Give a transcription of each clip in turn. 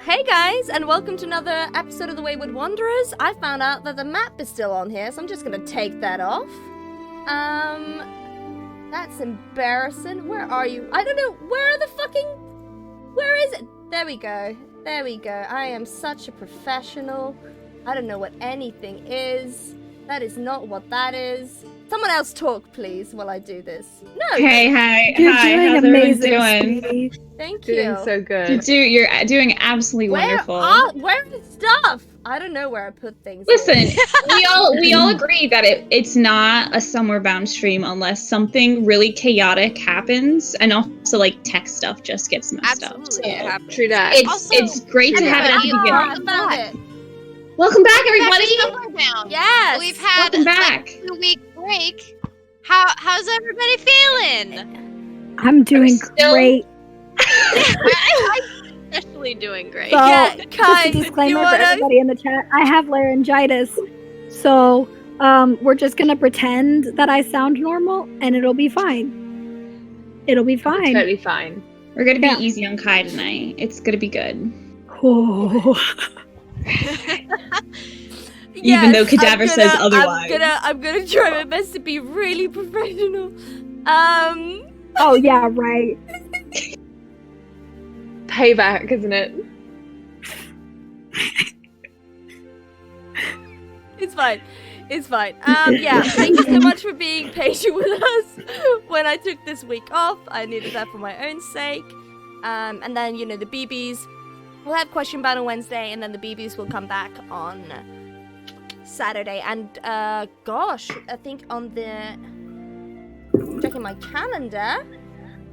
Hey guys, and welcome to another episode of the Wayward Wanderers. I found out that the map is still on here, so I'm just gonna take that off. That's embarrassing. Where are you? I don't know. Where is it? There we go. There we go. I am such a professional. I don't know what anything is. That is not what that is. Someone else talk, please, while I do this. No. Hey, You're hi. doing How's amazing, everyone doing? sweetie. Thank you. Doing so good. You're doing absolutely wonderful. Where's the stuff? I don't know where I put things. Listen, we all agree that it's not a Somewhere Bound stream unless something really chaotic happens, and also like tech stuff just gets messed up. So Absolutely, it happens. True that. it's great to have it at the beginning. Found it. Welcome back, everybody. Yes. We've had Welcome back. like, a 2-week break. How's everybody feeling? I'm doing still- great. I'm especially doing great. So, Yeah, just Kai, a disclaimer you for wanna- everybody in the chat. I have laryngitis, so we're just gonna pretend that I sound normal, and it'll be fine. It'll be fine. Totally fine. We're gonna be Yeah. easy on Kai tonight. It's gonna be good. Oh. Even though Yes, Cadaver I'm says gonna- otherwise. I'm gonna try my best to be really professional. Oh yeah, right. Payback, isn't it? It's fine. It's fine. Yeah, thank you so much for being patient with us when I took this week off. I needed that for my own sake. And then, you know, the BBs, we'll have question battle Wednesday, and then the BBs will come back on Saturday. And, gosh, I think on the... checking my calendar.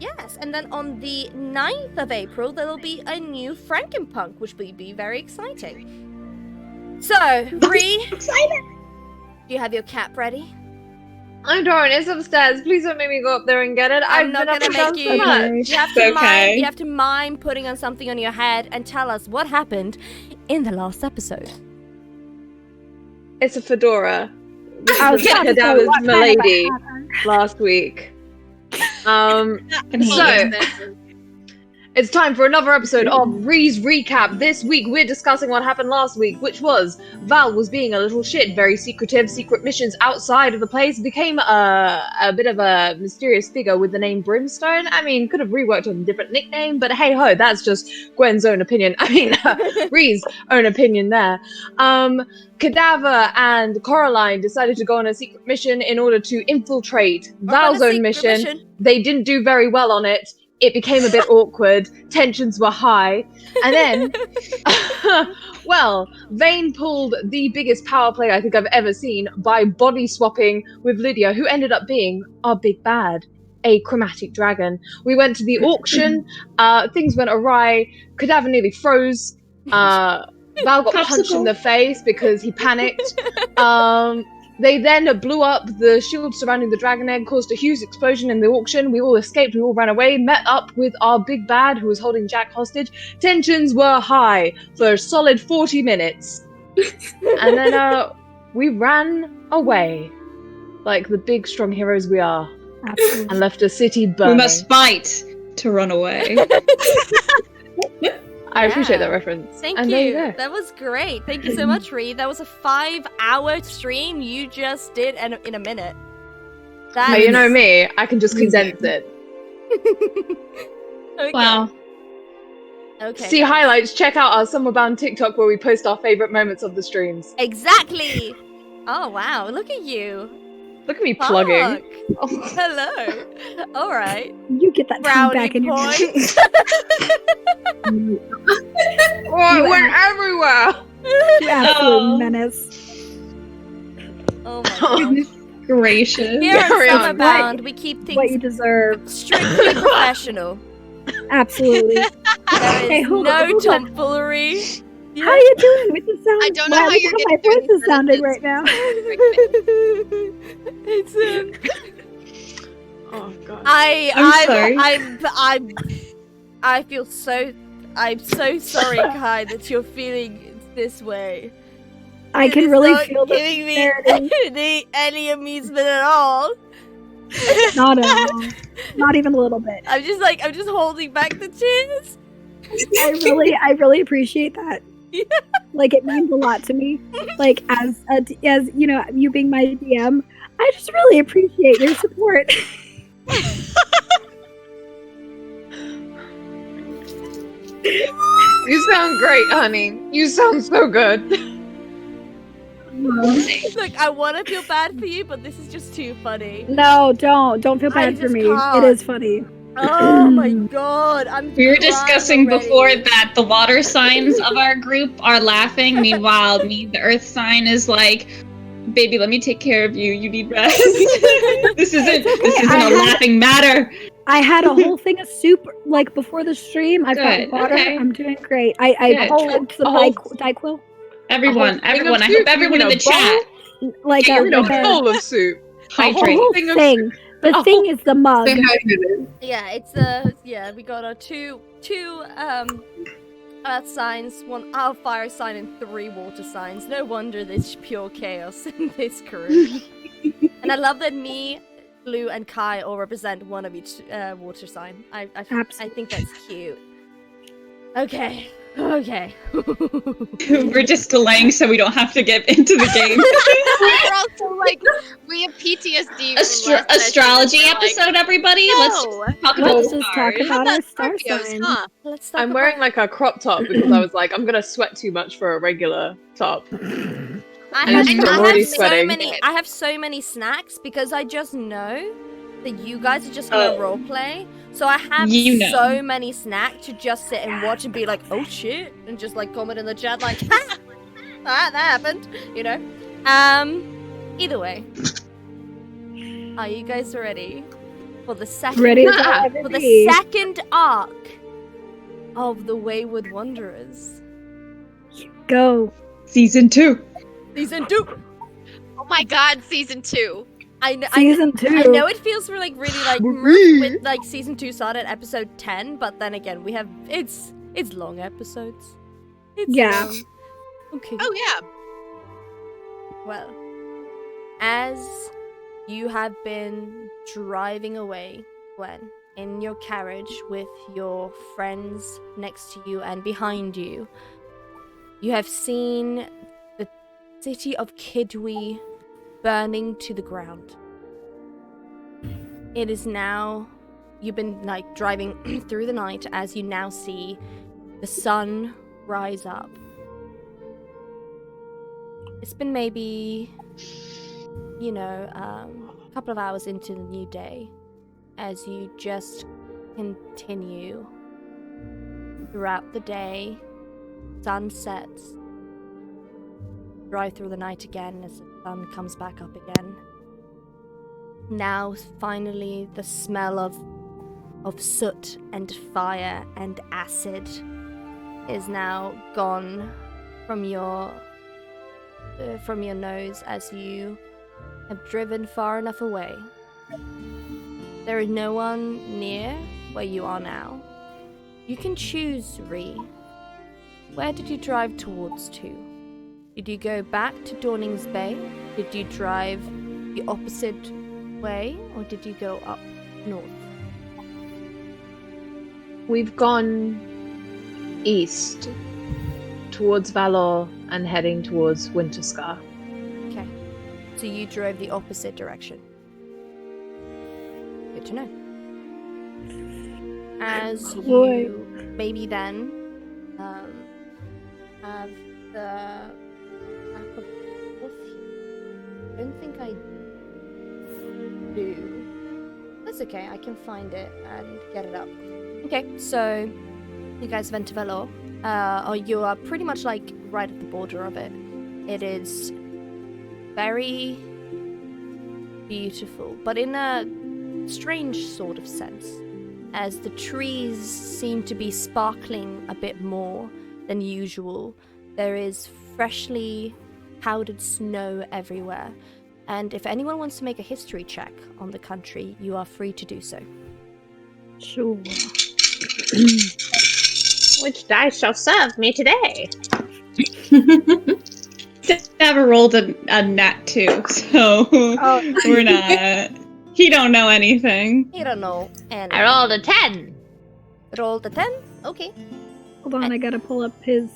Yes, and then on the 9th of April, there will be a new Frankenpunk, which will be very exciting. So, Bree, Excited. do you have your cap ready? I don't. It's upstairs. Please don't make me go up there and get it. I'm I've not been up gonna and down make so you. much. You have to Okay. mime. You have to mime putting on something on your head and tell us what happened in the last episode. It's a fedora. This I was is about to say, Cadaver's what kind of a milady hat? last week. Gonna hate So- it. It's time for another episode of Ree's Recap. This week we're discussing what happened last week, which was Val was being a little shit, very secretive, secret missions outside of the place, became a bit of a mysterious figure with the name Brimstone. I mean, could have reworked on a different nickname, but hey ho, that's just Gwen's own opinion. I mean, Ree's own opinion there. Cadaver and Coraline decided to go on a secret mission in order to infiltrate Val's own mission. They didn't do very well on it. It became a bit awkward. Tensions were high. And then, well, Vane pulled the biggest power play I think I've ever seen by body swapping with Lydia, who ended up being our big bad, a chromatic dragon. We went to the auction. Things went awry. Cadaver nearly froze. Val got punched in the face because he panicked. They then blew up the shield surrounding the dragon egg, caused a huge explosion in the auction. We all escaped, we all ran away, met up with our big bad who was holding Jack hostage. Tensions were high for a solid 40 minutes. And then we ran away like the big strong heroes we are Absolutely. and left a city burning. We must fight to run away. I appreciate Yeah. that reference. Thank and you. There you go. That was great. Thank you so much, Ree. That was a 5-hour stream you just did in a minute. Oh, you know me, I can just condense it. Okay. Wow. Okay. See highlights, check out our Summer Bound TikTok where we post our favorite moments of the streams. Exactly. Oh wow! Look at you. Look at me plugging. Fuck. Hello. All right. You get that tongue Brownie back in your points. Oh, it went everywhere! You absolute menace. Oh my god. Goodness gracious. Here at Carry on. Summerbound, we keep What you things deserve. strictly professional. Absolutely. There Hey, is hold on, no hold on. tomfoolery. How are you doing with the sound? I don't know Wow, how look you're how getting my through voice these is sounding right sentences. now. It's Oh god. I feel so. I'm so sorry, Kai, that you're feeling this way. I It can is really not feel the giving me sincerity. any amusement at all. Not at all. Not even a little bit. I'm just holding back the tears. I really appreciate that. Like, it means a lot to me. Like, as you know, you being my DM, I just really appreciate your support. You sound great, honey. You sound so good. Look, I want to feel bad for you, but this is just too funny. No, don't feel I bad for just me. can't. It is funny. Oh my god, I'm We were crying discussing already. before that the water signs of our group are laughing. Meanwhile, me, the earth sign, is like, baby, let me take care of you. You need rest. This isn't a laughing matter. I had a whole thing of soup, like, before the stream. I've got Good, water. okay. I'm doing great. I Good. drank some A whole- NyQuil. Everyone. thing of I soup? hope everyone You in mean the a chat Like Yeah, a, you're No, like a, bowl of soup. a hydrate. whole Thing of thing. The A thing is the mug. Yeah, it's we got our two earth signs, one fire sign, and 3 water signs. No wonder there's pure chaos in this crew. And I love that me, Blue, and Kai all represent one of each water sign. I think that's cute. Okay. We're just delaying so we don't have to get into the game. We're also like, we have PTSD. from last Astrology session. We're episode, everybody. No. Let's talk about Let's the just talk stars. about our Like, star Scorpios, sign. huh? Let's talk I'm wearing like a crop top because I was like, I'm gonna sweat too much for a regular top. I And have, I'm I already have so sweating. many. I have so many snacks because I just know that you guys are just gonna roleplay. So I have You know. so many snacks to just sit and watch and be like, oh shit, and just like comment in the chat like, ha, that happened, you know. Either way, are you guys ready for the second? Ready as I'll For ever the be. second arc of the Wayward Wanderers, Go. Season 2. season 2. Oh my god, season 2. I know. Season 2. I know it feels really like with like season 2 started at episode 10, but then again we have it's long episodes. It's Yeah. long. Okay. Oh yeah. Well, as you have been driving away, Gwen, in your carriage with your friends next to you and behind you, you have seen the city of Kidwi burning to the ground. It is now, you've been like driving through the night as you now see the sun rise up. It's been maybe, a couple of hours into the new day as you just continue throughout the day, sun sets, drive through the night again as the sun comes back up again. Now, finally, the smell of soot and fire and acid is now gone from your nose as you have driven far enough away. There is no one near where you are now. You can choose, Ree. Where did you drive towards to? Did you go back to Dawning's Bay? Did you drive the opposite way, or did you go up north? We've gone east towards Walloire and heading towards Winterscar. Okay. So you drove the opposite direction. Good to know. As Boy. you maybe then have the map of North here. I don't think I do. That's okay, I can find it and get it up. Okay, so you guys went to Valor. Or you are pretty much like right at the border of it. It is very beautiful, but in a strange sort of sense, as the trees seem to be sparkling a bit more than usual. There is freshly powdered snow everywhere, and if anyone wants to make a history check on the country, you are free to do so. Sure. Which dice shall serve me today? Never rolled a nat 2, so we're not. He don't know anything. You don't know. And I rolled a 10. rolled a 10. Okay. Hold on, I gotta pull up his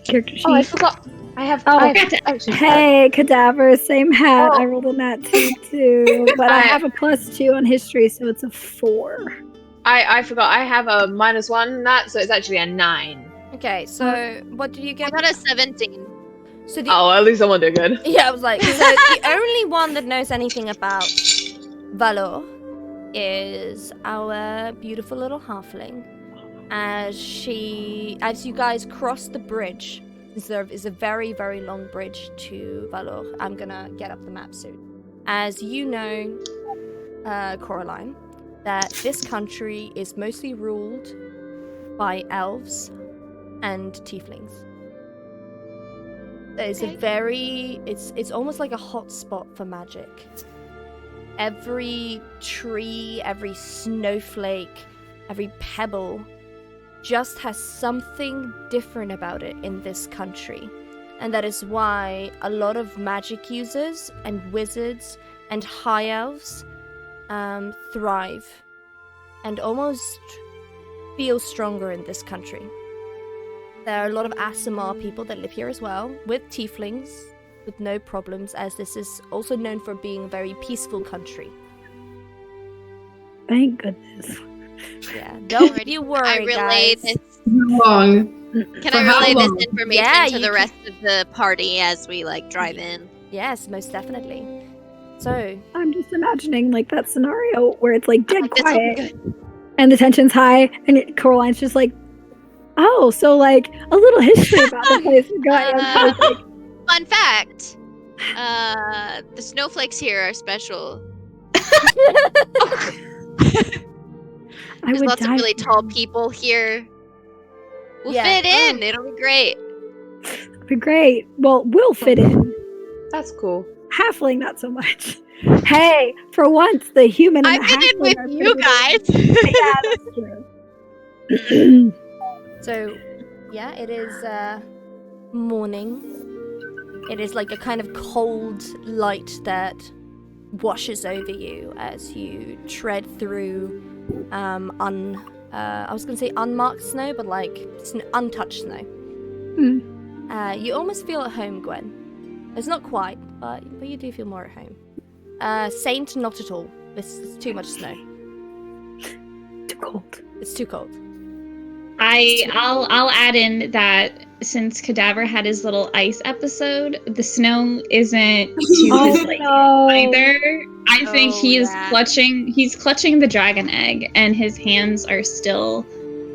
character sheet. Oh, I forgot. I have. Oh, I have actually. Hey, Cadaver, same hat. Oh. I rolled a nat 2 too, but I have a +2 on history, so it's a 4. I forgot. I have a -1 in that, so it's actually a 9. Okay, so what did you I get? got a 17. So the Oh, at least someone did good. yeah, I was like, so the only one that knows anything about Walloire is our beautiful little halfling. As you guys cross the bridge, there is a very, very long bridge to Walloire. I'm gonna get up the map soon. As you know, Coraline, that this country is mostly ruled by elves and tieflings. It's it's almost like a hot spot for magic. Every tree, every snowflake, every pebble just has something different about it in this country. And that is why a lot of magic users and wizards and high elves thrive and almost feel stronger in this country. There are a lot of Asimar people that live here as well, with tieflings, with no problems, as this is also known for being a very peaceful country. Thank goodness. Yeah, don't you worry, I relay guys. this. Long. Can For I how relay long? this information Yeah, to you the can- rest of the party as we drive in? Yes, most definitely. So, I'm just imagining like that scenario where it's like dead This will be quiet good. and the tension's high, and Coraline's just like, oh, so like a little history about the place we're going. And it's like, Fun fact: the snowflakes here are special. I There's would lots of die. really tall people here. We'll Yeah. fit in. It'll be great. It'd be great. Well, we'll fit in. That's cool. Halfling, not so much. Hey, for once, the human and I the fit in halfling with are you pretty- guys. Yeah, that's true. so yeah, it is morning. It is like a kind of cold light that washes over you as you tread through I was gonna say unmarked snow, but like untouched snow. You almost feel at home, Gwen. It's not quite, but you do feel more at home. Saint, not at all. This is too much snow. Too cold. It's too cold. I'll add in that since Cadaver had his little ice episode, the snow isn't to his liking either. I think Oh, he is yeah. clutching the dragon egg, and his hands are still.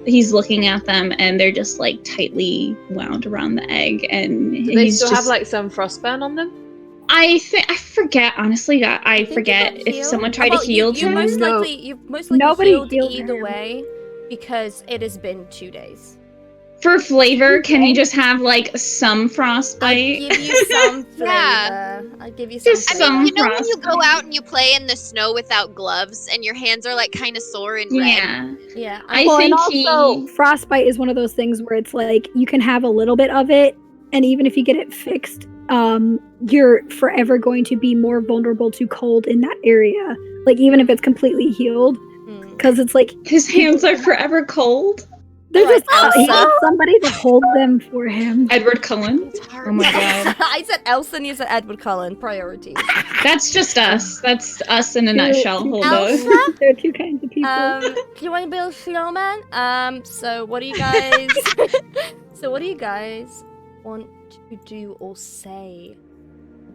He's looking at them, and they're just like tightly wound around the egg, and Do they he's still just. have like some frostburn on them? I forget honestly. I think you forget got if healed. someone tried Well, to heal you him. most No. likely you've most likely Nobody healed healed either him. way because it has been 2 days. For flavor, can he just have like some I'll frostbite? give you some flavor. Yeah. I'll give you some Just flavor. some You know when you go frostbite. out and you play in the snow without gloves and your hands are like kind of sore and red? Yeah. Yeah. I Well, and think also, he. frostbite is one of those things where it's like you can have a little bit of it, and even if you get it fixed, you're forever going to be more vulnerable to cold in that area. Like even if it's completely healed, Hmm. because it's like His hands are forever cold. they're Like just he Elsa. wants somebody to hold them for him. Edward Cullen. It's hard. Oh my god. I said Elsa and you said Edward Cullen. Priorities. That's just us. That's us in a Two- nutshell. two- Hold Elsa? on. There are two kinds of people. Do you want to build a snowman? So what do you guys? So what do you guys want to do or say?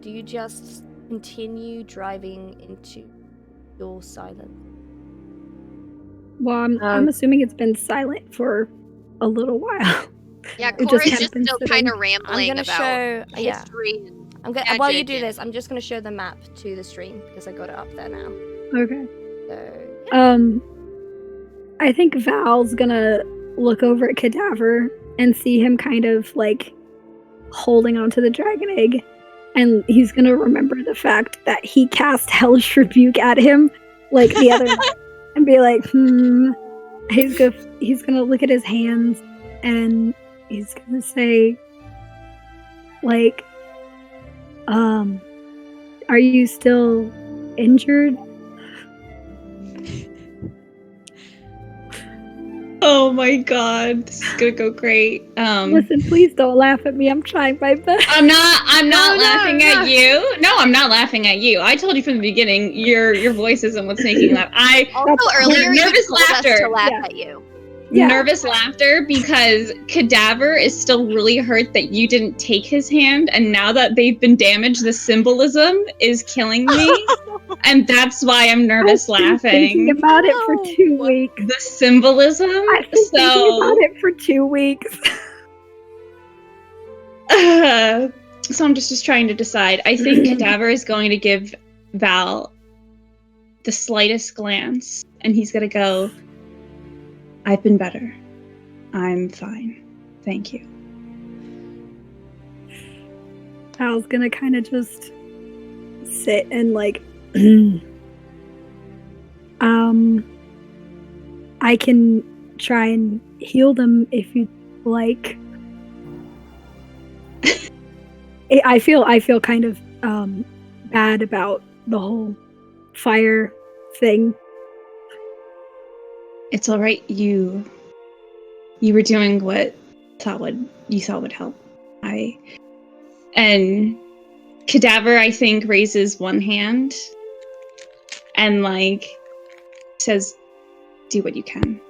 Do you just continue driving into your silence? Well, I'm assuming it's been silent for a little while. Yeah, It just Cora's kind of just been still sitting. kind of I'm rambling gonna about show. Yeah. history. I'm gonna. Yeah, While you Judge do it. this, I'm just gonna show the map to the stream because I got it up there now. Okay. So I think Val's gonna look over at Cadaver and see him kind of like holding onto the dragon egg, and he's gonna remember the fact that he cast Hellish Rebuke at him like the other night, and be like, He's gonna look at his hands, and he's gonna say, like, are you still injured? Oh my god, this is gonna go great. Listen, please don't laugh at me. I'm trying my best. I'm not No, laughing at you. No, I'm not laughing at you. I told you from the beginning, your voice isn't what's making you laugh. Also, earlier you nervous told us laughter. to laugh Yeah. at you. Yeah. Nervous laughter because Cadaver is still really hurt that you didn't take his hand, and now that they've been damaged, the symbolism is killing me, and that's why I'm nervous I've been thinking laughing. about it for 2 weeks. The symbolism. I've been thinking about it for 2 weeks. So I'm just trying to decide. I think Cadaver is going to give Val the slightest glance, and he's gonna go, I've been better. I'm fine. Thank you. Val's gonna kind of just sit and like, I can try and heal them if you like. I feel kind of bad about the whole fire thing. It's all right. You were doing what you thought would help. And Cadaver, I think, raises one hand and like says, "Do what you can."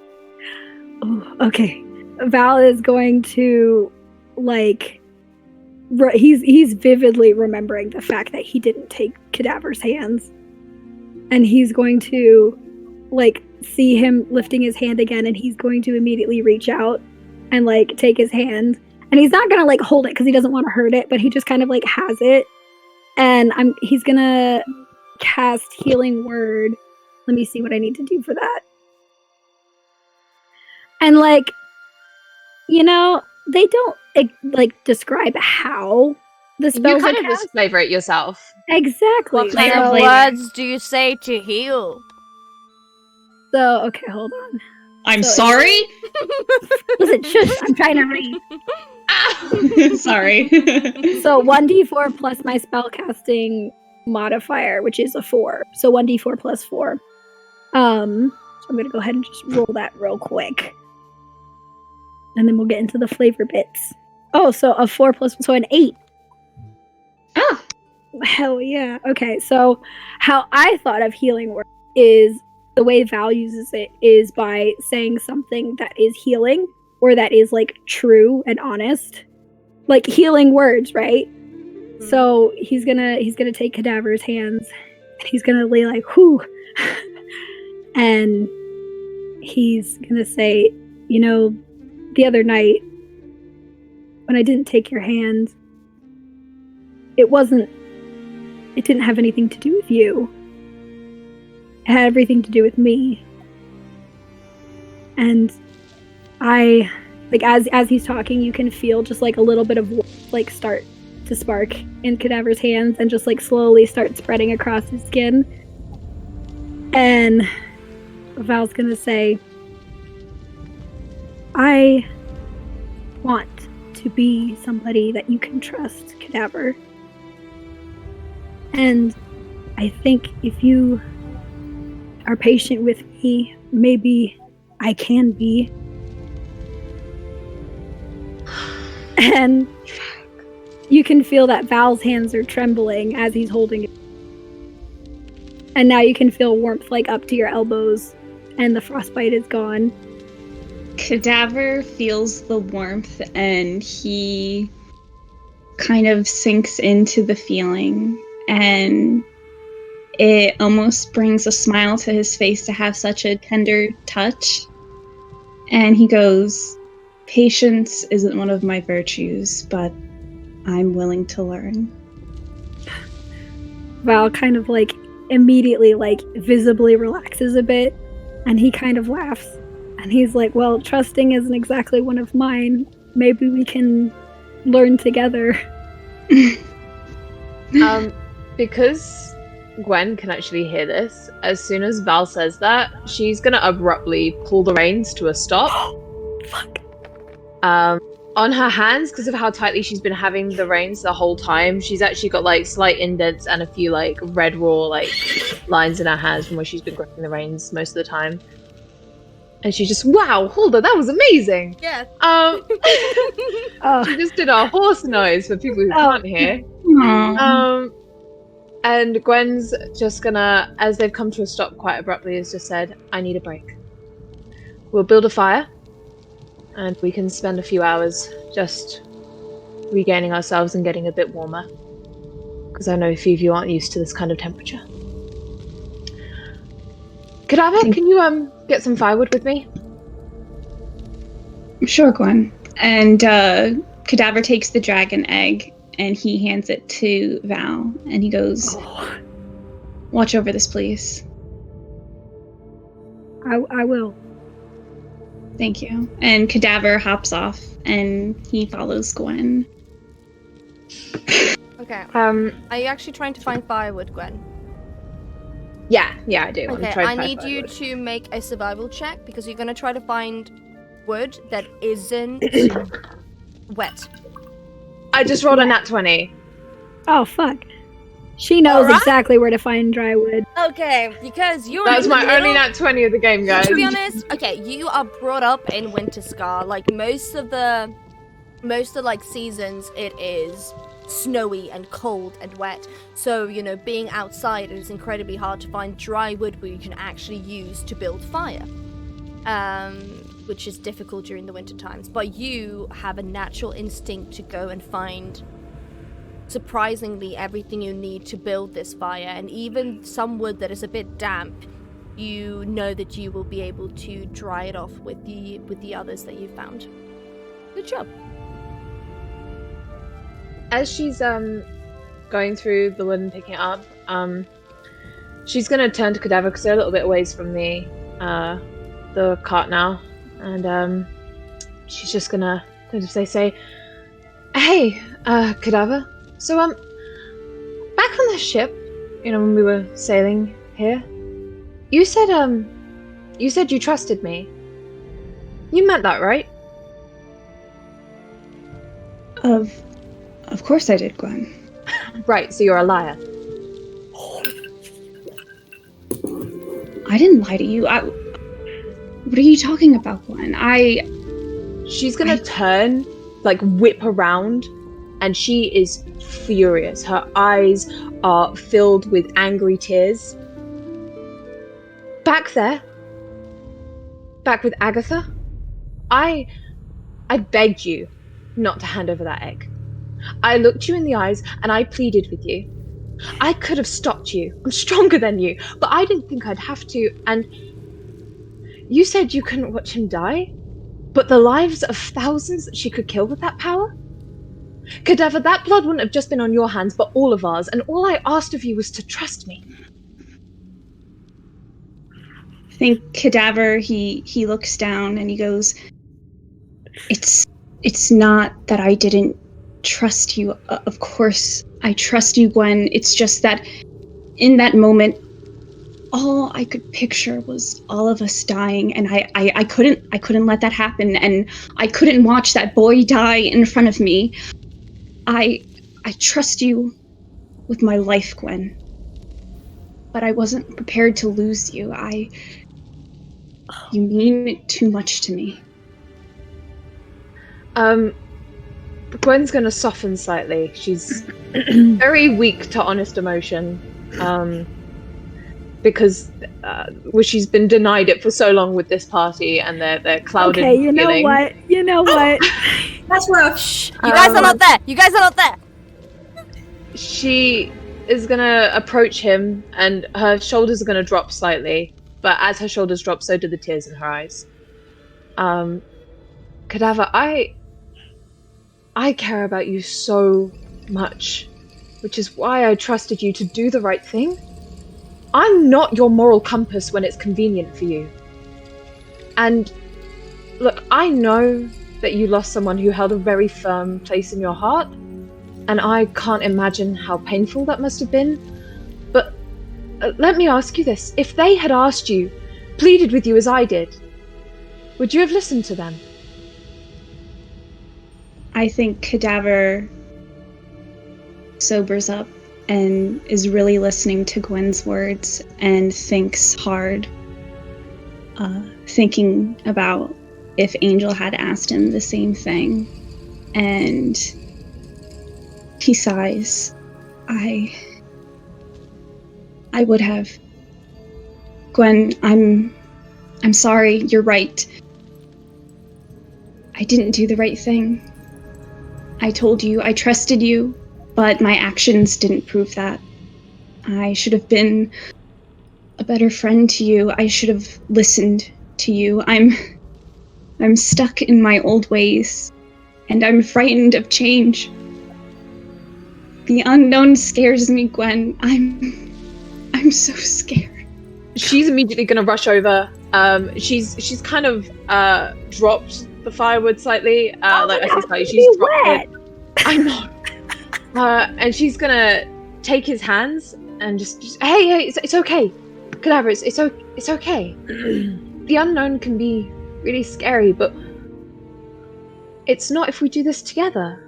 Oh, okay. Val is going to like. He's vividly remembering the fact that he didn't take Cadaver's hands, and he's going to like see him lifting his hand again, and he's going to immediately reach out and like take his hand, and he's not gonna like hold it because he doesn't want to hurt it, but he just kind of like has it, and he's gonna cast Healing Word. Let me see what I need to do for that. And like, you know, they don't like describe how the spells You kind are of cast. just flavor it yourself. Exactly. What kind Flavor, of flavor. words do you say to heal? So okay, hold on. I'm So- sorry. Listen, shush, I'm trying to read. Sorry. So 1d4 plus my spellcasting modifier, which is a 4. So 1d4 plus 4. So I'm gonna go ahead and just roll that real quick. And then we'll get into the flavor bits. Oh, so a 4 plus, so an 8. Ah. Hell yeah. Okay, so how I thought of Healing Word is the way Val uses it is by saying something that is healing or that is like true and honest. Like healing words, right? So he's gonna take Cadaver's hands and he's gonna lay like whoo and he's gonna say, you know, the other night when I didn't take your hand, it didn't have anything to do with you. It had everything to do with me. And I, like, as he's talking, you can feel just like a little bit of like start to spark in Cadaver's hands and just like slowly start spreading across his skin. And Val's gonna say, I want to be somebody that you can trust, Cadaver. And I think if you are patient with me, maybe I can be. And you can feel that Val's hands are trembling as he's holding it. And now you can feel warmth like up to your elbows, and the frostbite is gone. Cadaver feels the warmth and he kind of sinks into the feeling, and it almost brings a smile to his face to have such a tender touch. And he goes, patience isn't one of my virtues, but I'm willing to learn. Val kind of like immediately like visibly relaxes a bit, and he kind of laughs. And he's like, well, trusting isn't exactly one of mine. Maybe we can learn together. Because Gwen can actually hear this, as soon as Val says that, she's gonna abruptly pull the reins to a stop. Fuck. On her hands, because of how tightly she's been having the reins the whole time, she's actually got like slight indents and a few like red raw like lines in her hands from where she's been gripping the reins most of the time. And she just, wow, Hulda, that was amazing. Yeah. Oh, She just did a horse noise for people who can't hear. Aw. And Gwen's just gonna, as they've come to a stop quite abruptly, has just said, I need a break. We'll build a fire, and we can spend a few hours just regaining ourselves and getting a bit warmer. Because I know a few of you aren't used to this kind of temperature. Cadaver, can you get some firewood with me? Sure, Gwen. And Cadaver takes the dragon egg and he hands it to Val and he goes, watch over this, please. I will. Thank you. And Cadaver hops off and he follows Gwen. Okay. Are you actually trying to find firewood, Gwen? Yeah, I do. Okay, I need you to make a survival check because you're going to try to find wood that isn't wet. I just rolled a nat 20. Oh, fuck. She knows Alright. exactly where to find dry wood. Okay, because you're That's in the my only middle- nat 20 of the game, guys. To be honest, okay, you are brought up in Winter Scar. Like most of like seasons, it is snowy and cold and wet. So, you know, being outside, it is incredibly hard to find dry wood where you can actually use to build fire. Which is difficult during the winter times. But you have a natural instinct to go and find, surprisingly, everything you need to build this fire. And even some wood that is a bit damp, you know that you will be able to dry it off with the others that you found. Good job. As she's going through the wood and picking it up, she's gonna turn to Cadaver because they're a little bit ways from the cart now, and she's just gonna kind of say, "Hey, Cadaver. So back on the ship, you know, when we were sailing here, you said you trusted me. You meant that, right?" Of course I did, Gwen. Right, so you're a liar. I didn't lie to you. What are you talking about, Gwen? She's gonna turn, like whip around, and she is furious. Her eyes are filled with angry tears. Back there, back with Agatha, I begged you not to hand over that egg. I looked you in the eyes and I pleaded with you. I could have stopped you. I'm stronger than you, but I didn't think I'd have to. And you said you couldn't watch him die, but the lives of thousands that she could kill with that power? Cadaver, that blood wouldn't have just been on your hands, but all of ours. And all I asked of you was to trust me. I think Cadaver, he looks down and he goes, It's not that I didn't trust you. Of course, I trust you, Gwen. It's just that in that moment, all I could picture was all of us dying, and I couldn't let that happen, and I couldn't watch that boy die in front of me. I trust you with my life, Gwen. But I wasn't prepared to lose you. You mean too much to me. Gwen's gonna soften slightly. She's very weak to honest emotion, because she's been denied it for so long with this party, and they're clouded. Okay, you know feeling. what? You know what? That's rough. Shh! You guys are not there! You guys are not there! She is gonna approach him, and her shoulders are gonna drop slightly. But as her shoulders drop, so do the tears in her eyes. Cadaver, I care about you so much, which is why I trusted you to do the right thing. I'm not your moral compass when it's convenient for you. And look, I know that you lost someone who held a very firm place in your heart, and I can't imagine how painful that must have been. But let me ask you this. If they had asked you, pleaded with you as I did, would you have listened to them? I think Cadaver sobers up and is really listening to Gwen's words and thinks hard. thinking about if Angel had asked him the same thing, and he sighs. I would have. Gwen, I'm sorry, you're right. I didn't do the right thing. I told you, I trusted you, but my actions didn't prove that. I should have been a better friend to you. I should have listened to you. I'm stuck in my old ways, and I'm frightened of change. The unknown scares me, Gwen. I'm so scared. She's immediately going to rush over. She's kind of dropped the firewood slightly. Like I say, she's dropped it. I know. And she's gonna take his hands and just hey, it's okay, Cadaver, it's okay. The unknown can be really scary, but it's not if we do this together.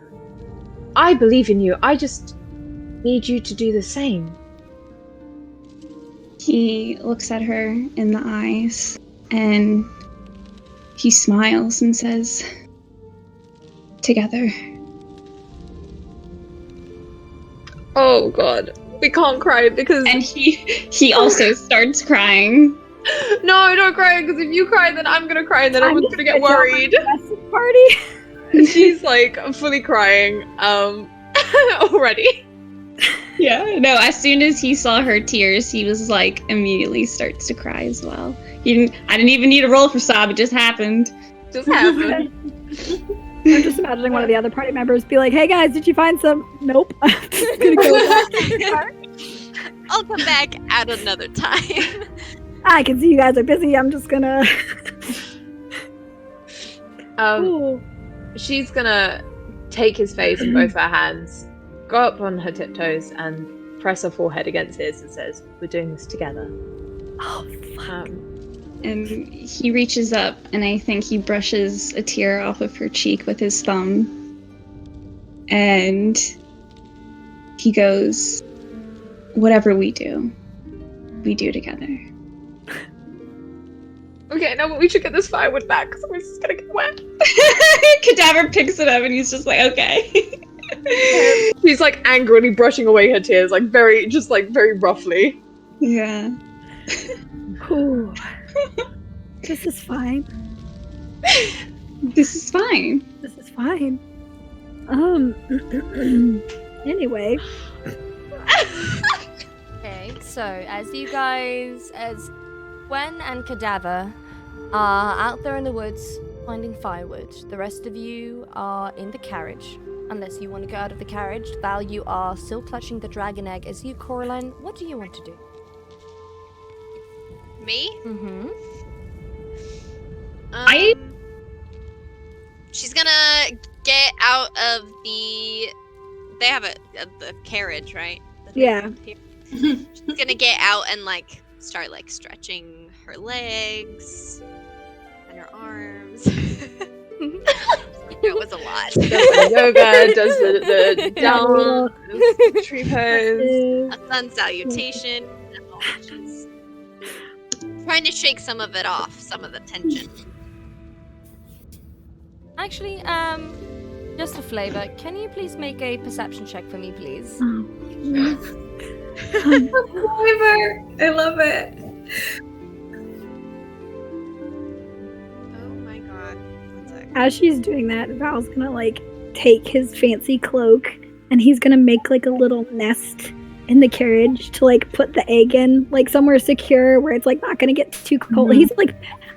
I believe in you. I just need you to do the same. He looks at her in the eyes, and he smiles and says, "Together." Oh god, we can't cry because... And he also starts crying. No, don't cry, because if you cry, then I'm gonna cry, and then everyone's gonna get worried. Party. She's like fully crying already. Yeah, no, as soon as he saw her tears, he was like, immediately starts to cry as well. I didn't even need a roll for sob, it just happened. Just happened. I'm just imagining one of the other party members be like, "Hey guys, did you find some?" Nope. I'm just gonna go back to the car. I'll come back at another time. I can see you guys are busy. I'm just gonna. Ooh. She's gonna take his face in both her hands, go up on her tiptoes, and press her forehead against his and says, "We're doing this together." Oh fuck. And he reaches up, and I think he brushes a tear off of her cheek with his thumb. And he goes, "Whatever we do together." Okay, now we should get this firewood back, because we're just gonna get wet. Cadaver picks it up, and he's just like, "Okay." He's like angrily brushing away her tears, like very roughly. Yeah. Ooh. This is fine. This is fine. This is fine. Anyway. Okay, so as Gwen and Cadaver are out there in the woods finding firewood, the rest of you are in the carriage. Unless you want to go out of the carriage. Val, you are still clutching the dragon egg. As you, Coraline, what do you want to do? Me? Mm-hmm. She's gonna get out of the... They have the carriage, right? Yeah. She's gonna get out and start stretching her legs and her arms. It was a lot. Does the yoga, does the dance, tree pose. A sun salutation. Oh, she's trying to shake some of it off, some of the tension. Actually, just for flavor, can you please make a perception check for me, please? Flavor! I love it. Oh my god. One sec. As she's doing that, Val's gonna take his fancy cloak and he's gonna make a little nest in the carriage to put the egg in somewhere secure where it's not gonna get too cold. Mm-hmm. He's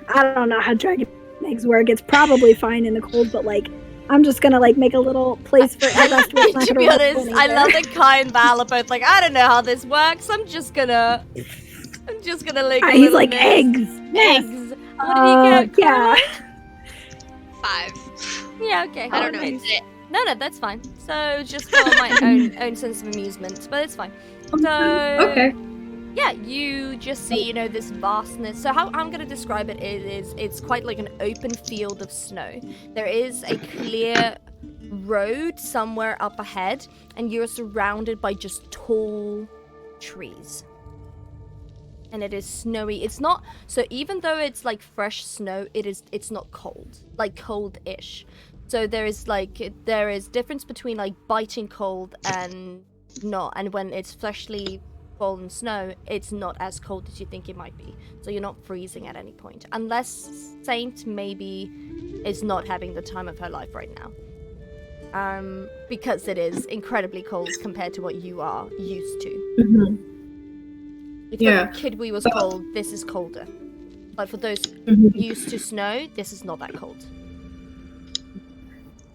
I don't know how dragon eggs work. It's probably fine in the cold, but I'm just gonna make a little place for a rest where it's not To gonna be rust honest, I anywhere. love that Kai and Val are both I don't know how this works. I'm just gonna lick a He's little like nest. eggs. Yes. Eggs. What did you get? Yeah. Coraline? 5. Yeah, okay. I don't know. nice. Is it? No, that's fine. So just for my own sense of amusement, but it's fine. So Okay. yeah, you just see, this vastness. So how I'm gonna describe it is it's quite like an open field of snow. There is a clear road somewhere up ahead, and you're surrounded by just tall trees. and it is snowy. It's not, so even though it's like fresh snow, it's not cold, like cold-ish. So there is difference between like biting cold and not, and when it's freshly fallen snow, it's not as cold as you think it might be. So you're not freezing at any point, unless Saint maybe is not having the time of her life right now. Because it is incredibly cold compared to what you are used to. Mm-hmm. If your Kidwee was cold, this is colder. But for those used to snow, this is not that cold.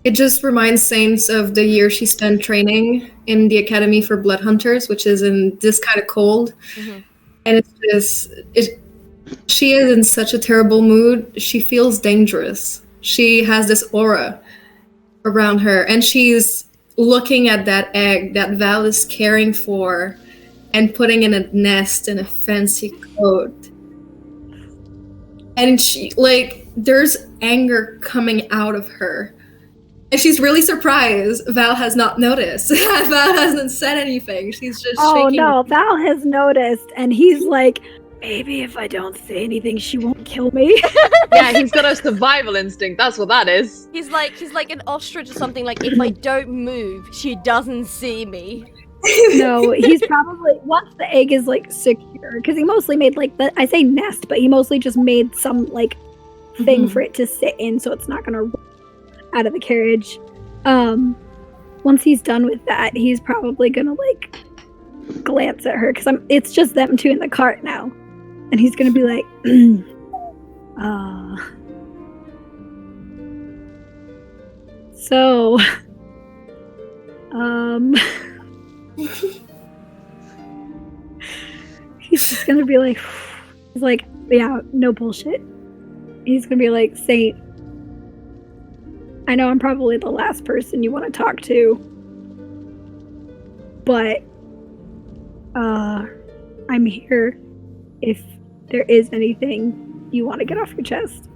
It just reminds Saints of the year she spent training in the Academy for Blood Hunters, which is in this kind of cold. Mm-hmm. And she is in such a terrible mood. She feels dangerous. She has this aura around her, and she's looking at that egg that Val is caring for and putting in a nest in a fancy coat. And she, like, there's anger coming out of her. And she's really surprised Val has not noticed. Val hasn't said anything. She's just shaking. Oh no, Val has noticed, and he's like, maybe if I don't say anything, she won't kill me. Yeah, he's got a survival instinct. That's what that is. He's like an ostrich or something. Like, if I don't move, she doesn't see me. No, he's probably, once the egg is like secure, because he mostly made like I say nest, but he mostly just made some like thing for it to sit in, so it's not gonna roll out of the carriage. Once he's done with that, he's probably gonna like glance at her, because it's just them two in the cart now, and he's gonna be like, so, he's just gonna be like, he's like, yeah, no bullshit. He's gonna be like, Saint, I know I'm probably the last person you want to talk to, but I'm here if there is anything you want to get off your chest.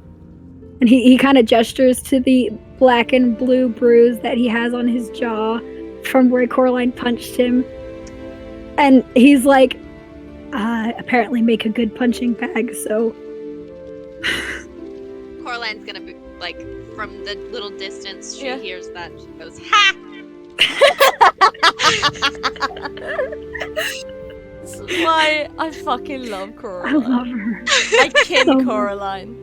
And he kind of gestures to the black and blue bruise that he has on his jaw from where Coraline punched him. And he's like, apparently make a good punching bag, so... Coraline's gonna be, like, from the little distance, she Yeah. hears that, she goes, ha! That's why I fucking love Coraline. I love her. I kin So much. Coraline.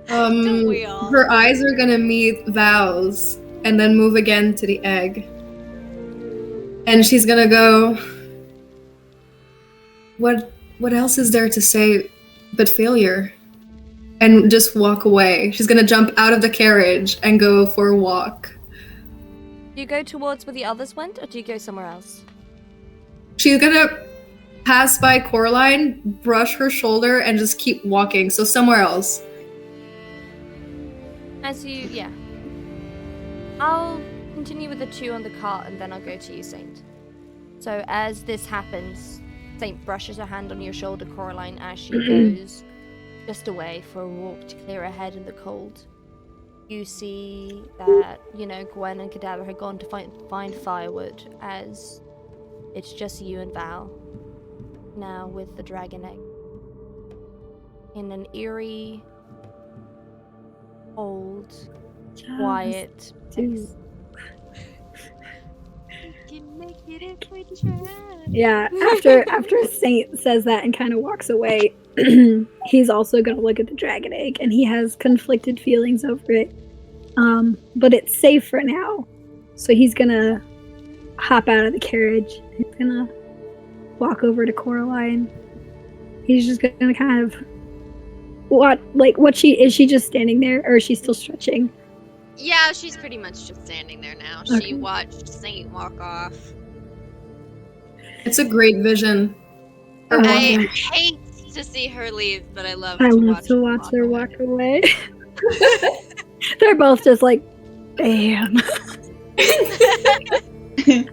Don't we all? Her eyes are gonna meet Val's and then move again to the egg. And she's gonna go, what else is there to say but failure? And just walk away. She's gonna jump out of the carriage and go for a walk. Do you go towards where the others went, or do you go somewhere else? She's gonna pass by Coraline, brush her shoulder, and just keep walking, so somewhere else. Yeah. I'll continue with the two on the cart, and then I'll go to you, Saint. So as this happens, Saint brushes her hand on your shoulder, Coraline, as she goes just away for a walk to clear her head in the cold. You see that, Gwen and Cadaver had gone to find firewood, as it's just you and Val now with the dragon egg. In an eerie, old, quiet place. Yeah, after Saint says that and kind of walks away, he's also going to look at the dragon egg, and he has conflicted feelings over it. But it's safe for now, so he's going to hop out of the carriage. He's going to walk over to Coraline. He's just going to kind of is she just standing there, or is she still stretching? Yeah, she's pretty much just standing there now. Okay. She watched Saint walk off. It's a great vision. Her I walking. hate to see her leave, but I love I to love watch to her watch her away. walk away. They're both just like, damn.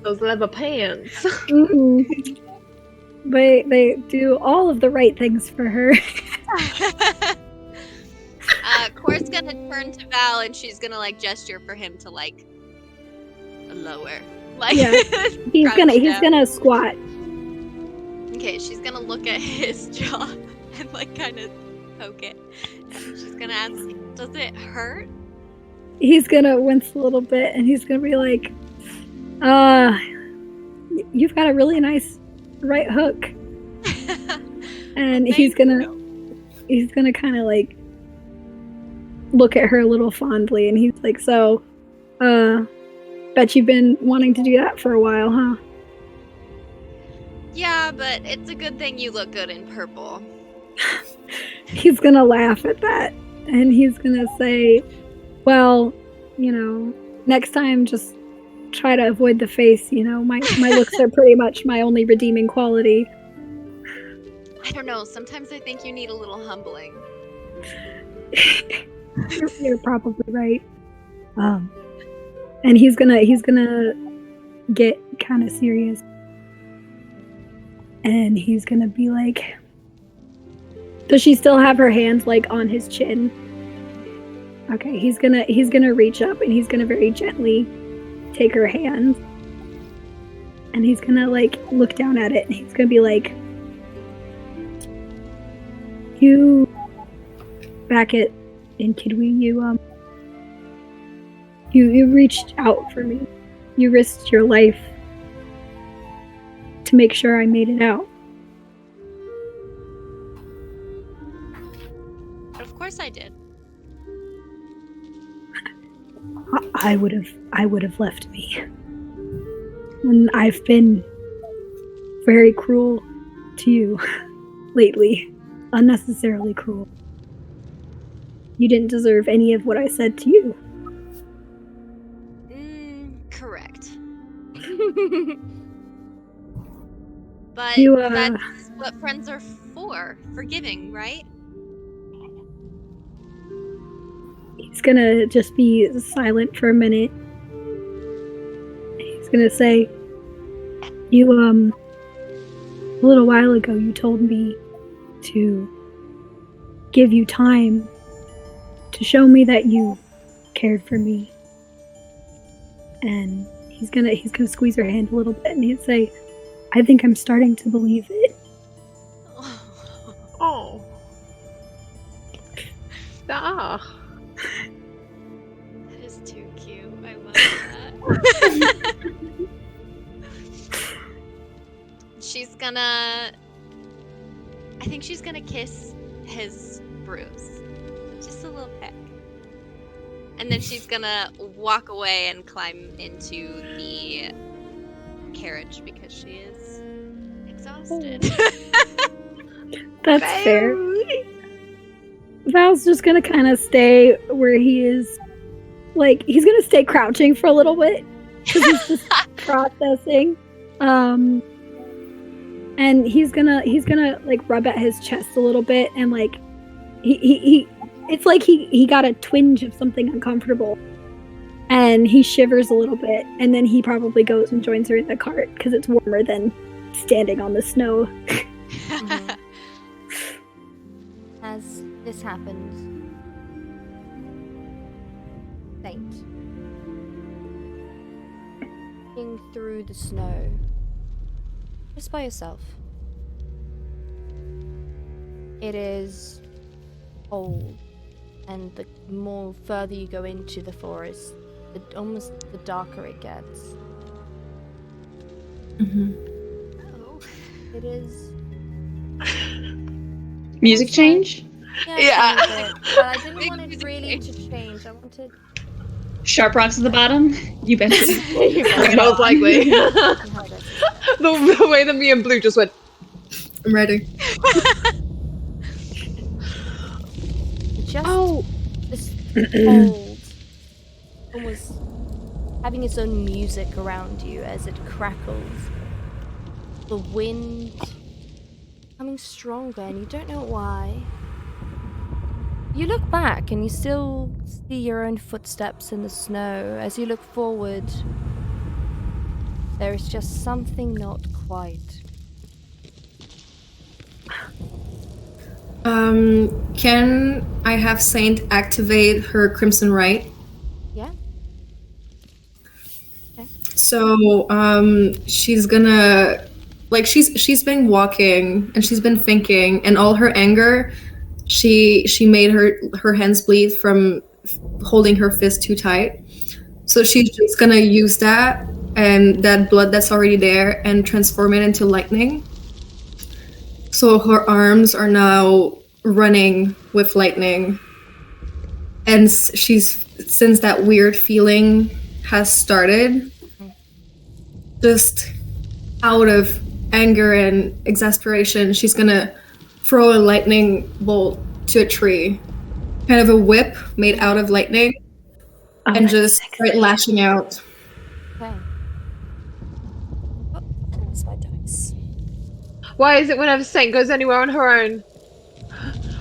Those leather pants. Mm-mm. They do all of the right things for her. Cora's gonna turn to Val and she's gonna gesture for him to lower. Yeah. He's crouch down. gonna squat. Okay, she's gonna look at his jaw and like kind of poke it. And she's gonna ask, does it hurt? He's gonna wince a little bit, and he's gonna be like, you've got a really nice right hook. And he's gonna kind of like look at her a little fondly, and he's like, so, bet you've been wanting to do that for a while, huh? Yeah, but it's a good thing you look good in purple. He's gonna laugh at that, and he's gonna say, well, next time just try to avoid the face, my looks are pretty much my only redeeming quality. I don't know, sometimes I think you need a little humbling. You're probably right. And he's gonna get kind of serious, and he's gonna be like, does she still have her hands like on his chin? Okay, he's gonna reach up, and he's gonna very gently take her hand, and he's gonna like look down at it, and he's gonna be like, you back at in Kidwee, you reached out for me. You risked your life to make sure I made it out. Of course I did. I would have left me. And I've been very cruel to you lately. Unnecessarily cruel. You didn't deserve any of what I said to you. Correct. But that's what friends are for. Forgiving, right? He's gonna just be silent for a minute. He's gonna say, you, a little while ago you told me to give you time to show me that you cared for me. And he's gonna squeeze her hand a little bit, and he'd say, I think I'm starting to believe it. Oh. Ah. That is too cute. I love that. I think she's gonna kiss his bruise. Just a little peck. And then she's gonna walk away and climb into the carriage because she is exhausted. That's fair. Val's just gonna kind of stay where he is. Like, he's gonna stay crouching for a little bit because he's just processing. And he's gonna like rub at his chest a little bit, and like he it's like he got a twinge of something uncomfortable, and he shivers a little bit, and then he probably goes and joins her in the cart because it's warmer than standing on the snow. As this happens, faint, walking through the snow, just by yourself. It is cold, and the more further you go into the forest, the darker it gets. Oh. It is. Music change? Yeah. A little bit, but I didn't want it really to change. I wanted. Sharp rocks at the bottom? You bet. Most likely. How does it the way that me and Blue just went. I'm ready. just this cold, almost having its own music around you as it crackles. The wind becoming stronger, and you don't know why. You look back and you still see your own footsteps in the snow. As you look forward, there is just something not quite. Can I have Saint activate her Crimson Right? Yeah? Okay. So, she's gonna like she's been walking and she's been thinking, and all her anger, she made her hands bleed from holding her fist too tight. So she's just gonna use that and that blood that's already there and transform it into lightning. So her arms are now running with lightning, and since that weird feeling has started, just out of anger and exasperation, she's gonna throw a lightning bolt to a tree, kind of a whip made out of lightning, and just start lashing out. Okay. Oh, there's my dice. Why is it whenever Saint goes anywhere on her own?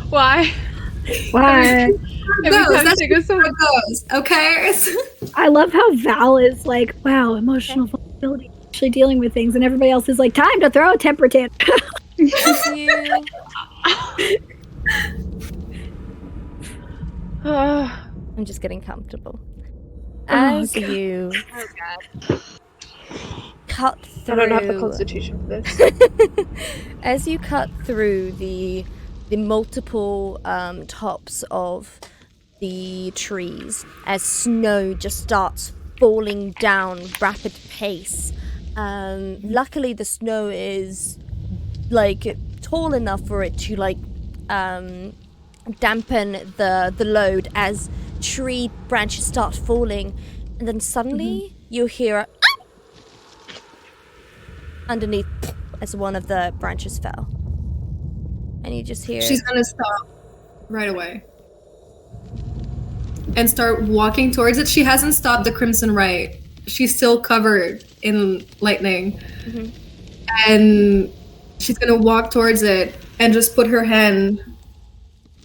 Why? Why? Every time That's she goes how somewhere. it goes, okay? I love how Val is like, wow, emotional vulnerability, actually dealing with things, and everybody else is like, time to throw a temper tantrum. You. I'm just getting comfortable. As you Oh god. cut through. I don't have the constitution for this. As you cut through the multiple tops of the trees, as snow just starts falling down rapid pace. Luckily, the snow is like tall enough for it to like dampen the load as tree branches start falling, and then suddenly you hear a underneath as one of the branches fell, and you just hear She's gonna stop right away and start walking towards it. She hasn't stopped the Crimson Rite. She's still covered in lightning. And she's gonna walk towards it and just put her hand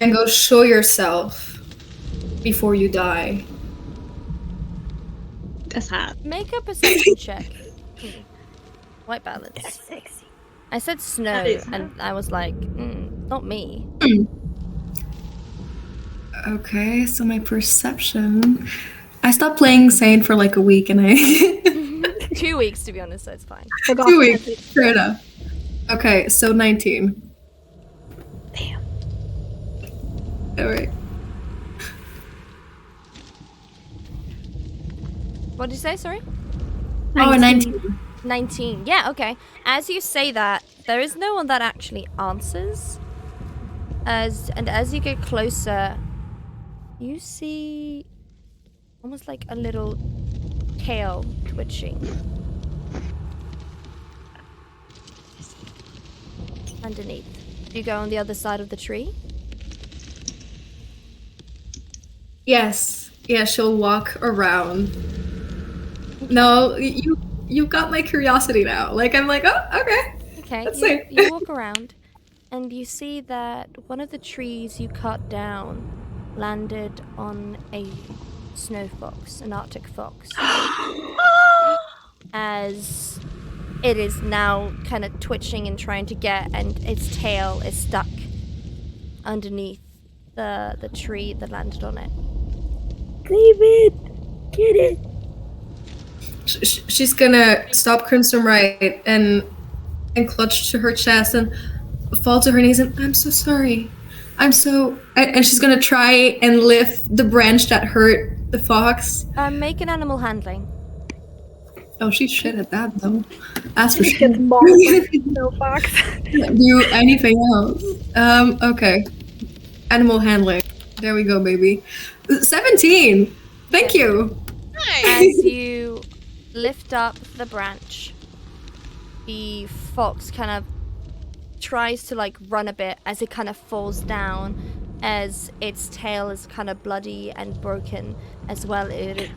and go, show yourself before you die. That's hot. make a perception check. White balance. That's sexy. I said snow, That is and I was like, not me. Okay, so my perception. I stopped playing Saint for like a week, and I 2 weeks, to be honest, so it's fine. Forgot 2 that. weeks. Fair enough. Okay, so 19. Damn. All right. What did you say, sorry? Oh, 19. 19. Yeah, okay. As you say that, there is no one that actually answers. As you get closer, you see almost like a little tail twitching underneath. Do you go on the other side of the tree? Yes. Yeah, she'll walk around. No, you got my curiosity now. Like, I'm like, oh, okay. Okay, Let's you, see. you walk around and you see that one of the trees you cut down landed on a snow fox, an Arctic fox. As it is now kind of twitching and trying to get, and its tail is stuck underneath the tree that landed on it. David, get it. She's gonna stop Crimson Rite and clutch to her chest and fall to her knees and I'm so sorry. And she's gonna try and lift the branch that hurt the fox. Make an animal handling. Oh, she's shit at that though. That's for She sure. gets mauled by a snow fox. Do anything else. Okay. Animal handling. There we go, baby. 17. Thank you. Nice. As you lift up the branch, the fox kind of tries to like run a bit as it kind of falls down, as its tail is kind of bloody and broken, as well it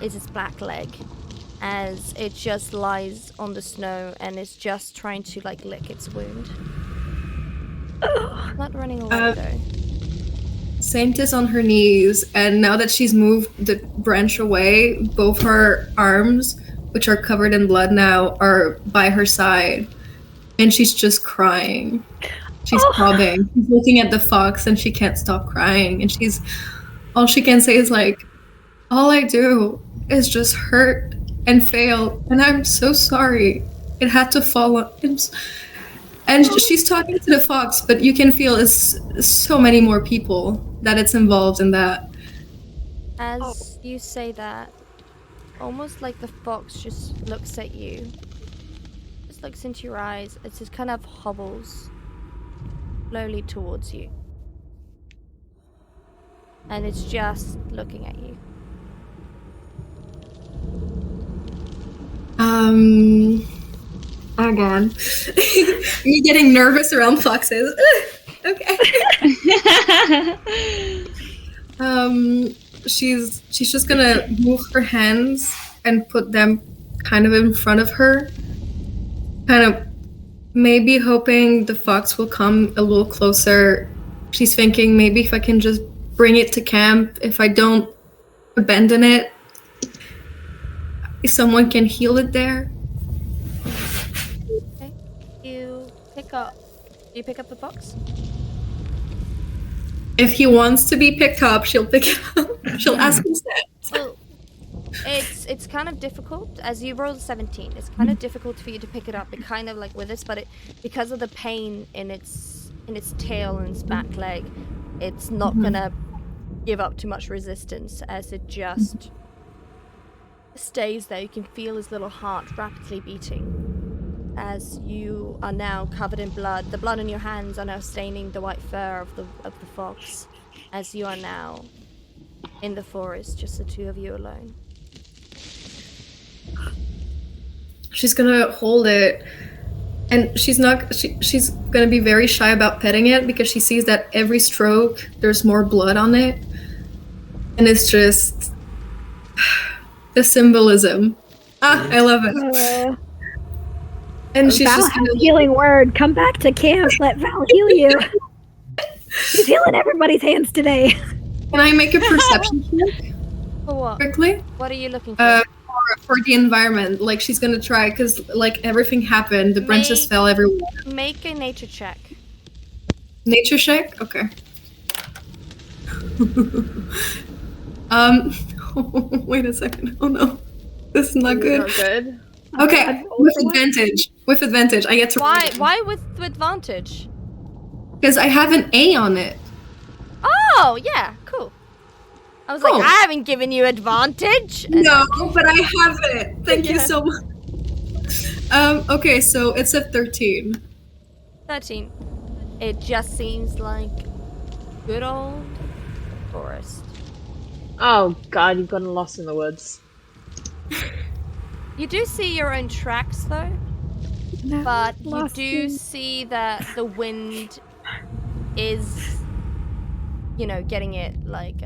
is its back leg, as it just lies on the snow and is just trying to like lick its wound. Not running away though. Saint is on her knees, and now that she's moved the branch away, both her arms, which are covered in blood now, are by her side. And she's just crying. She's sobbing. She's looking at the fox, and she can't stop crying. And all she can say is like, all I do is just hurt and fail, and I'm so sorry. It had to fall on him. And she's talking to the fox, but you can feel it's so many more people that it's involved in that. As you say that, almost like the fox just looks at you, just looks into your eyes, it just kind of hobbles slowly towards you. And it's just looking at you. Oh god. Me getting nervous around foxes. Okay. She's just gonna move her hands and put them kind of in front of her. Kind of maybe hoping the fox will come a little closer. She's thinking maybe if I can just bring it to camp, if I don't abandon it, someone can heal it there. Okay. You pick up the box? If he wants to be picked up, she'll pick it up. She'll ask instead. Well, it's kind of difficult as you roll a 17. It's kind of difficult for you to pick it up. It kind of like with this, but because of the pain in its tail and its back leg, it's not gonna give up too much resistance as it just stays there. You can feel his little heart rapidly beating as you are now covered in blood. The blood on your hands are now staining the white fur of the fox as you are now in the forest, just the two of you alone. She's gonna hold it, and she's gonna be very shy about petting it because she sees that every stroke there's more blood on it, and it's just the symbolism. I love it. And she's Val just has a healing word. Come back to camp. Let Val heal you. She's healing everybody's hands today. Can I make a perception check For what? quickly? What are you looking for? For the environment, like she's gonna try because like everything happened, the branches fell everywhere. Make a nature check. Nature check? Okay. Wait a second. Oh no. This is not good. Not good. Okay, with advantage. With advantage. I get to Why with advantage? because I have an A on it. Oh, yeah, cool. I was Cool. like, I haven't given you advantage. And No, but I have it. Thank you so much. Okay, so it's a 13. 13. It just seems like good old forest. Oh god, you've gotten lost in the woods. You do see your own tracks though, but you do see that the wind is, you know, getting it like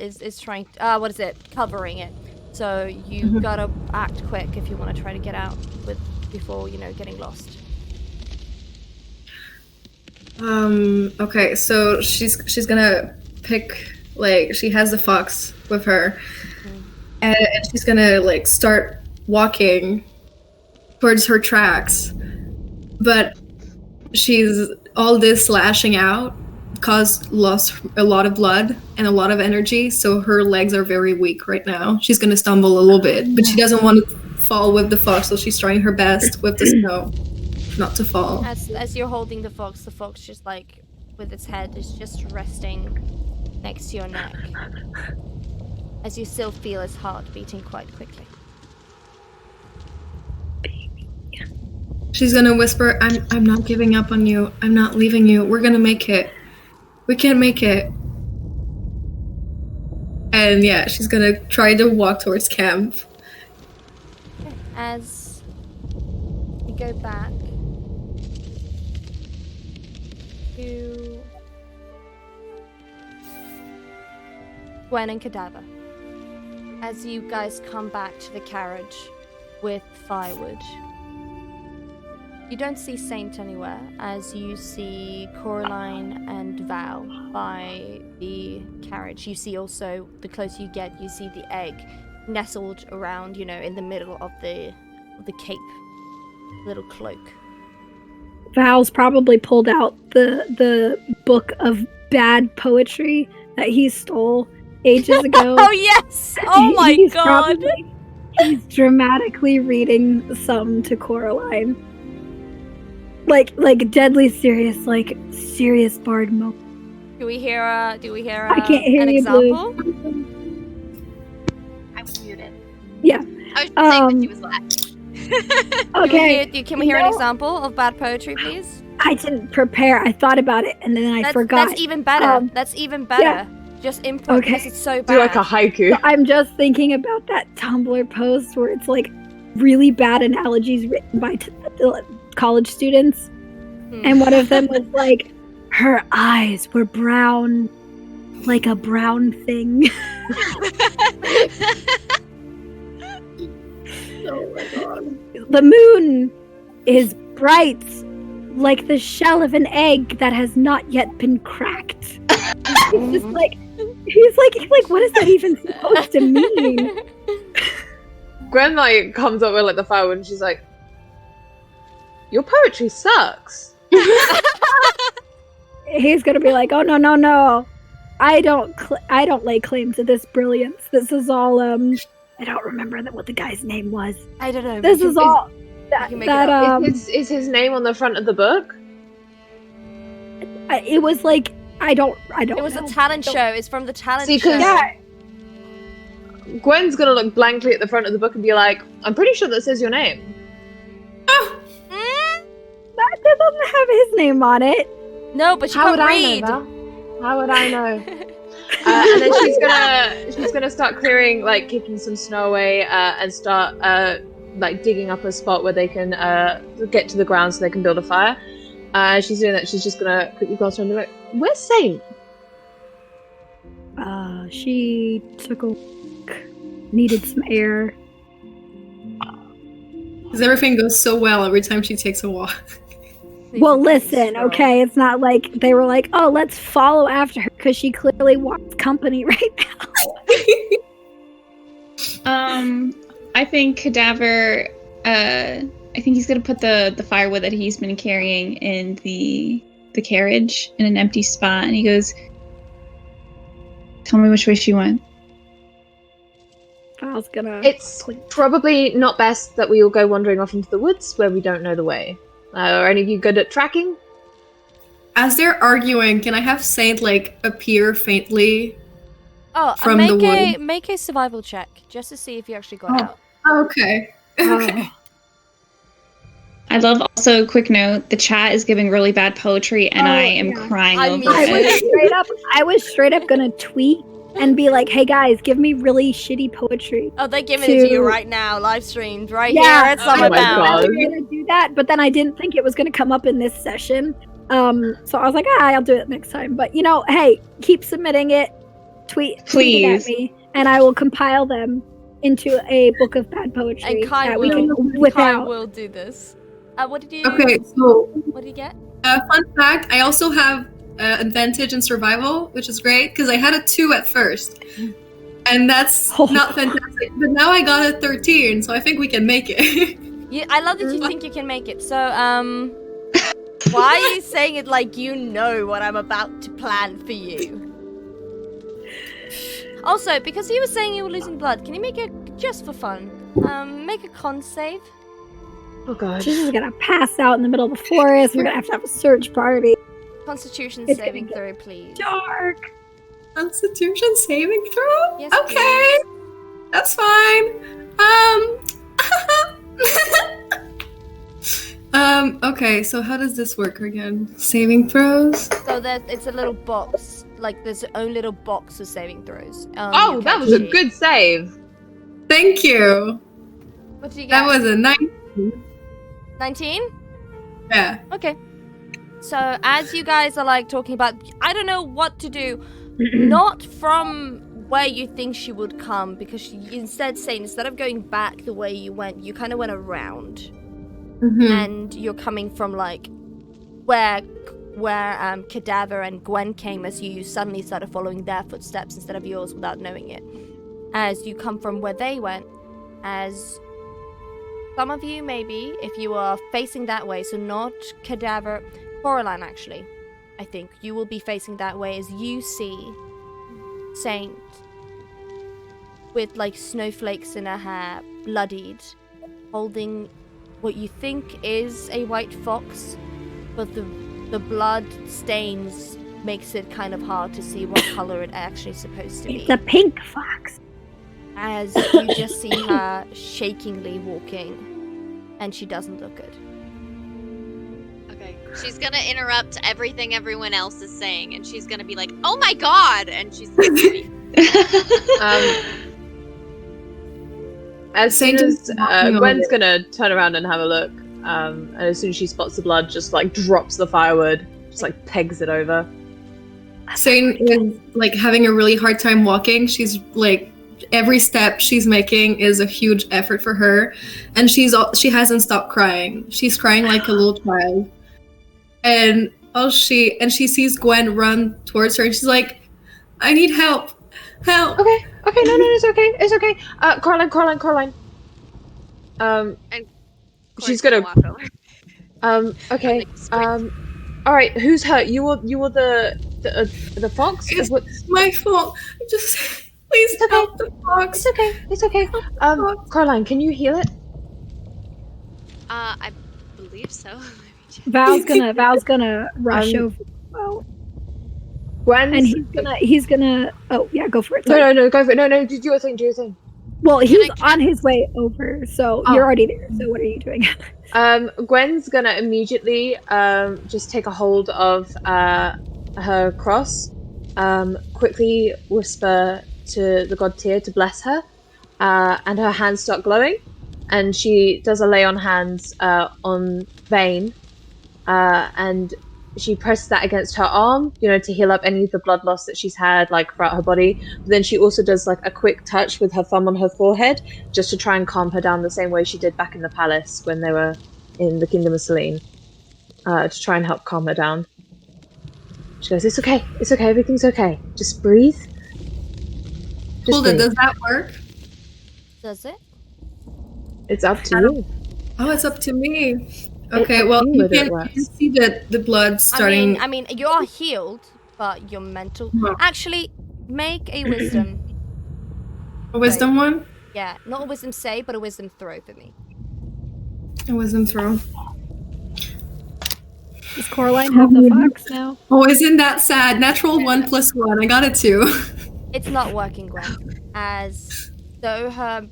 is trying what is it, covering it. So you gotta act quick if you want to try to get out before, you know, getting lost. Okay, so she's gonna pick, like, she has the fox with her, and she's gonna like start walking towards her tracks, but she's all this lashing out lost a lot of blood and a lot of energy, so her legs are very weak right now. She's gonna stumble a little bit, but she doesn't want to fall with the fox, so she's trying her best with the snow not to fall. As you're holding the fox just like with its head is just resting next to your neck, as you still feel its heart beating quite quickly. She's gonna whisper, I'm not giving up on you. I'm not leaving you. We're gonna make it. We can make it. And yeah, she's gonna try to walk towards camp. Okay. As you go back to Gwen and Cadaver, as you guys come back to the carriage with firewood, you don't see Saint anywhere, as you see Coraline and Val by the carriage. You see also, the closer you get, you see the egg nestled around, you know, in the middle of the cape, little cloak. Val's probably pulled out the book of bad poetry that he stole ages ago. Oh yes! Oh my He's god! He's dramatically reading some to Coraline. Like deadly serious, like serious bard moment. Do we hear I can't hear an you, example? I was muted. Yeah. I was just saying that she was laughing. Okay. Can we hear an example of bad poetry, please? I didn't prepare. I thought about it and then I forgot. That's even better. That's even better. yeah. Just improv because it's so bad. Do like a haiku. So I'm just thinking about that Tumblr post where it's like really bad analogies written by college students. And one of them was like, her eyes were brown, like a brown thing. Oh my god. The moon is bright, like the shell of an egg that has not yet been cracked. It's just like, he's like, what is that even supposed to mean? Gwen like comes up with like the fire and she's like, "Your poetry sucks." He's gonna be like, "Oh no, I don't lay claim to this brilliance. This is all I don't remember what the guy's name was. I don't know. This is all that can make it up. Is his name on the front of the book? it was like I don't. It was know. a talent show. It's from the talent See, show. 'cause- Yeah, Gwen's gonna look blankly at the front of the book and be like, "I'm pretty sure that says your name." that doesn't have his name on it. No, but she How can't would read. I know that? How would I know? And then she's gonna start clearing, like kicking some snow away, and start like digging up a spot where they can get to the ground so they can build a fire. She's doing that. She's just gonna quickly glance around and be like, "Where's Saint?" She took a walk, needed some air. Because everything goes so well every time she takes a walk. Well, listen, okay, it's not like they were like, "Oh, let's follow after her," because she clearly wants company right now. I think Cadaver. I think he's gonna put the firewood that he's been carrying in the carriage in an empty spot, and he goes, "Tell me which way she went." I was gonna. It's probably not best that we all go wandering off into the woods where we don't know the way. Are any of you good at tracking? As they're arguing, can I have Saint like appear faintly? Oh, From make the wood. make a survival check just to see if you actually got out. Okay. Okay. I love also, quick note, the chat is giving really bad poetry and Oh, I am yeah. crying I over mean- I was straight up gonna tweet and be like, "Hey guys, give me really shitty poetry." Oh, they're giving it to you To- right now, live streamed right Yeah. here at Oh my Summerbound. God. I was gonna do that, but then I didn't think it was gonna come up in this session. So I was like, I'll do it next time. But hey, keep submitting it. Tweet it Please. at me, and I will compile them into a book of bad poetry And Kai that we can will. whip Kai out. will do this. What did you? Okay, so What did you get? fun fact, I also have advantage in survival, which is great because I had a 2 at first. And that's Oh. not fantastic. But now I got a 13, so I think we can make it. I love that you think you can make it. So, why are you saying it like you know what I'm about to plan for you? Also, because he was saying you were losing blood, can you make it just for fun? Make a con save. Oh god. She's just gonna pass out in the middle of the forest. We're gonna have a search party. Constitution It's saving gonna throw, please. Dark. Constitution saving throw? Yes, Okay. That's fine. Okay, so how does this work again? Saving throws? So it's a little box. Like there's its own little box of saving throws. Oh, your that was a character sheet. good save. Thank you. What did you get? That was a 9. 19? Yeah. Okay. So as you guys are like talking about, I don't know what to do. Not from where you think she would come, because she instead of going back the way you went, you kind of went around, and you're coming from like where Cadaver and Gwen came, as you suddenly started following their footsteps instead of yours without knowing it. As you come from where they went, as some of you maybe, if you are facing that way, so not Cadaver, Coraline actually, I think you will be facing that way as you see Saint with like snowflakes in her hair, bloodied, holding what you think is a white fox, but the blood stains makes it kind of hard to see what color it actually is supposed to be. It's a pink fox. As you just see her shakingly walking, and she doesn't look good. Okay. She's gonna interrupt everything everyone else is saying, and she's gonna be like, "Oh my god!" And she's gonna be... As soon as Gwen's gonna turn around and have a look, and as soon as she spots the blood, just like drops the firewood, just like pegs it over. Sane is like having a really hard time walking. She's like every step she's making is a huge effort for her, and she hasn't stopped crying. She's crying like a little child, and she sees Gwen run towards her, and she's like, "I need help, help." Okay, no, it's okay. Coraline. And she's Corey's gonna walk over. Okay. All right. Who's hurt? You were the fox. It's my fault. Just please help the fox. It's okay. Coraline, can you heal it? I believe so. Val's gonna rush over. Well, Gwen. and he's gonna. Oh yeah, go for it. Sorry. No, go for it. No, do your thing. Well, he's on his way over, so you're already there. So what are you doing? Gwen's gonna immediately just take a hold of her cross, quickly whisper to the god Tyr to bless her, and her hands start glowing, and she does a lay on hands on Vane, and she presses that against her arm, to heal up any of the blood loss that she's had, like, throughout her body. But then she also does, like, a quick touch with her thumb on her forehead, just to try and calm her down the same way she did back in the palace when they were in the Kingdom of Selene, to try and help calm her down. She goes, it's okay, everything's okay. Just breathe. Hulda, does that work? Does it? It's up to you. Oh, it's up to me. Okay, well, you can see that the blood starting... I mean, you are healed, but your mental... No. Actually, make a wisdom. A wisdom one? Yeah, not a wisdom save, but a wisdom throw for me. A wisdom throw. Does Coraline have the fox now? Oh, isn't that sad? Natural 1 + 1. I got a 2. It's not working, Gwen. As though her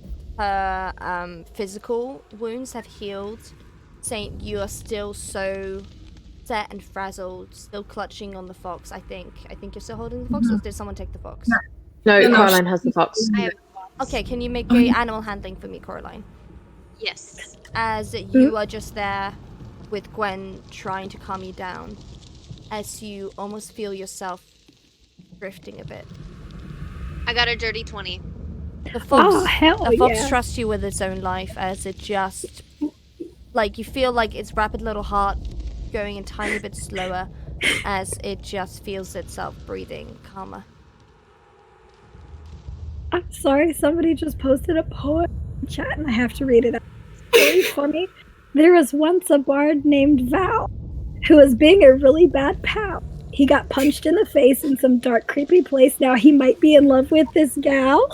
physical wounds have healed, Saint, you are still so set and frazzled, still clutching on the fox. I think you're still holding the fox, or did someone take the fox? No, Coraline has the fox. Okay, can you make a animal handling for me, Coraline? Yes. As you are just there with Gwen trying to calm you down, as you almost feel yourself drifting a bit. I got a dirty 20. The fox, the fox trusts you with its own life, as it just, like, you feel like its rapid little heart going a tiny bit slower, as it just feels itself breathing calmer. I'm sorry, somebody just posted a poem in chat and I have to read it out. It's really funny. There was once a bard named Val who was being a really bad pal. He got punched in the face in some dark, creepy place. Now he might be in love with this gal.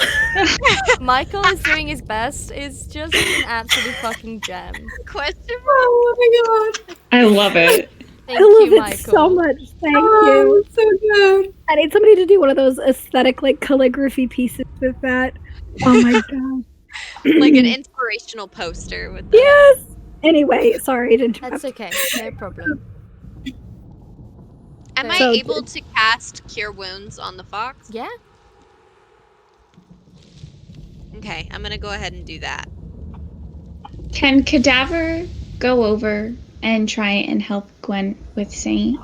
Michael is doing his best. It's just an absolute fucking gem. Question mark? Oh my god. I love it. Thank I love you, it Michael. so much. Thank you. It's so good. I need somebody to do one of those aesthetic, like, calligraphy pieces with that. Oh my god. Like an inspirational poster with that. Yes! Anyway, sorry to interrupt. That's okay. No problem. Am I So- able to cast Cure Wounds on the fox? Yeah? Okay, I'm gonna go ahead and do that. Can Cadaver go over and try and help Gwen with Saint?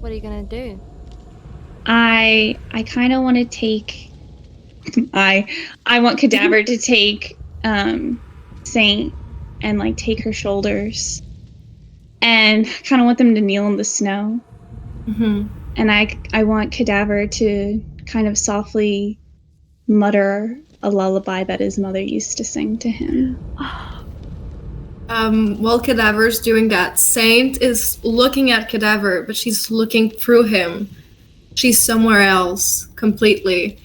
What are you gonna do? I kind of want to take. I want Cadaver to take Saint and like take her shoulders, and kind of want them to kneel in the snow. Mm-hmm. And I want Cadaver to kind of softly mutter a lullaby that his mother used to sing to him. While Cadaver's doing that, Saint is looking at Cadaver, but she's looking through him. She's somewhere else completely.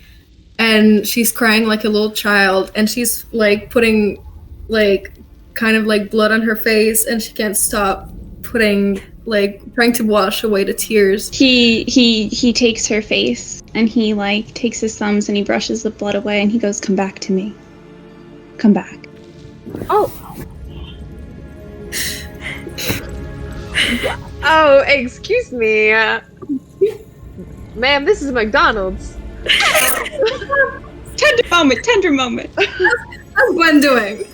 And she's crying like a little child, and she's like putting like kind of like blood on her face, and she can't stop trying to wash away the tears. He takes her face and he like takes his thumbs and he brushes the blood away and he goes, "Come back to me. Come back." Oh. Oh, excuse me. Ma'am, this is McDonald's. Tender moment. How's Gwen doing?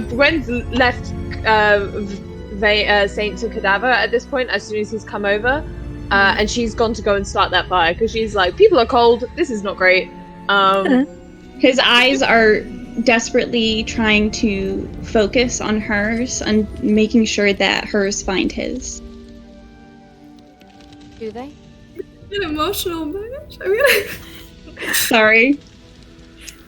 Gwen's left Saint to Cadaver at this point as soon as he's come over, and she's gone to go and start that fire because she's like, people are cold. This is not great. His eyes are desperately trying to focus on hers and making sure that hers find his. Do they? An emotional match. I mean, sorry.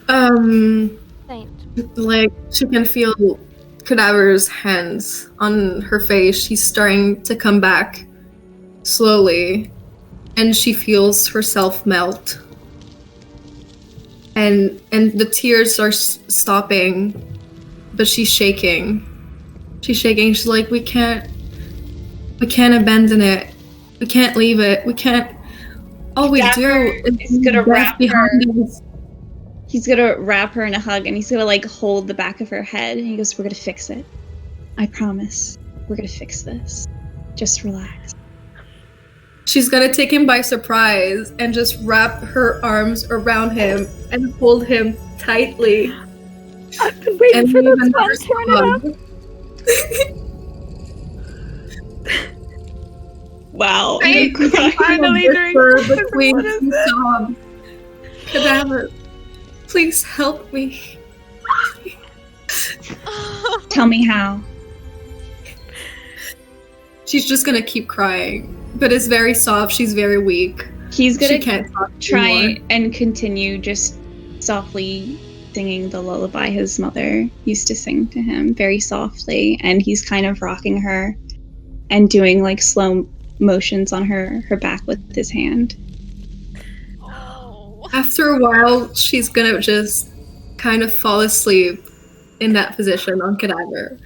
Saint. Like she can feel Cadaver's hands on her face. She's starting to come back slowly, and she feels herself melt. And the tears are stopping, but she's shaking. She's like, we can't abandon it. We can't leave it. We can't. All we do is gonna wrap her. us. He's gonna wrap her in a hug and he's gonna like hold the back of her head and he goes, "We're gonna fix it. I promise. We're gonna fix this. Just relax." She's gonna take him by surprise and just wrap her arms around him and hold him tightly. I've been waiting for this one. Turn it up. Wow. Finally during between sobs. Cadaver, please help me. Tell me how. She's just gonna keep crying, but it's very soft. She's very weak. He's gonna she can't talk try anymore. and continue just softly singing the lullaby his mother used to sing to him very softly, and he's kind of rocking her and doing like slow motions on her back with his hand. Oh. After a while, she's gonna just kind of fall asleep in that position on Cadaver.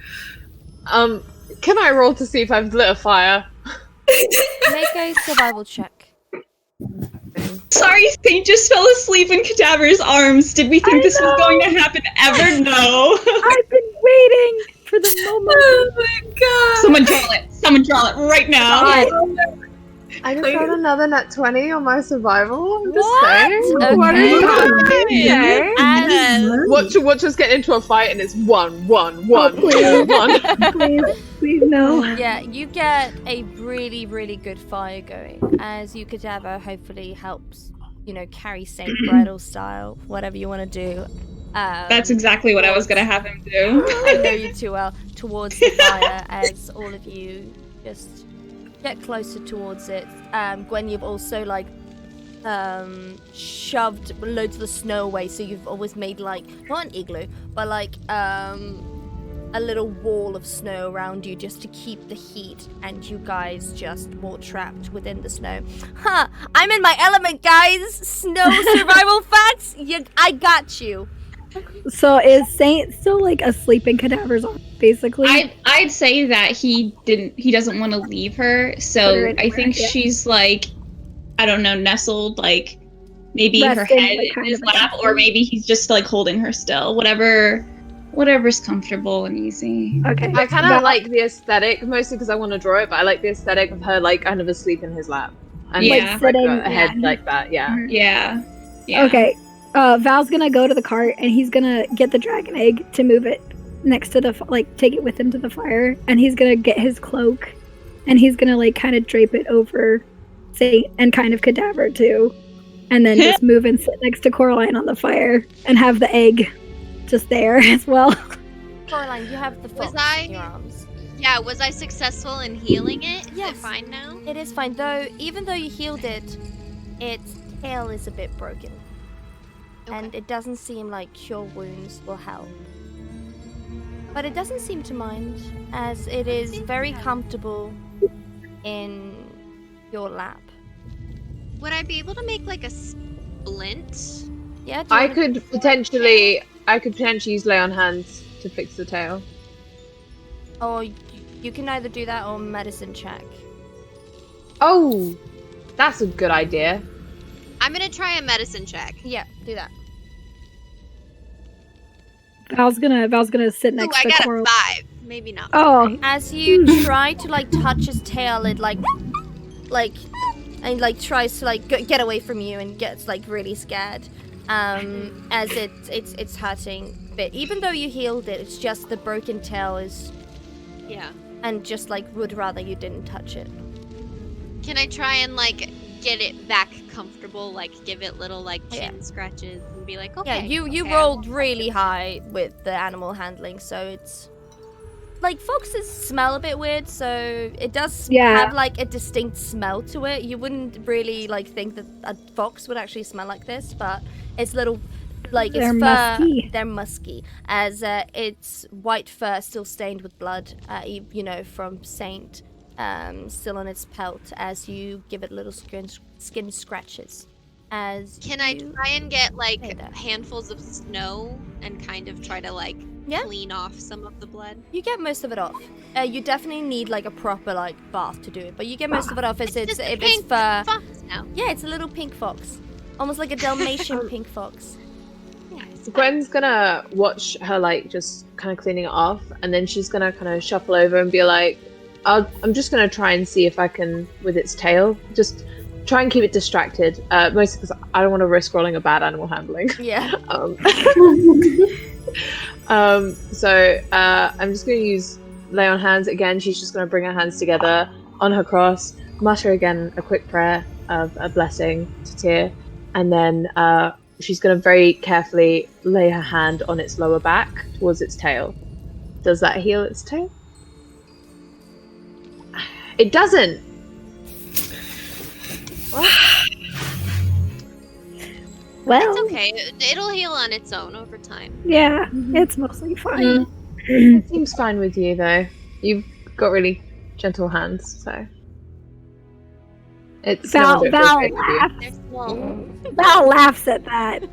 Can I roll to see if I've lit a fire? Make a survival check. Sorry, Saint just fell asleep in Cadaver's arms. Did we think this was going to happen ever? No. I've been waiting for the moment. Oh my god! Someone draw it. Someone draw it right now. I just got another nat 20 on my survival. I'm just What? saying. Okay. What are you doing? Okay. And Watch us get into a fight and it's one. Please no. yeah, you get a really, really good fire going as you Cadaver hopefully helps, carry Saint Bridal style, whatever you want to do. That's exactly what I was gonna have him do. I know you too well. Towards the fire as all of you just get closer towards it. Gwen, you've also shoved loads of the snow away, so you've always made not an igloo, but a little wall of snow around you just to keep the heat, and you guys just more trapped within the snow. I'm in my element, guys. Snow survival facts. I got you. So is Saint still asleep in Cadaver's arms, basically? I'd say that he doesn't want to leave her, so I think she's I don't know, nestled maybe her Resting, head in his lap, or maybe he's just holding her still. Whatever's comfortable and easy. Okay. I kind of like the aesthetic, mostly because I want to draw it, but I like the aesthetic of her kind of asleep in his lap. And Yeah. sitting her head like that, yeah. Yeah. Okay. Val's gonna go to the cart and he's gonna get the dragon egg to move it next to the take it with him to the fire, and he's gonna get his cloak and he's gonna kind of drape it over Saint and kind of Cadaver too, and then just move and sit next to Coraline on the fire and have the egg just there as well. Coraline, you have the fox in your arms. Yeah, was I successful in healing it? Is Yes. it fine now? It is fine, though. Even though you healed it, its tail is a bit broken. And it doesn't seem like cure wounds will help. But it doesn't seem to mind, as it is very comfortable in your lap. Would I be able to make a splint Yeah. Do you I wanna- could potentially use lay on hands to fix the tail. Or you can either do that or medicine check. Oh, that's a good idea. I'm gonna try a medicine check. Yeah, do that. Val's gonna sit Ooh, next I to got Coral. a 5. Maybe not. Oh, As you try to like touch his tail, it like, and like tries to like get away from you and gets like really scared. As it's hurting. But even though you healed it, it's just the broken tail is, Yeah. and just like would rather you didn't touch it. Can I try and like get it back comfortable? Like give it little like chin scratches and be like, okay. Yeah, you okay, rolled really high with the animal handling, so it's like foxes smell a bit weird, so it does have like a distinct smell to it. You wouldn't really like think that a fox would actually smell like this, but it's little like They're its fur. musky. They're musky, as its white fur still stained with blood, you know, from Saint, still on its pelt. As you give it little skin scratches. As Can I try and get like Say that. handfuls of snow and kind of try to like clean off some of the blood? You get most of it off. You definitely need like a proper like bath to do it, but you get most of it off if Just a it's pink fur. fox now. Yeah, it's a little pink fox, almost like a Dalmatian pink fox. Yeah, it's Gwen's gonna watch her like just kind of cleaning it off, and then she's gonna kind of shuffle over and be like, I'm just gonna try and see if I can with its tail. Just try and keep it distracted, mostly because I don't want to risk rolling a bad animal handling. Yeah. So I'm just going to use lay on hands again. She's just going to bring her hands together on her cross, mutter again a quick prayer of a blessing to Tyr, and then she's going to very carefully lay her hand on its lower back towards its tail. Does that heal its tail? It doesn't. well, It's okay. It'll heal on its own over time. yeah, it's mostly fine. It seems fine with you, though. You've got really gentle hands, so it's Val no laughs. They're small. Val laughs at that.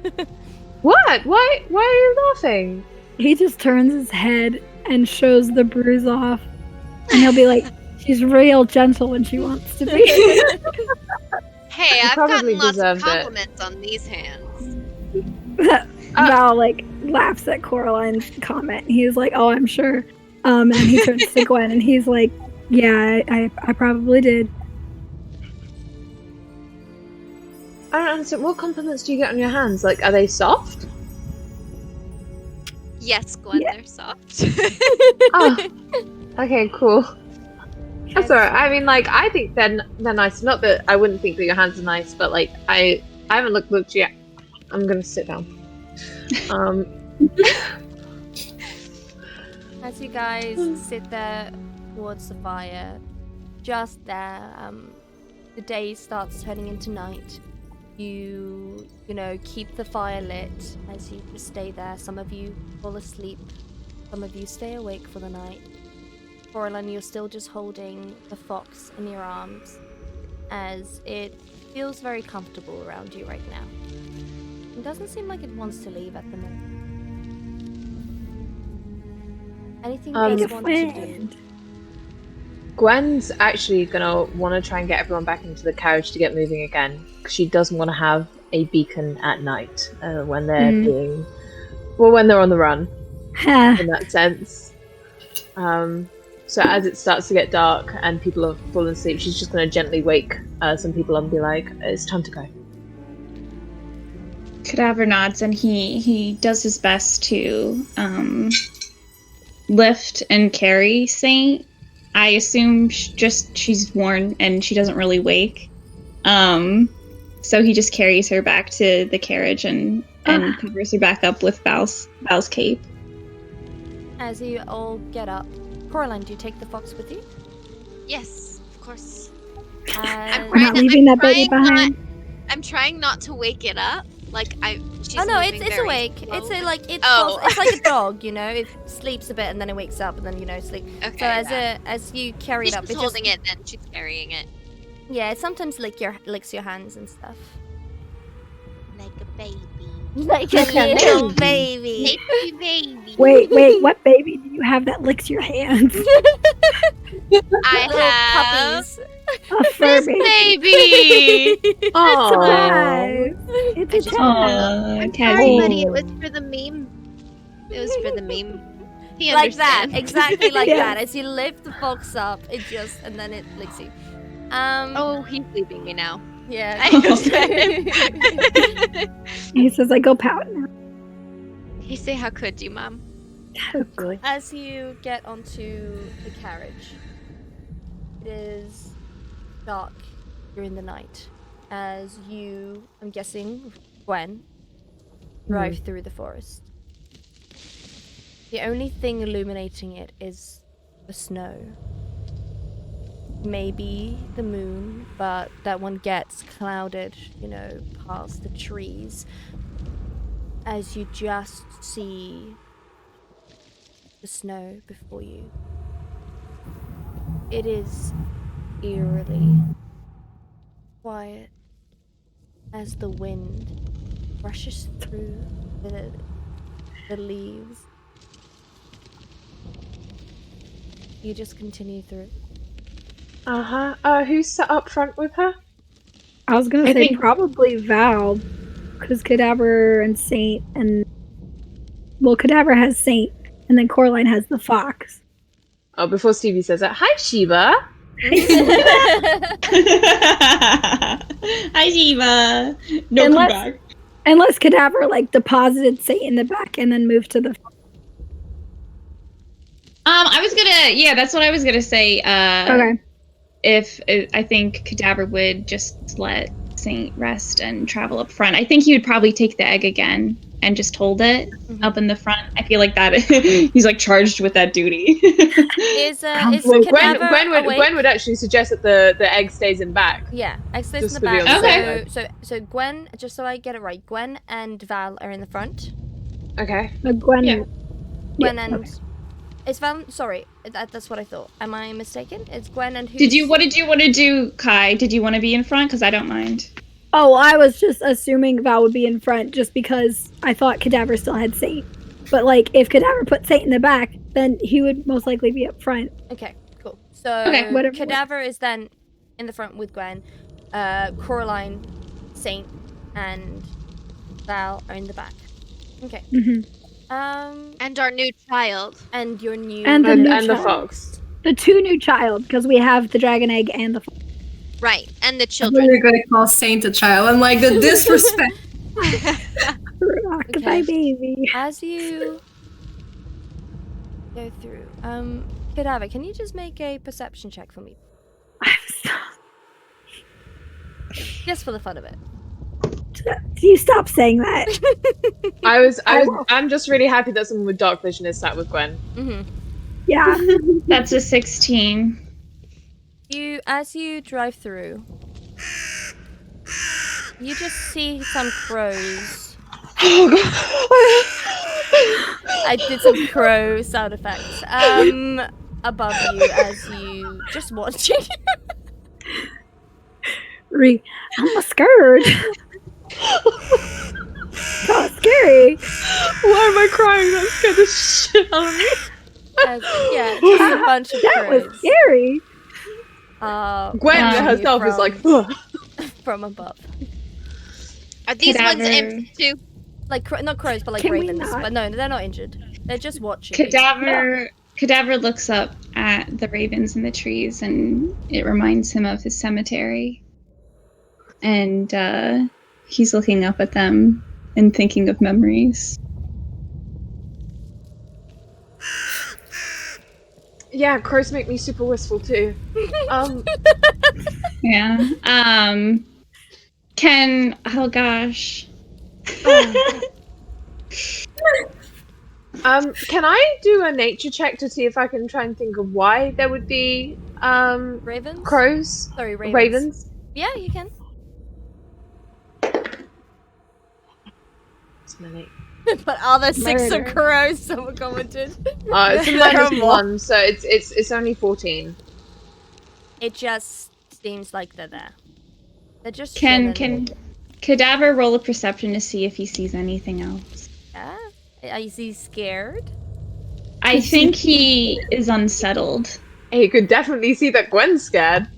What? Why are you laughing? He just turns his head and shows the bruise off, and he'll be like, "She's real gentle when she wants to be." Hey, I've probably gotten lots of deserved it. compliments on these hands. Val like laughs at Coraline's comment. He's like, "Oh, I'm sure." And he turns to Gwen, and he's like, "Yeah, I probably did." I don't understand. What compliments do you get on your hands? Like, are they soft? Yes, Gwen, Yeah. they're soft. Oh, okay, cool. That's alright. I mean, like, I think they're nice. Not that I wouldn't think that your hands are nice, but like, I haven't looked yet. I'm gonna sit down. As you guys sit there towards the fire, just there, the day starts turning into night. You know, keep the fire lit as you just stay there. Some of you fall asleep, some of you stay awake for the night. Coraline, you're still just holding the fox in your arms, as it feels very comfortable around you right now. It doesn't seem like it wants to leave at the moment. Anything you guys want to do? Gwen's actually gonna want to try and get everyone back into the carriage to get moving again, because she doesn't want to have a beacon at night when they're when they're on the run. In that sense. So as it starts to get dark and people are falling asleep, she's just going to gently wake some people up and be like, "It's time to go." Cadaver nods and he does his best to lift and carry Saint. I assume she's worn and she doesn't really wake. So he just carries her back to the carriage and covers her back up with Val's cape. As you all get up, Coraline, do you take the fox with you? Yes, of course. And We're not leaving that baby behind. I'm trying not to wake it up. Like she's oh no, moving it's very awake. slowly. It's like a dog, you know. It sleeps a bit and then it wakes up and then sleep. Okay. So as you carry it up, She's holding it, then she's carrying it. Yeah, it sometimes licks your hands and stuff. Like a baby. Like a little baby. Baby, baby. Wait, what baby do you have that licks your hands? I Little have puppies. A fur this baby. baby. Oh, Surprise! It's a just- child. I'm Tabby. sorry, buddy. It was for the meme. It was for the meme. He Like that, understands. exactly like Yeah. that. As you lift the box up, it just and then it licks you. Oh, he's leaving me now. yeah. I understand. He says, I go pout now. He say, "How could you, Mom?" As you get onto the carriage, it is dark during the night. As you, I'm guessing, Gwen, drive through the forest. The only thing illuminating it is the snow. Maybe the moon, but that one gets clouded, past the trees. As you just see the snow before you. It is eerily quiet as the wind rushes through the leaves. You just continue through. Who's sat up front with her? I was gonna I say think- probably Val, because Cadaver and Saint Cadaver has Saint, and then Coraline has the fox. Oh, before Stevie says that, hi Sheba. Hi, Shiva. No, come Unless- back. Unless Cadaver deposited Saint in the back and then moved to the. That's what I was gonna say. Okay. I think Cadaver would just let Saint rest and travel up front. I think he would probably take the egg again and just hold it up in the front. I feel like that he's charged with that duty. Is Well, Cadaver awake? Gwen would actually suggest that the egg stays in back. Yeah, X stays in Just the to be back. on the Okay. So Gwen, just so I get it right, Gwen and Val are in the front. Okay. Gwen. Yeah. Gwen Yeah, and okay. is Val? Sorry, that's what I thought. Am I mistaken? It's Gwen and who? What did you want to do, Kai? Did you want to be in front? Because I don't mind. Oh, I was just assuming Val would be in front just because I thought Cadaver still had Saint. But if Cadaver put Saint in the back, then he would most likely be up front. Okay, cool. So Okay. Whatever Cadaver is then in the front with Gwen. Coraline, Saint, and Val are in the back. Okay. Mm-hmm. And our new child. And your new And the And, new and the child. fox. The two new child, because we have the dragon egg and the fox. Right, and the I thought children. you were going to call Saint a child. I'm like, the disrespect. Rocked Okay. by baby. As you go through, Cadaver, can you just make a perception check for me? Just for the fun of it. Do you stop saying that? I'm just really happy that someone with dark vision is sat with Gwen. Mm-hmm. Yeah. That's a 16. As you drive through, you just see some crows. I did some crow sound effects. Above you as you just watching. I'm scared. God, scary. Why am I crying? That scared the shit out of me. Just a bunch of That was crows. scary. Gwen watching you herself is like, from- ugh. from above. Are these ones Cadaver. imps too? Not crows, but Can we ravens. not? But no, they're not injured. They're just watching. you. Cadaver looks up at the ravens in the trees, and it reminds him of his cemetery. And he's looking up at them and thinking of memories. Yeah, crows make me super wistful too. Yeah. Oh gosh. Can I do a nature check to see if I can try and think of why there would be Ravens? crows? Sorry, ravens. Ravens? Yeah, you can. It's many. But are there 6 of Murder. crows? Someone commented. It's a There are minus more. 1, so it's only 14. It just seems like they're there. They're just Can chilling. Cadaver roll a perception to see if he sees anything else. Yeah? Is he scared? I think he is unsettled. Hey, you could definitely see that Gwen's scared.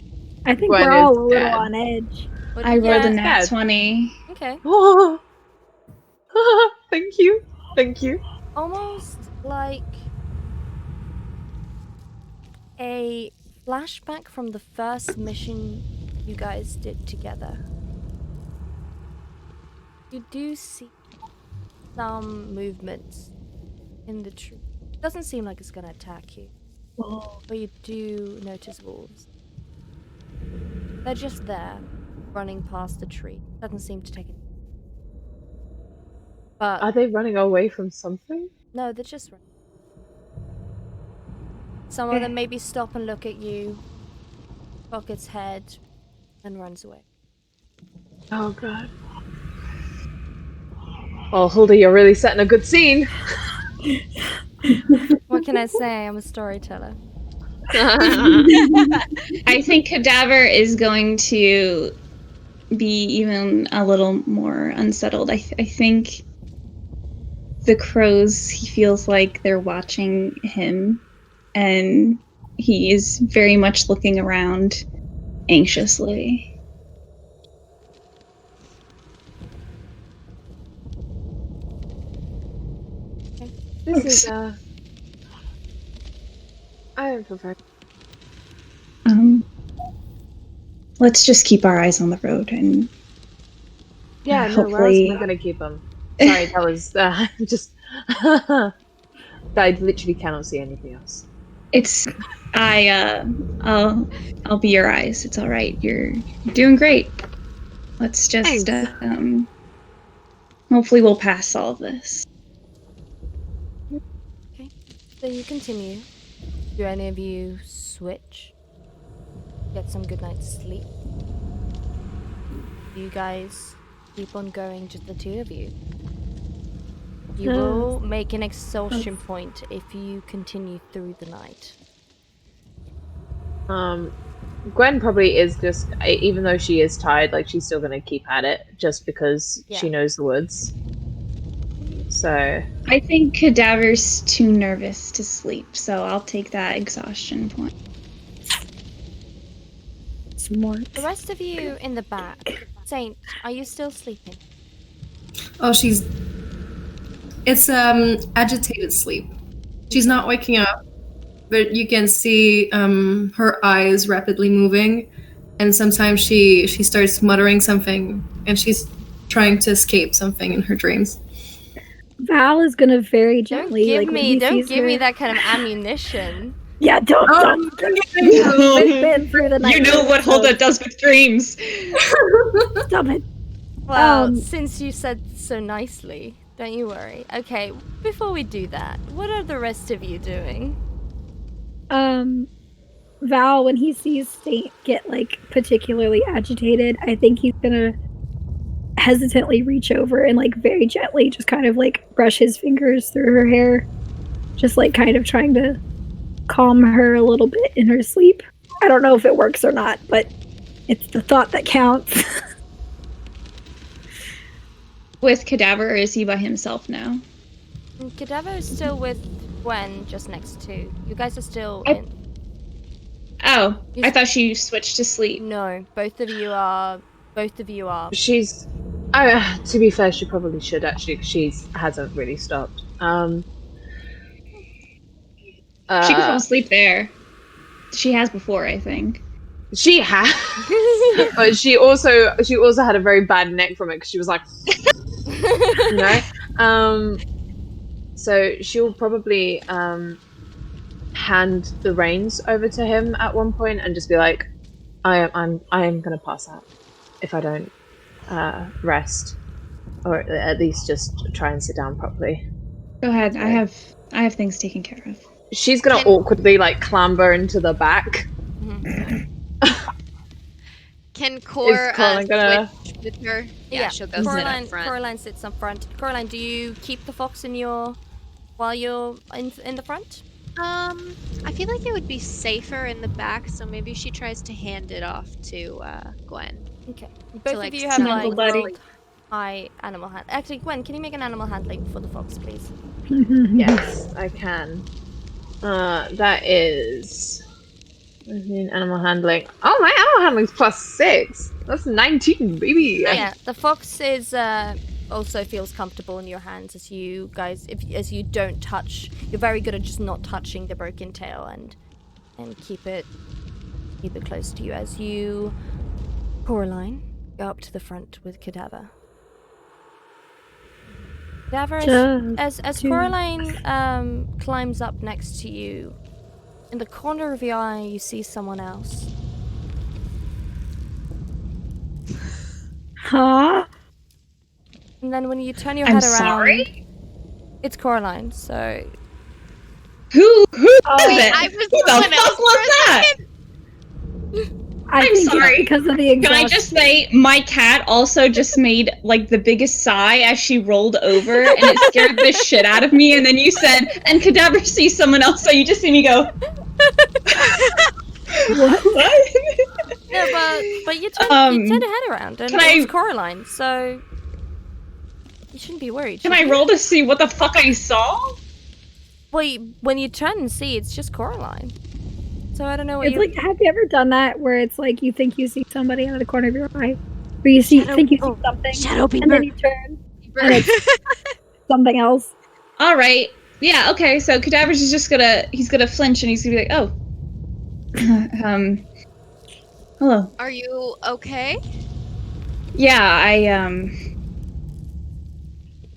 I think Gwen we're all is a little dead. on edge. What I did- rolled a yeah, nat Dad. 20. Okay. Oh. Thank you. Thank you. Almost like a flashback from the first mission you guys did together. You do see some movements in the tree. Doesn't seem like it's gonna attack you. But you do notice wolves. They're just there, running past the tree. Doesn't seem to take it. But Are they running away from something? no, they're just running. Some of them maybe stop and look at you, cock its head, and runs away. Oh god. Oh, Hulda, you're really setting a good scene. What can I say? I'm a storyteller. I think Cadaver is going to be even a little more unsettled. I think the crows, he feels like they're watching him, and he is very much looking around anxiously. This is I am prepared. Let's just keep our eyes on the road and Yeah, no, where else hopefully. am I gonna keep them? Sorry, that was just. I literally cannot see anything else. I'll be your eyes. It's all right. You're doing great. Let's just hopefully we'll pass all of this. Okay. So you continue. Do any of you switch? Get some good night's sleep? You guys keep on going, just the two of you. You will make an exhaustion point if you continue through the night. Gwen probably is just, even though she is tired, like she's still gonna keep at it just because she knows the woods. So I think Cadaver's too nervous to sleep, so I'll take that exhaustion point. The rest of you in the back, Saint, are you still sleeping? Oh, it's agitated sleep. She's not waking up, but you can see her eyes rapidly moving, and sometimes she starts muttering something, and she's trying to escape something in her dreams. Val is gonna very gently. Don't when give me that kind of ammunition. Yeah, don't. We've been through the night. You know what Hulda does with dreams. Stop it. Well, since you said so nicely, don't you worry. Okay, before we do that, what are the rest of you doing? Val, when he sees Saint get particularly agitated, I think he's gonna hesitantly reach over and very gently just kind of brush his fingers through her hair, just kind of trying to calm her a little bit in her sleep. I don't know if it works or not, but it's the thought that counts. With Cadaver, or is he by himself now? Cadaver is still with Gwen, just next to. You guys are still in. Oh, I thought she switched to sleep. No, both of you are. she's. To be fair, she probably should actually. 'Cause she hasn't really stopped. She could fall asleep there. She has before, I think. She has, but she also had a very bad neck from it because she was like, so she'll probably hand the reins over to him at one point and just be like, I am gonna pass out if I don't rest, or at least just try and sit down properly. Go ahead. I have things taken care of. She's gonna awkwardly clamber into the back. Can Core gonna... switch with her? Yeah, she'll go sit up front. Coraline sits up front. Coraline, do you keep the fox while you're in the front? I feel like it would be safer in the back, so maybe she tries to hand it off to Gwen. Okay. Both To, of you have snuggle buddy. high animal hand. Actually, Gwen, can you make an animal handling for the fox, please? Yes, I can. That is animal handling. Oh, my animal handling's +6. That's 19, baby. Yeah, the fox is also feels comfortable in your hands as you guys, as you don't touch. You're very good at just not touching the broken tail and keep it close to you as you, Coraline, go up to the front with Cadaver. Cadaver, as Coraline climbs up next to you, in the corner of your eye, you see someone else. Huh? And then when you turn your head around, sorry? it's Coraline. So Who is it? I was Who the someone else fuck was that? I I'm think sorry. it's because of the exhaust. Can I just say, my cat also just made, like, the biggest sigh as she rolled over, and it scared the shit out of me, and then you said, and Cadaver sees someone else, so you just see me go, what? yeah, but you turn your head around, and can it's I- Coraline. So you shouldn't be worried. Can I roll to see what the fuck I saw? Well, when you turn and see, it's just Coraline. So I don't know what It's you. like, have you ever done that where it's like you think you see somebody out of the corner of your eye, or you think you see something, Shadow and then you turn, and it's something else. All right. Yeah. Okay. So Cadaver's is just he's gonna flinch and he's gonna be like, oh, hello. Are you okay? Yeah.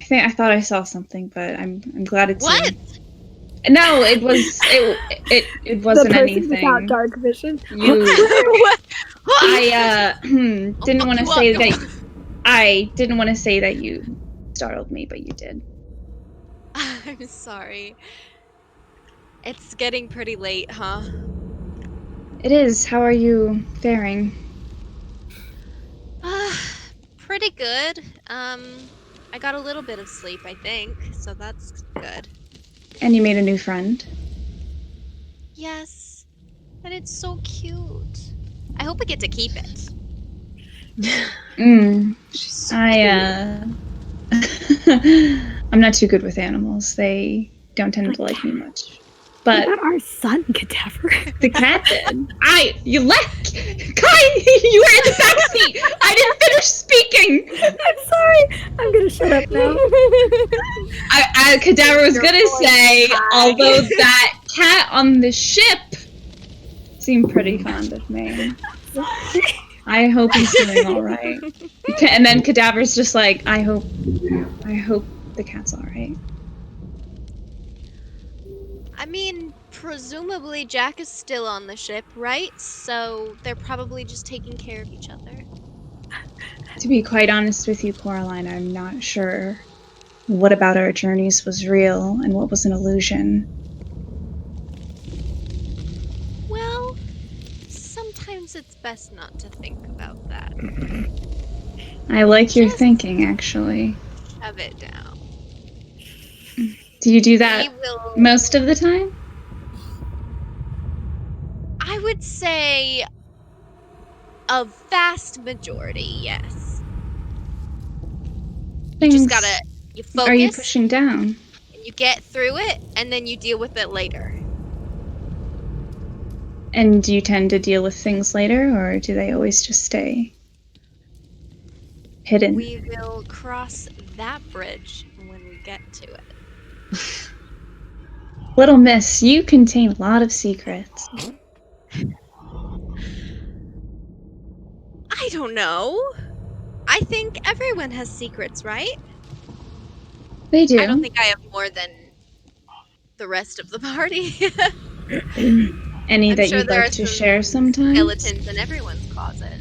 I thought I saw something, but I'm glad it's What? No, it wasn't The person anything. without dark vision. I didn't want to say that. I didn't want to say that you startled me, but you did. I'm sorry. It's getting pretty late, huh? It is. How are you faring? Pretty good. I got a little bit of sleep, I think, so that's good. And you made a new friend. Yes, and it's so cute. I hope I get to keep it. I'm not too good with animals. They don't tend to like me much. But What about our son, Cadaver? the cat did. You left! Kai, you were in the backseat! I didn't finish speaking! I'm sorry. I'm gonna shut up now. Cadaver was gonna say, although that cat on the ship seemed pretty fond of me. I hope he's doing alright. And then Cadaver's just like, I hope the cat's alright. I mean, presumably Jack is still on the ship, right? So they're probably just taking care of each other. To be quite honest with you, Coraline, I'm not sure what about our journeys was real and what was an illusion. Well, sometimes it's best not to think about that. I like your Just thinking, actually. Shove it down. Do you do that We will... most of the time? I would say a vast majority, yes. You just gotta, you focus, Are you pushing down? and you get through it, and then you deal with it later. And do you tend to deal with things later, or do they always just stay hidden? We will cross that bridge when we get to it. Little miss, you contain a lot of secrets. I don't know. I think everyone has secrets, right? They do. I don't think I have more than the rest of the party. Any I'm that sure you'd there like are to some share sometimes? Skeletons in everyone's closet.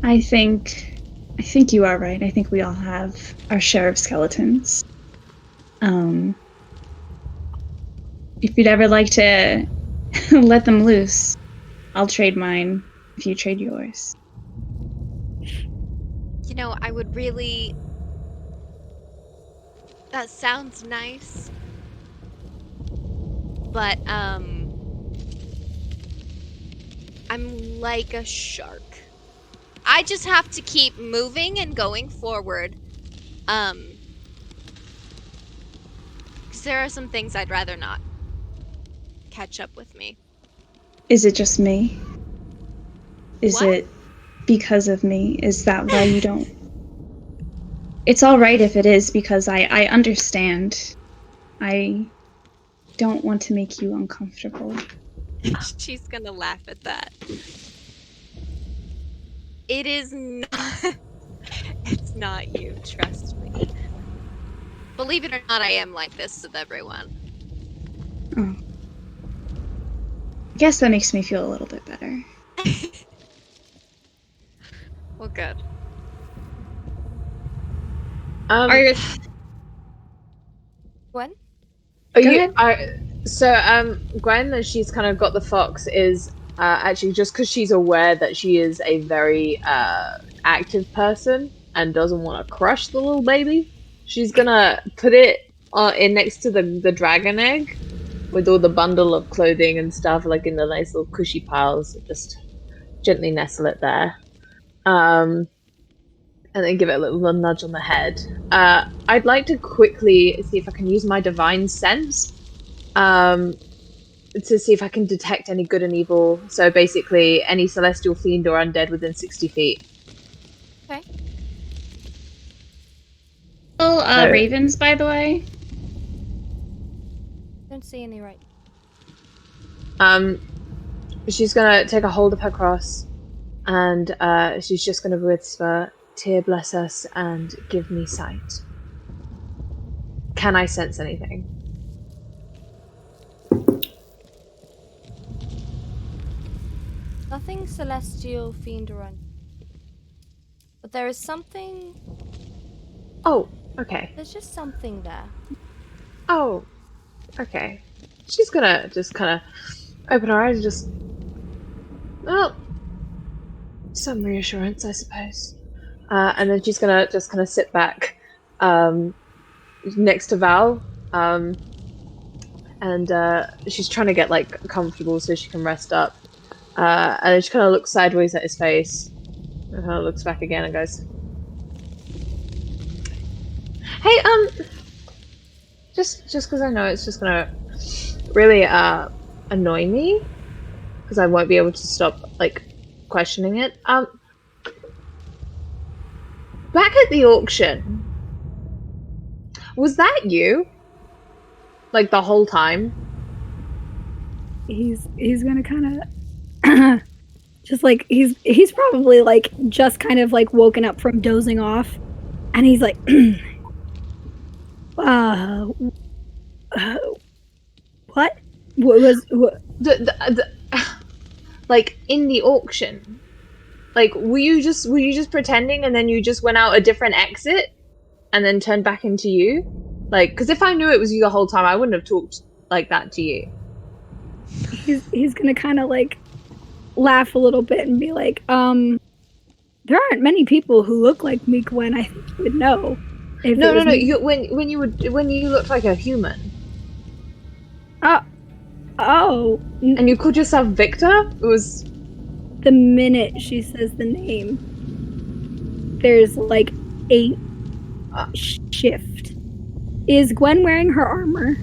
I think you are right. I think we all have our share of skeletons. If you'd ever like to let them loose, I'll trade mine if you trade yours. You know, I would really... That sounds nice. But, I'm like a shark. I just have to keep moving and going forward. Because there are some things I'd rather not catch up with me. Is it just me? Is What? it because of me? Is that why you don't? It's all right if it is, because I understand. I don't want to make you uncomfortable. She's gonna laugh at that. It is not. It's not you, trust me. Believe it or not, I am like this with everyone. Oh. I guess that makes me feel a little bit better. Well, good. Are Gwen? Are Go you, ahead. Gwen, as she's kind of got the fox, is actually just because she's aware that she is a very active person and doesn't want to crush the little baby. She's gonna put it in next to the dragon egg with all the bundle of clothing and stuff, like in the nice little cushy piles. Just gently nestle it there, and then give it a little nudge on the head. I'd like to quickly see if I can use my divine sense. To see if I can detect any good and evil. So basically, any celestial fiend or undead within 60 feet. Okay. Still, So- ravens, by the way? Don't see any right. She's gonna take a hold of her cross, and she's just gonna whisper, "Tyr bless us and give me sight." Can I sense anything? Nothing celestial, fiend, or un. But there is something. Oh, okay. There's just something there. Oh, okay. She's gonna just kind of open her eyes and just. Well, some reassurance, I suppose. And then she's gonna just kind of sit back next to Val, and she's trying to get like comfortable so she can rest up. And then she kind of looks sideways at his face, and kind of looks back again and goes, "Hey, just because I know it's just gonna really annoy me, because I won't be able to stop like questioning it. Back at the auction, was that you? Like the whole time?" He's gonna kind of just like he's probably like just kind of like woken up from dozing off, and he's like, what? What was what? Like in the auction, like were you just pretending, and then you just went out a different exit, and then turned back into you? Like, because if I knew it was you the whole time, I wouldn't have talked like that to you. He's gonna kind of like laugh a little bit and be like, there aren't many people who look like me, Gwen. I think you would know. No. When you looked like a human. Oh. And you called yourself Victor? It was. The minute she says the name, there's like a shift. Is Gwen wearing her armor?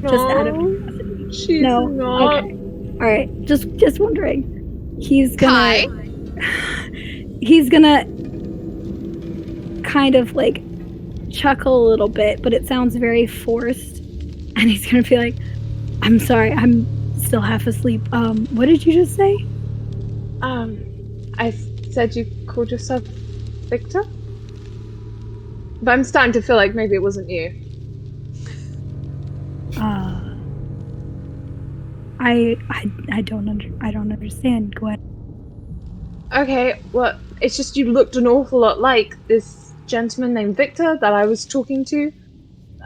No, Just out of curiosity. she's No. not. Okay. All right. Just wondering. He's gonna. He's gonna kind of like chuckle a little bit, but it sounds very forced, and he's gonna be like, "I'm sorry, I'm still half asleep. What did you just say?" I said you called yourself Victor? But I'm starting to feel like maybe it wasn't you. I don't understand, Gwen. Okay, well, it's just you looked an awful lot like this gentleman named Victor that I was talking to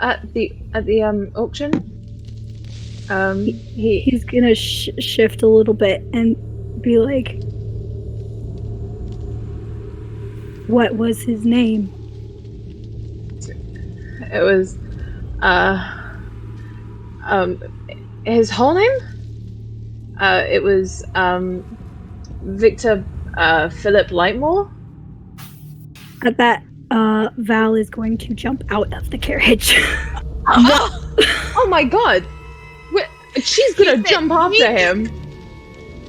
at the auction. He's gonna shift a little bit and be like, "What was his name?" It was his whole name? It was Victor Philip Lightmore? At that, Val is going to jump out of the carriage. Oh my god! She's gonna jump after him.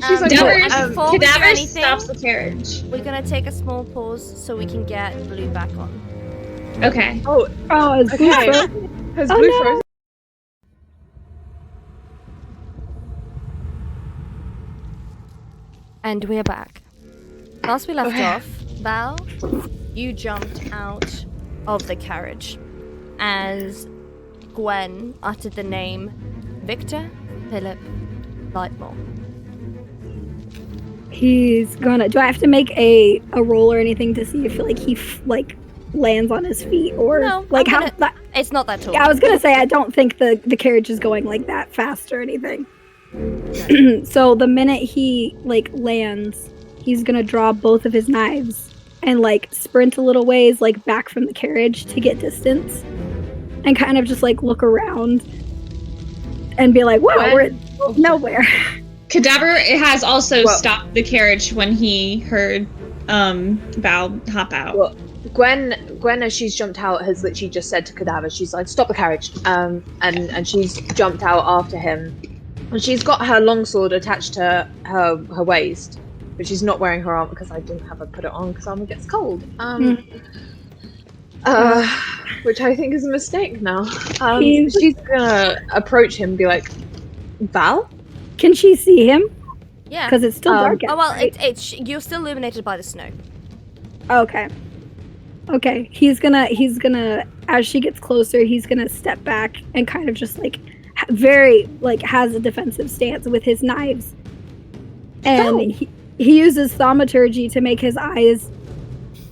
She's like, before we do Cadaver anything, stops the carriage. we're gonna take a small pause so we can get Blue back on. Okay. Oh, it's Okay. Has Oh, Blue no. frozen? And we're back. Last we left Okay. off, Val, you jumped out of the carriage as Gwen uttered the name Victor Philip Lightmore. He's gonna. Do I have to make a roll or anything to see if like he lands on his feet or No, like I'm how? gonna- That, It's not that tall. yeah, I was gonna say I don't think the carriage is going like that fast or anything. So the minute he lands, he's gonna draw both of his knives and sprint a little ways back from the carriage to get distance, and kind of just look around and be like, "Wow, we're nowhere." Cadaver has also Well- stopped the carriage when he heard Val hop out. Well, Gwen, as she's jumped out, has literally just said to Cadaver, she's like, "Stop the carriage!" And she's jumped out after him. And she's got her longsword attached to her waist, but she's not wearing her armor because I didn't have her put it on because armor gets cold. Which I think is a mistake now. She's gonna approach him and be like, "Val?" Can she see him? Yeah. Because it's still dark out. Oh well, right? you're still illuminated by the snow. Okay. Okay. He's gonna as she gets closer, he's gonna step back and kind of just very has a defensive stance with his knives. And he uses thaumaturgy to make his eyes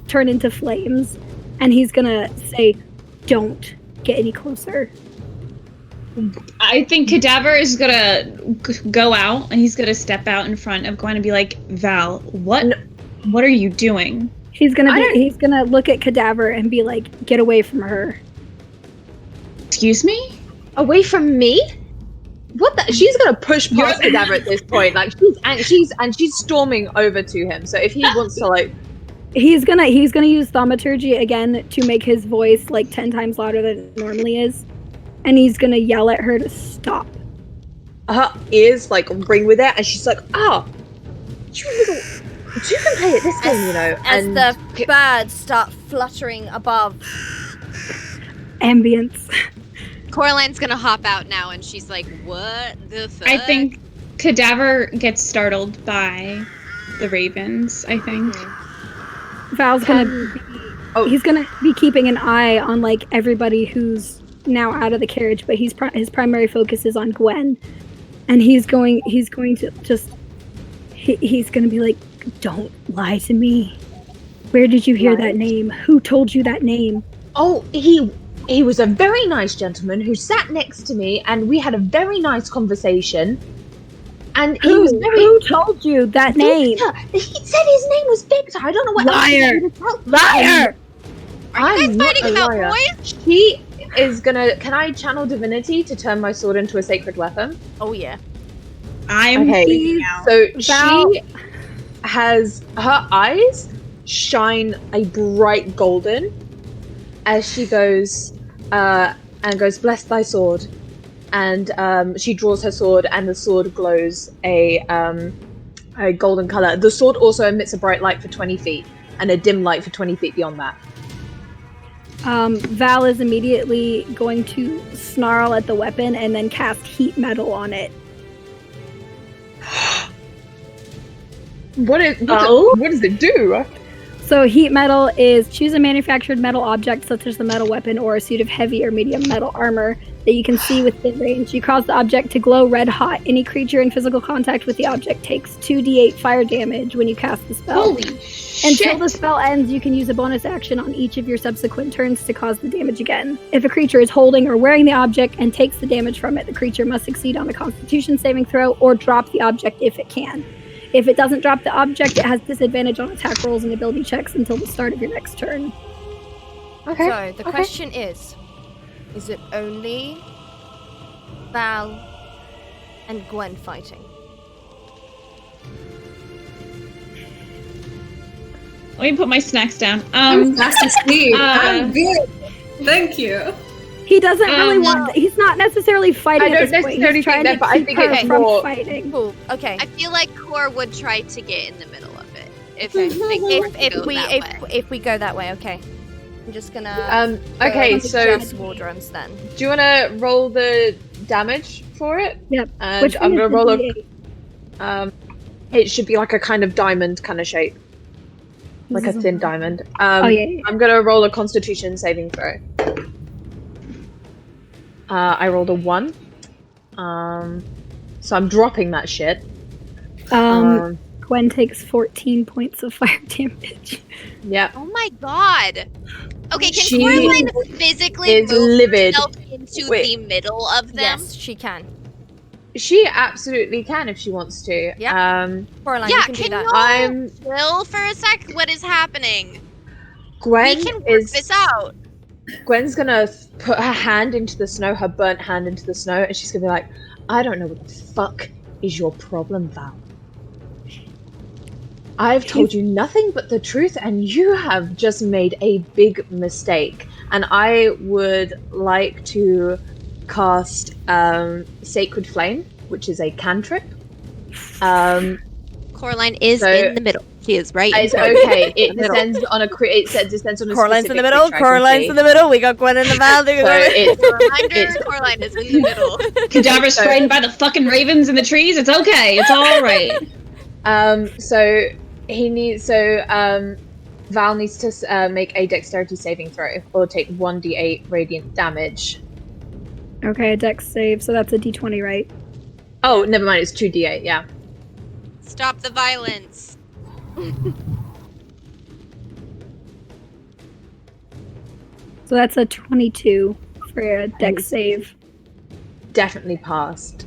turn into flames, and he's gonna say, "Don't get any closer." I think Cadaver is gonna go out and he's gonna step out in front of Gwen and be like, "Val, what are you doing?" He's gonna look at Cadaver and be like, "Get away from her." Excuse me? Away from me? What the? She's gonna push past Cadaver at this point. She's storming over to him. So if he wants to He's gonna use thaumaturgy again to make his voice 10 times louder than it normally is, and he's gonna yell at her to stop. her ears ring with it, and she's like, "Ah, you can play at this game, you know." As And the birds start fluttering above. Ambience. Coraline's gonna hop out now, and she's like, "What the fuck?" I think Cadaver gets startled by the ravens, I think. Val's gonna he's gonna be keeping an eye on everybody who's now out of the carriage, but his primary focus is on Gwen, and he's going to just he's gonna be like, "Don't lie to me. Where did you hear that name? Who told you that name?" oh, he was a very nice gentleman who sat next to me, and we had a very nice conversation. And he was very. Who told you that name? Victor. He said his name was Victor. I don't know what Liar. else to tell. Liar! Are you guys I'm not fighting a about liar. boys? She is gonna. Can I channel divinity to turn my sword into a sacred weapon? Oh yeah. I'm Okay. freaking out. So Val- she has her eyes shine a bright golden as she goes and goes, "Bless thy sword." And she draws her sword, and the sword glows a golden color. The sword also emits a bright light for 20 feet and a dim light for 20 feet beyond that. Val is immediately going to snarl at the weapon and then cast heat metal on it. What does it do? So heat metal is choose a manufactured metal object such as the metal weapon or a suit of heavy or medium metal armor that you can see within range. You cause the object to glow red hot. Any creature in physical contact with the object takes 2d8 fire damage when you cast the spell. Holy Until shit. the spell ends, you can use a bonus action on each of your subsequent turns to cause the damage again. If a creature is holding or wearing the object and takes the damage from it, the creature must succeed on a Constitution saving throw or drop the object if it can. If it doesn't drop the object, it has disadvantage on attack rolls and ability checks until the start of your next turn. Okay. So the question is it only Val and Gwen fighting? me put my snacks down. I'm fast asleep. I'm uh, good. Thank you. He doesn't really want. He's not necessarily fighting I at don't this point. necessarily He's trying think that, to but I keep think her it's from more- fighting. Cool. Okay. I feel like Core would try to get in the middle of it if Okay. things were to If go we that way. if we go that way, okay. I'm just gonna. Okay, go so just war drums then. do you want to roll the damage for it? Yep. And Which I'm one gonna roll is the a. It should be like a kind of diamond kind of shape, like a thin diamond. yeah. I'm gonna roll a Constitution saving throw. I rolled a 1. So I'm dropping that shit. Gwen takes 14 points of fire damage. Yeah. Oh my god. Okay, can She Coraline physically is move livid. herself into Wait. the middle of them? Yes, she can. She absolutely can if she wants to. Yeah. Coraline, Yeah, you can do can that. you I'm chill for a sec? What is happening? Gwen We can work is this out. Gwen's gonna put her hand into the snow, her burnt hand into the snow, and she's gonna be like, I don't know what the fuck is your problem, Val. I've told you nothing but the truth, and you have just made a big mistake. And I would like to cast Sacred Flame, which is a cantrip. Coraline is So- in the middle. She is right. It's in front of okay. It middle. descends on a descends on a Coraline's in the specific middle. creature I can Coraline's see. in the middle. We got Gwen in the mouth. So it's Reminder, Coraline is in the middle. Cadaver's So- frightened by the fucking ravens in the trees. It's okay. It's all right. So he needs Val needs to make a dexterity saving throw or take 1d8 radiant damage. Okay, a dex save, so that's a d20, right? Oh, never mind, it's 2d8, yeah. Stop the violence. So that's a 22 for a dex save. Definitely passed.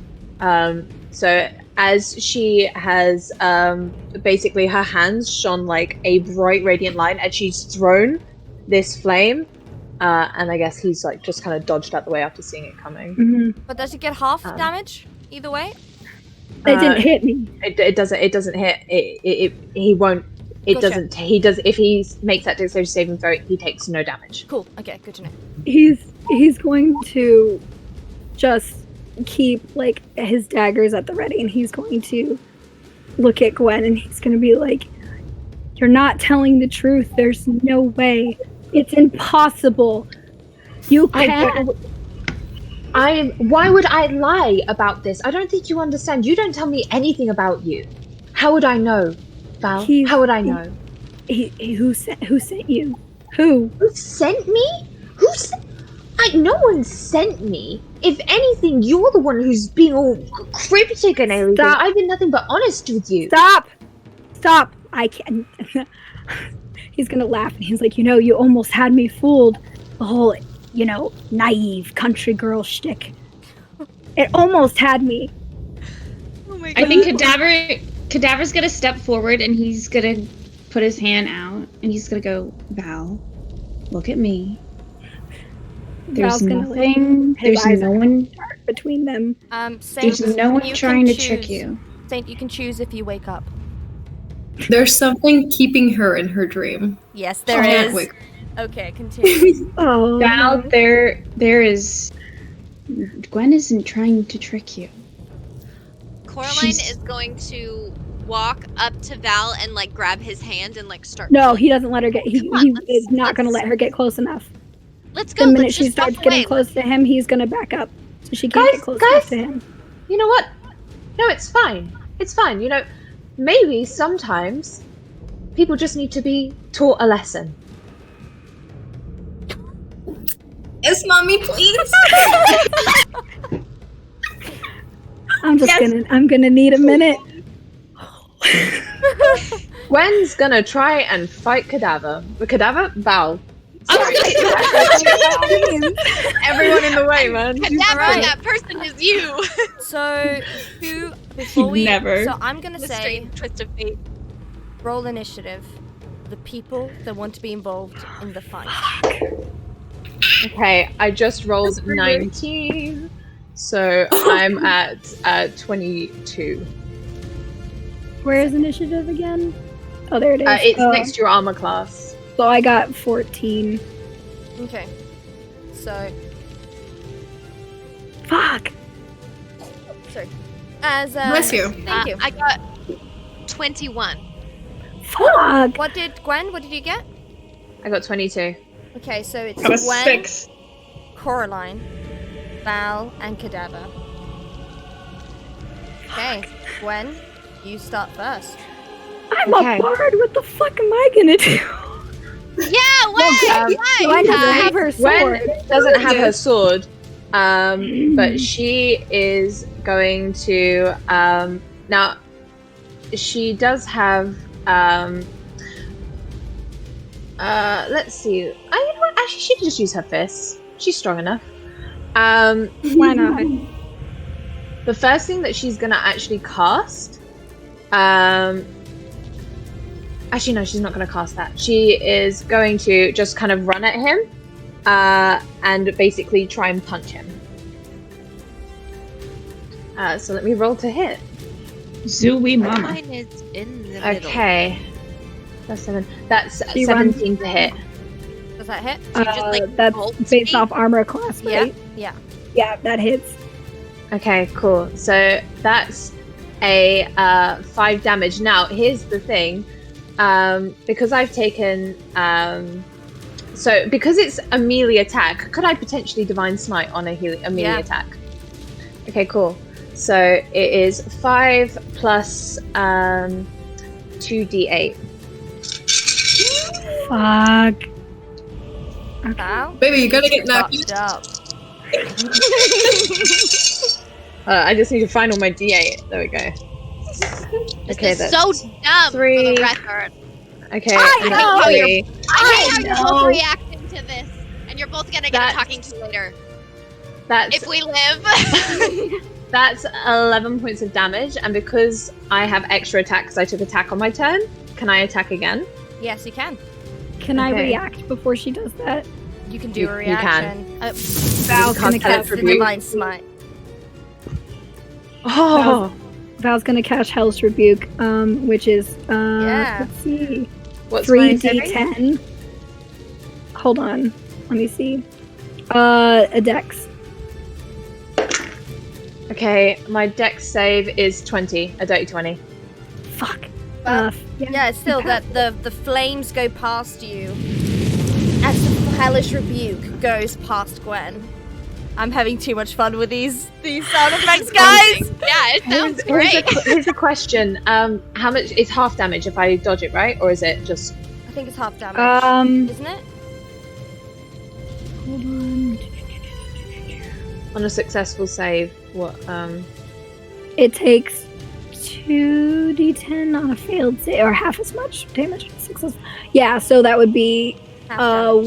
So as she has basically her hands shone like a bright radiant light and she's thrown this flame, and I guess he's like just kind of dodged out the way after seeing it coming. Mm-hmm. But does it get half damage either way? It didn't hit me. It doesn't hit. He won't. It Gotcha. doesn't. He does. If he makes that dexterity saving throw, he takes no damage. Cool. Okay, good to know. He's going to just keep like his daggers at the ready, and he's going to look at Gwen, and he's going to be like, "You're not telling the truth. There's no way. It's impossible. You can't." Why would I lie about this? I don't think you understand. You don't tell me anything about you. How would I know, Val? How would I know? Who sent you? Who? Who sent me? No one sent me. If anything, you're the one who's being all cryptic and everything. Stop. I've been nothing but honest with you. Stop! I can't. He's gonna laugh, and he's like, you almost had me fooled. The whole, naive country girl shtick. It almost had me. Oh my god. I think Cadaver's gonna step forward and he's gonna put his hand out and he's gonna go, Val, look at me. There's Val's gonna, nothing. his There's eyes no are one. dark between them. Saint, There's no one you trying can to trick choose. you. Saint, you can choose if you wake up. There's something keeping her in her dream. Yes, there Can't is. wake- Okay, continue. Oh, Val, there is. Gwen isn't trying to trick you. Coraline She's- is going to walk up to Val and like grab his hand and like start. no, he doesn't let her get. He Come on, is not going to let's- let her get close enough. Let's go. The minute Let's she just walk starts getting away. close to him, he's going to back up, so she can't Guys, get close guys. enough to him. You know what? No, it's fine. It's fine. Maybe sometimes people just need to be taught a lesson. Yes, mommy, please. I'm gonna need a minute. Gwen's gonna try and fight Cadaver. The Cadaver? Val. Sorry. Everyone in the way, man. Cadaver, Right. that person is you. So, before we... Never. So I'm going to The say, strange twist of fate. roll initiative. The people that want to be involved in the fight. Okay, I just rolled 19, so I'm at 22. Where is initiative again? Oh, there it is. It's next to your armor class. So I got 14. Okay. So, Fuck. sorry. As Bless you. Thank you. I got 21. Fuck. What did you get? I got 22. Okay, so it's That was Gwen, 6. Coraline, Val, and Cadaver. Okay, Gwen, you start first. I'm Okay. a bard. What the fuck am I gonna do? Yeah, wait! Gwen doesn't have her sword. Gwen doesn't have her sword, but she is going to. Now, she does have. Let's see. You know what? Actually, she can just use her fists. She's strong enough. Why not? The first thing that she's gonna actually cast. Actually, no, she's not gonna cast that. She is going to just kind of run at him, and basically try and punch him. So let me roll to hit. Zooey mama. Mine is in the middle. Okay. That's 7. That's She 17 to hit. Does that hit? So you just, like, That's bolt based me? off armor class, Yeah. right? Yeah. Yeah, that hits. Okay, cool. So that's a 5 damage. Now, here's the thing. Because I've taken... so, because it's a melee attack, could I potentially Divine Smite on a melee Yeah. attack? Okay, cool. So, it is 5 plus 2d8. Fuck. Okay. Val, Baby, you're gonna get knocked. fucked up. I just need to find all my d8. There we go. This Okay, is that's so dumb for 3. the record. Okay, I and know. that's 3. I hate how you're know. both reacting to this, and you're both gonna get That's- a talking to later. That's If we live. That's 11 points of damage, and because I have extra attack because I took attack on my turn, can I attack again? Yes, you can. Can I Okay. react before she does that? You can do You- a you can. reaction. Val's gonna Cast cast the Rebuke. Divine Smite. Oh, Val's gonna cast Hell's Rebuke, which is Yeah. let's see, what's my saving? 3d10. Hold on, let me see. A dex. Okay, my dex save is 20, a dirty 20. Fuck. Well, Yeah. Yeah, it's still Okay. that the flames go past you as the hellish rebuke goes past Gwen. I'm having too much fun with these sound effects, guys. Yeah, it sounds great. Here's a question. How much is half damage if I dodge it, right? Or is it just I think it's half damage, isn't it? Hold on. on a successful save? What? It takes 2d10 on a failed save, or half as much damage on a successful. Yeah, so that would be Half damage.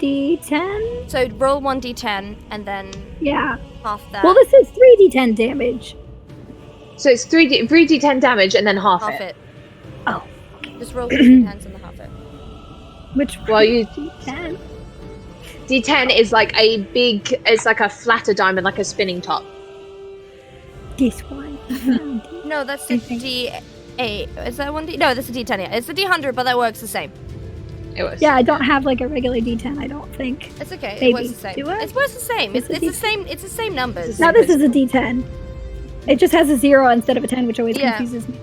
1d10. So roll 1d10 and then Yeah. half that. Well, this is 3d10 damage. So it's 3d10 damage and then half half it. it. Oh. Just roll 3d10s and half it. Which Well, you d10? d10 is like a big. It's like a flatter diamond, like a spinning top. This one. No, that's a d8. Is that 1d? No, that's a d10. Yeah, it's a d100, but that works the same. It was. Yeah, I don't have like a regular d10. I don't think. It's okay. Maybe. It works the same. Do I? It works the same. It's It's a the same. It's the same numbers. Now this is a d10. It just has a 0 instead of a 10, which always Yeah. confuses me.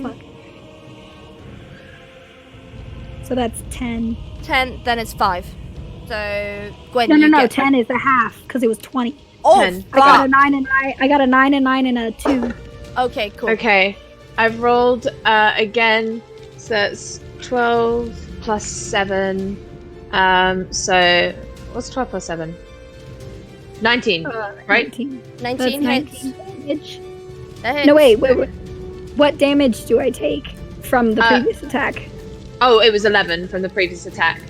Fuck. So that's 10. 10. Then it's 5. So Gwen, No, you no, get 10 is a half because it was 20. Oh, 10. I got a fuck. 9 and I got a 9 and 9 and a 2. Okay, cool. Okay, I've rolled again, so that's 12 plus 7. So what's 12 plus 7? 19, right? 19. 19 That's hits. 19 damage. That hits. No, wait. What damage do I take from the Uh, previous attack? Oh, it was 11 from the previous attack.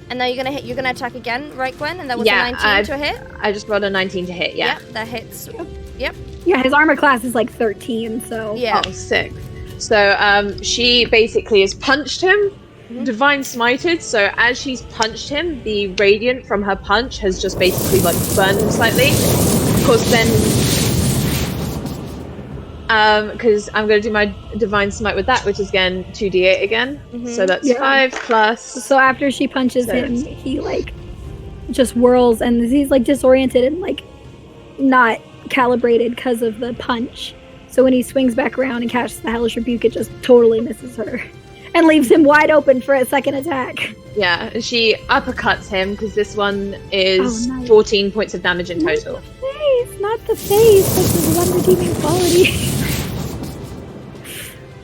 And now you're gonna attack again, right, Gwen? And that was Yeah, a 19 to hit. I just rolled a 19 to hit, yeah. Yep, that hits. Yeah, his armor class is like 13, so. Yeah. Oh, sick. So she basically has punched him, Mhm. divine smited, so as she's punched him, the radiant from her punch has just basically like burned him slightly. course, then, because I'm going to do my Divine Smite with that, which is again 2d8 again. So that's 5 plus. So after she punches him, he like just whirls, and he's like disoriented and like not calibrated because of the punch. So when he swings back around and casts the Hellish Rebuke, it just totally misses her and leaves him wide open for a second attack. Yeah, she uppercuts him because this one is 14 points of damage in total. Not the face. This is one redeeming quality.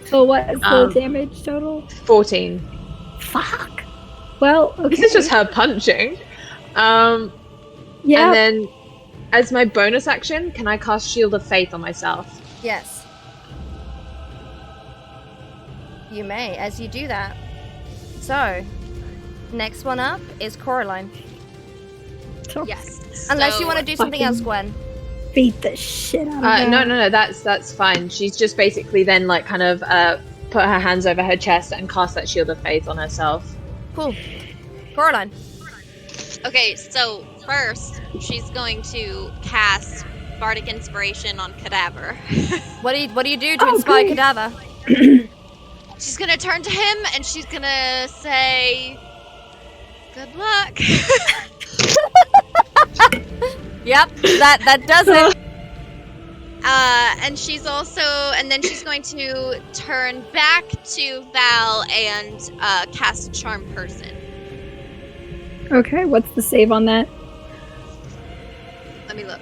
So what's the damage total? 14. Fuck. Well, okay. This is just her punching. And then, as my bonus action, can I cast Shield of Faith on myself? Yes. You may, as you do that. So, next one up is Coraline. Yes. Unless you want to do something else, Gwen. Beat the shit out of her. No, that's fine. She's just basically then like kind of put her hands over her chest and cast that Shield of Faith on herself. Cool. Coraline. Okay, so first she's going to cast Bardic Inspiration on Cadaver. What do you do to inspire Cadaver? She's gonna turn to him and she's gonna say, "Good luck." Yep, that does it. And she's also, and then she's going to turn back to Val and cast Charm Person. Okay, what's the save on that? Let me look.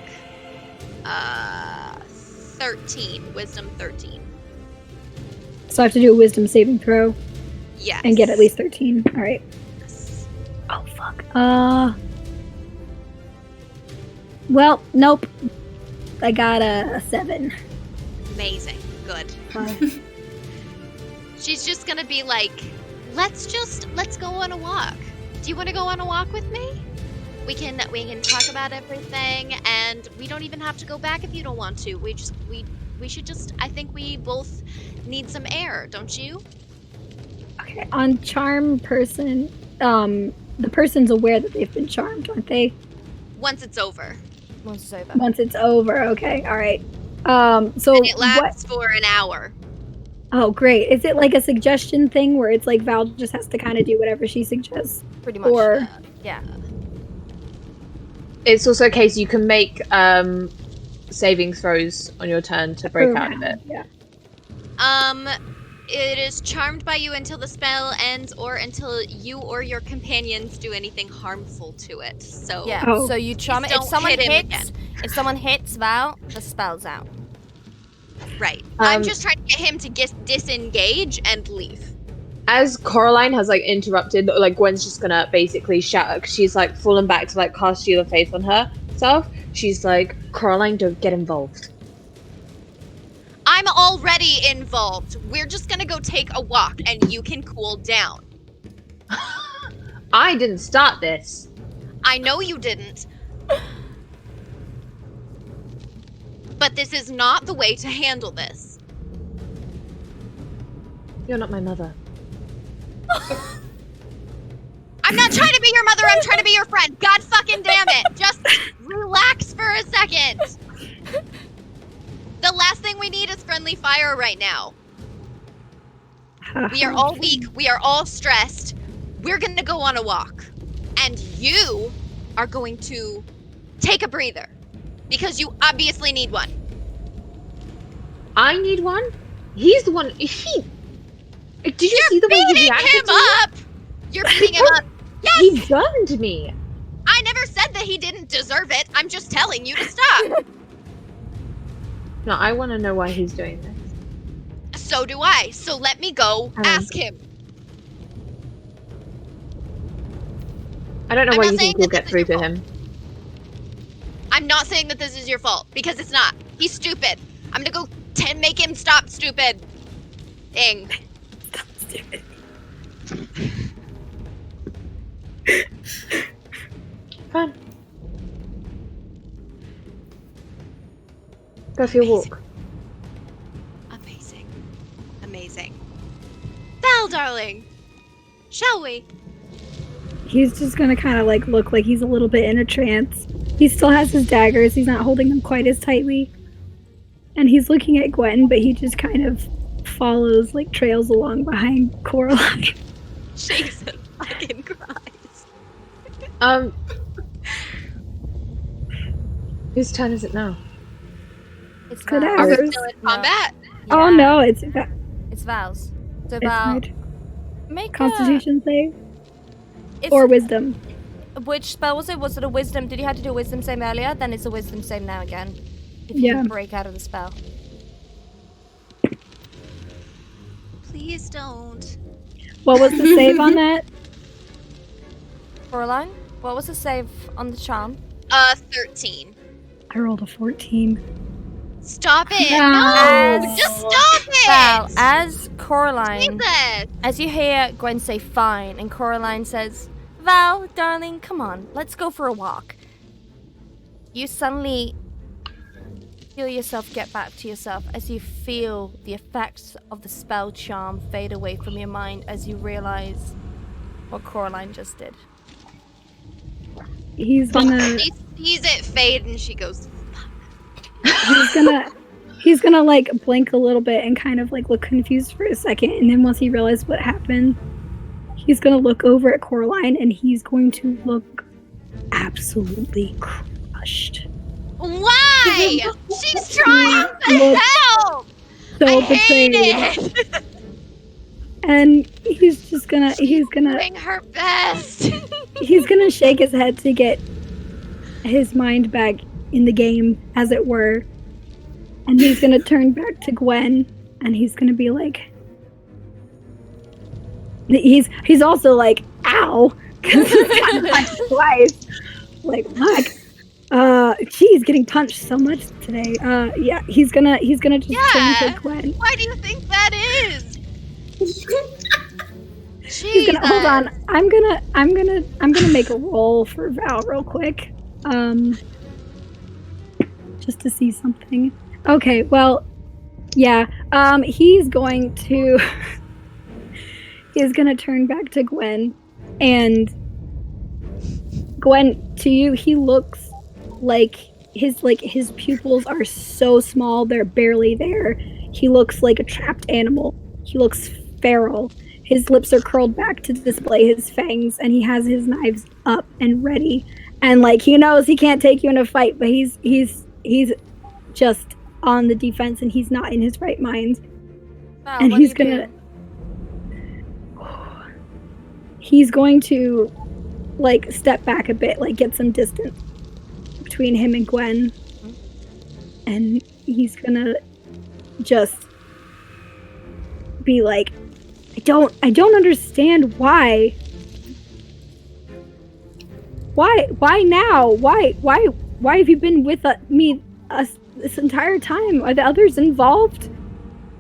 13, Wisdom 13. So I have to do a Wisdom saving throw. Yes. And get at least 13. All right. Yes. Oh fuck. Well, nope. I got a 7. Amazing. Good. She's just gonna be like, let's go on a walk. Do you want to go on a walk with me? We can talk about everything, and we don't even have to go back if you don't want to. We should just. I think we both need some air, don't you? Okay. On Charm Person, the person's aware that they've been charmed, aren't they? Once it's over. Once it's over. Okay. All right. So and it lasts for an hour. Oh, great. Is it like a suggestion thing where it's like Val just has to kind of do whatever she suggests? Pretty much. Or yeah. It's also a case you can make saving throws on your turn to break out of it. Yeah. It is charmed by you until the spell ends or until you or your companions do anything harmful to it. So yeah. So you charm it. If someone hits Val, the spell's out. Right. I'm just trying to get him to disengage and leave. As Coraline has like interrupted, like Gwen's just gonna basically shout. Cause she's like fallen back to like cast Shield of Faith on herself. She's like, Coraline, don't get involved. I'm already involved. We're just gonna go take a walk and you can cool down. I didn't start this. I know you didn't. But this is not the way to handle this. You're not my mother. I'm not trying to be your mother, I'm trying to be your friend. God fucking damn it. Just relax for a second. The last thing we need is friendly fire right now. We are all weak. We are all stressed. We're going to go on a walk. And you are going to take a breather. Because you obviously need one. I need one? He's the one. Did you see the way he reacted him up? You're beating him up. Yes! He gunned me. I never said that he didn't deserve it. I'm just telling you to stop. No, I want to know why he's doing this. So do I. So let me go ask him. I don't know why you think we'll get through to him. I'm not saying that this is your fault, because it's not. He's stupid. I'm gonna go make him stop stupid. Dang. Stop stupid. Fine. Go for your walk. Amazing. Amazing. Val, darling. Shall we? He's just gonna kind of like look like he's a little bit in a trance. He still has his daggers. He's not holding them quite as tightly. And he's looking at Gwen, but he just kind of follows, like, trails along behind Coraline. Jesus fucking Christ. Whose turn is it now? It's Good Val's. Are we hours. still in combat? Oh Yeah, no, it's Val's. So it's Val, my make Constitution save a... or Wisdom. Which spell was it? Was it a wisdom? Did you have to do a wisdom save earlier? Then it's a wisdom save now again. If you Yeah. break out of the spell. Please don't. What was the save on that? Coraline, what was the save on the charm? 13. I rolled a 14. Stop it! No. No! Just stop it! Val, as Coraline, Jesus! as you hear Gwen say fine, and Coraline says, Val, darling, come on, let's go for a walk. You suddenly feel yourself get back to yourself as you feel the effects of the spell charm fade away from your mind as you realize what Coraline just did. He's gonna She sees it fade and she goes, he's gonna like blink a little bit and kind of like look confused for a second, and then once he realizes what happened, he's gonna look over at Coraline and he's going to look absolutely crushed. why? She's trying to Look help! so I hate betrayed. it! And he's gonna Doing her best! he's gonna shake his head to get his mind back in the game, as it were. And he's gonna turn back to Gwen and he's gonna be like, he's also like, ow, because he's got punched twice. Like, fuck. She's getting punched so much today. Yeah, he's gonna just turn to Gwen. Why do you think that is? He's gonna hold on. I'm gonna make a roll for Val real quick. Just to see something. Okay, well, yeah. He's gonna turn back to Gwen, and Gwen, to you, he looks like his pupils are so small they're barely there. He looks like a trapped animal. He looks feral. His lips are curled back to display his fangs, and he has his knives up and ready. And like, he knows he can't take you in a fight, but he's just on the defense, and he's not in his right mind. Val, And what he's do you gonna he's going to like step back a bit, like get some distance between him and Gwen. And he's gonna just be like, I don't understand why now? Why have you been with us this entire time? Are the others involved?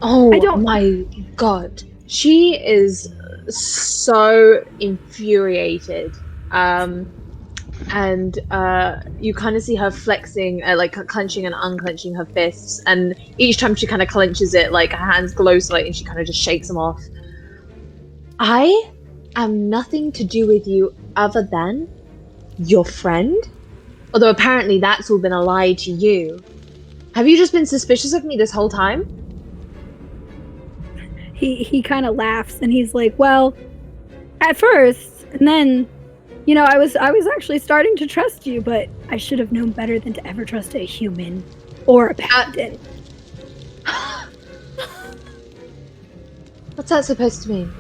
Oh I don't- my god. She is so infuriated. And you kind of see her flexing, like clenching and unclenching her fists, and each time she kind of clenches it, like her hands glow slightly and she kind of just shakes them off. I am nothing to do with you other than your friend? Although apparently that's all been a lie to you. Have you just been suspicious of me this whole time? He kind of laughs and he's like, well, at first, and then, you know, I was actually starting to trust you, but I should have known better than to ever trust a human or a paladin. What's that supposed to mean?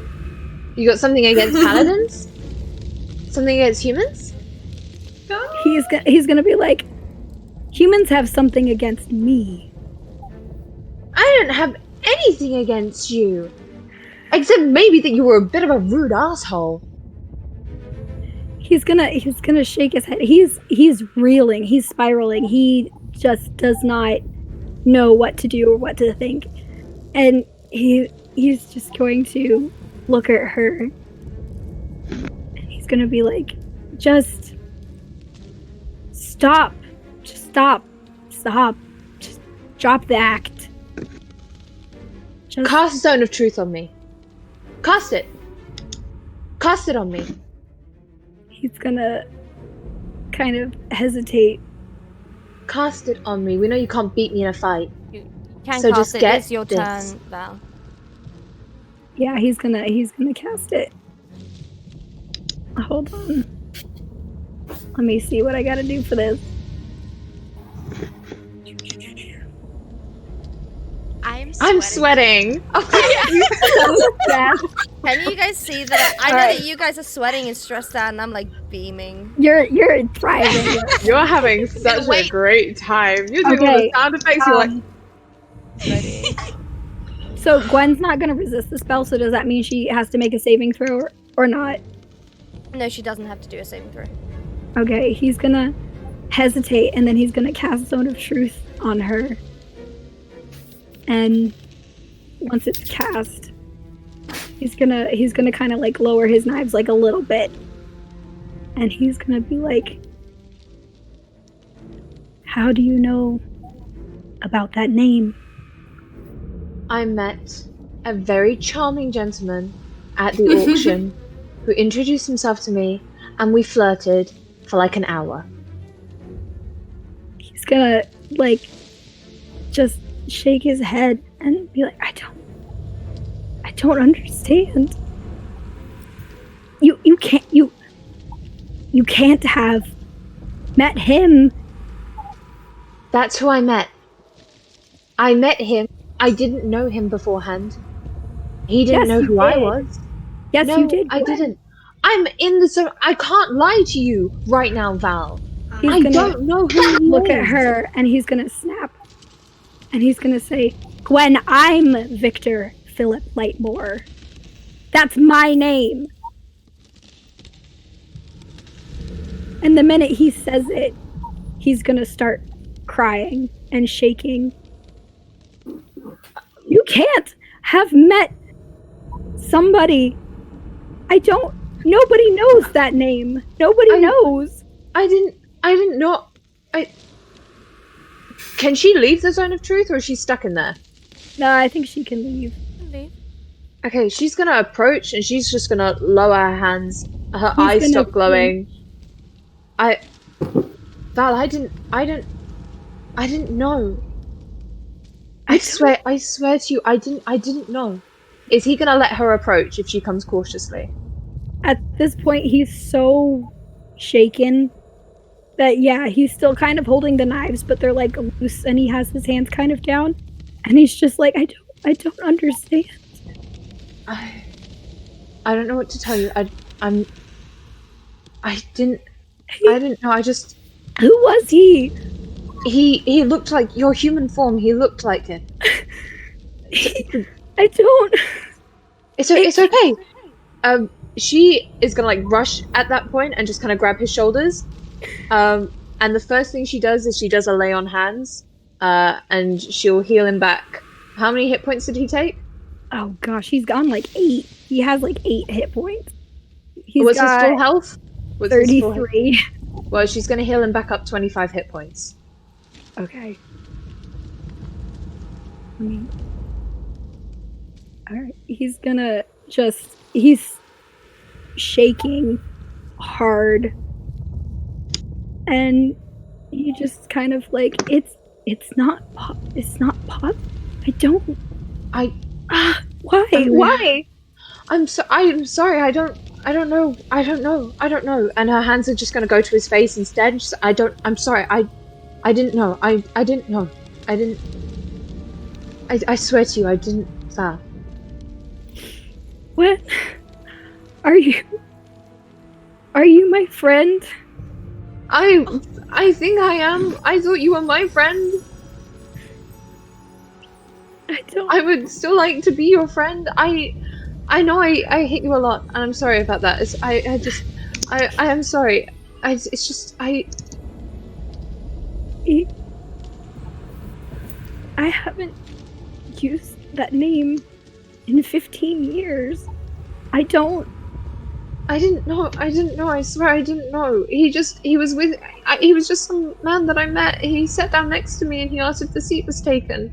You got something against paladins? Something against humans? He's gonna be like, humans have something against me. I don't have anything against you. Except maybe that you were a bit of a rude asshole. He's gonna shake his head. He's reeling. He's spiraling. He just does not know what to do or what to think, and he's just going to look at her. And he's gonna be like, just stop. Just stop. Just drop the act. Just Cast Zone of Truth on me. Cast it. Cast it on me. He's gonna kind of hesitate cast it on me. We know you can't beat me in a fight. You can So cast just it. get It's your this. turn, Val. Yeah, he's gonna cast it. Hold on. Let me see what I gotta do for this. I'm sweating. Can you guys see that? I know Alright. that you guys are sweating and stressed out, and I'm like beaming. You're thriving. You're having such a wait. great time. You're doing all Okay, the sound effects. You're like, Sweaty. So Gwen's not gonna resist the spell, so does that mean she has to make a saving throw or not? No, she doesn't have to do a saving throw. Okay, he's gonna hesitate and then he's gonna cast Zone of Truth on her. And once it's cast, he's gonna kind of like lower his knives like a little bit. And he's gonna be like, how do you know about that name? I met a very charming gentleman at the auction who introduced himself to me, and we flirted for like an hour. He's gonna like just shake his head and be like, I don't understand. You can't have met him. That's who I met. I met him. I didn't know him beforehand. He didn't Yes, know you who I did. was. Yes, No, you did. I Gwen. didn't. I'm in the zone. I can't lie to you right now, Val. He's I gonna don't know who he look is. at her and he's gonna snap. And he's gonna say, Gwen, I'm Victor Philip Lightmore. That's my name. And the minute he says it, he's gonna start crying and shaking. You can't have met somebody. Nobody knows that name. Nobody knows. I didn't know. Can she leave the zone of truth, or is she stuck in there? No, I think she can leave. Okay, she's gonna approach, and she's just gonna lower her hands. Her He's eyes gonna stop glowing. Val, I didn't know. I swear to you, I didn't know. Is he gonna let her approach if she comes cautiously? At this point, he's so shaken that, yeah, he's still kind of holding the knives, but they're like loose and he has his hands kind of down. And he's just like, I don't understand. I don't know what to tell you. I didn't know. I just. Who was he? He looked like your human form. He looked like it. I don't. It's okay. She is gonna like rush at that point and just kind of grab his shoulders. And the first thing she does is she does a lay on hands. And she'll heal him back. How many hit points did he take? Oh gosh, he's gone like 8. He has like 8 hit points. He's Was his got full health? Was his full health? 33. Well, she's gonna heal him back up 25 hit points. Okay. Alright, he's gonna he's shaking hard. And he just kind of like, it's not pop. Why? I'm sorry. I don't know. And her hands are just gonna go to his face instead. I'm sorry. I didn't know. I didn't know. I swear to you, I didn't. Val. What? Are you my friend? I think I am. I thought you were my friend. I would still like to be your friend. I know I hit you a lot, and I'm sorry about that. I am sorry. It's just I haven't used that name in 15 years. I didn't know. I swear I didn't know. He was just some man that I met. He sat down next to me and he asked if the seat was taken.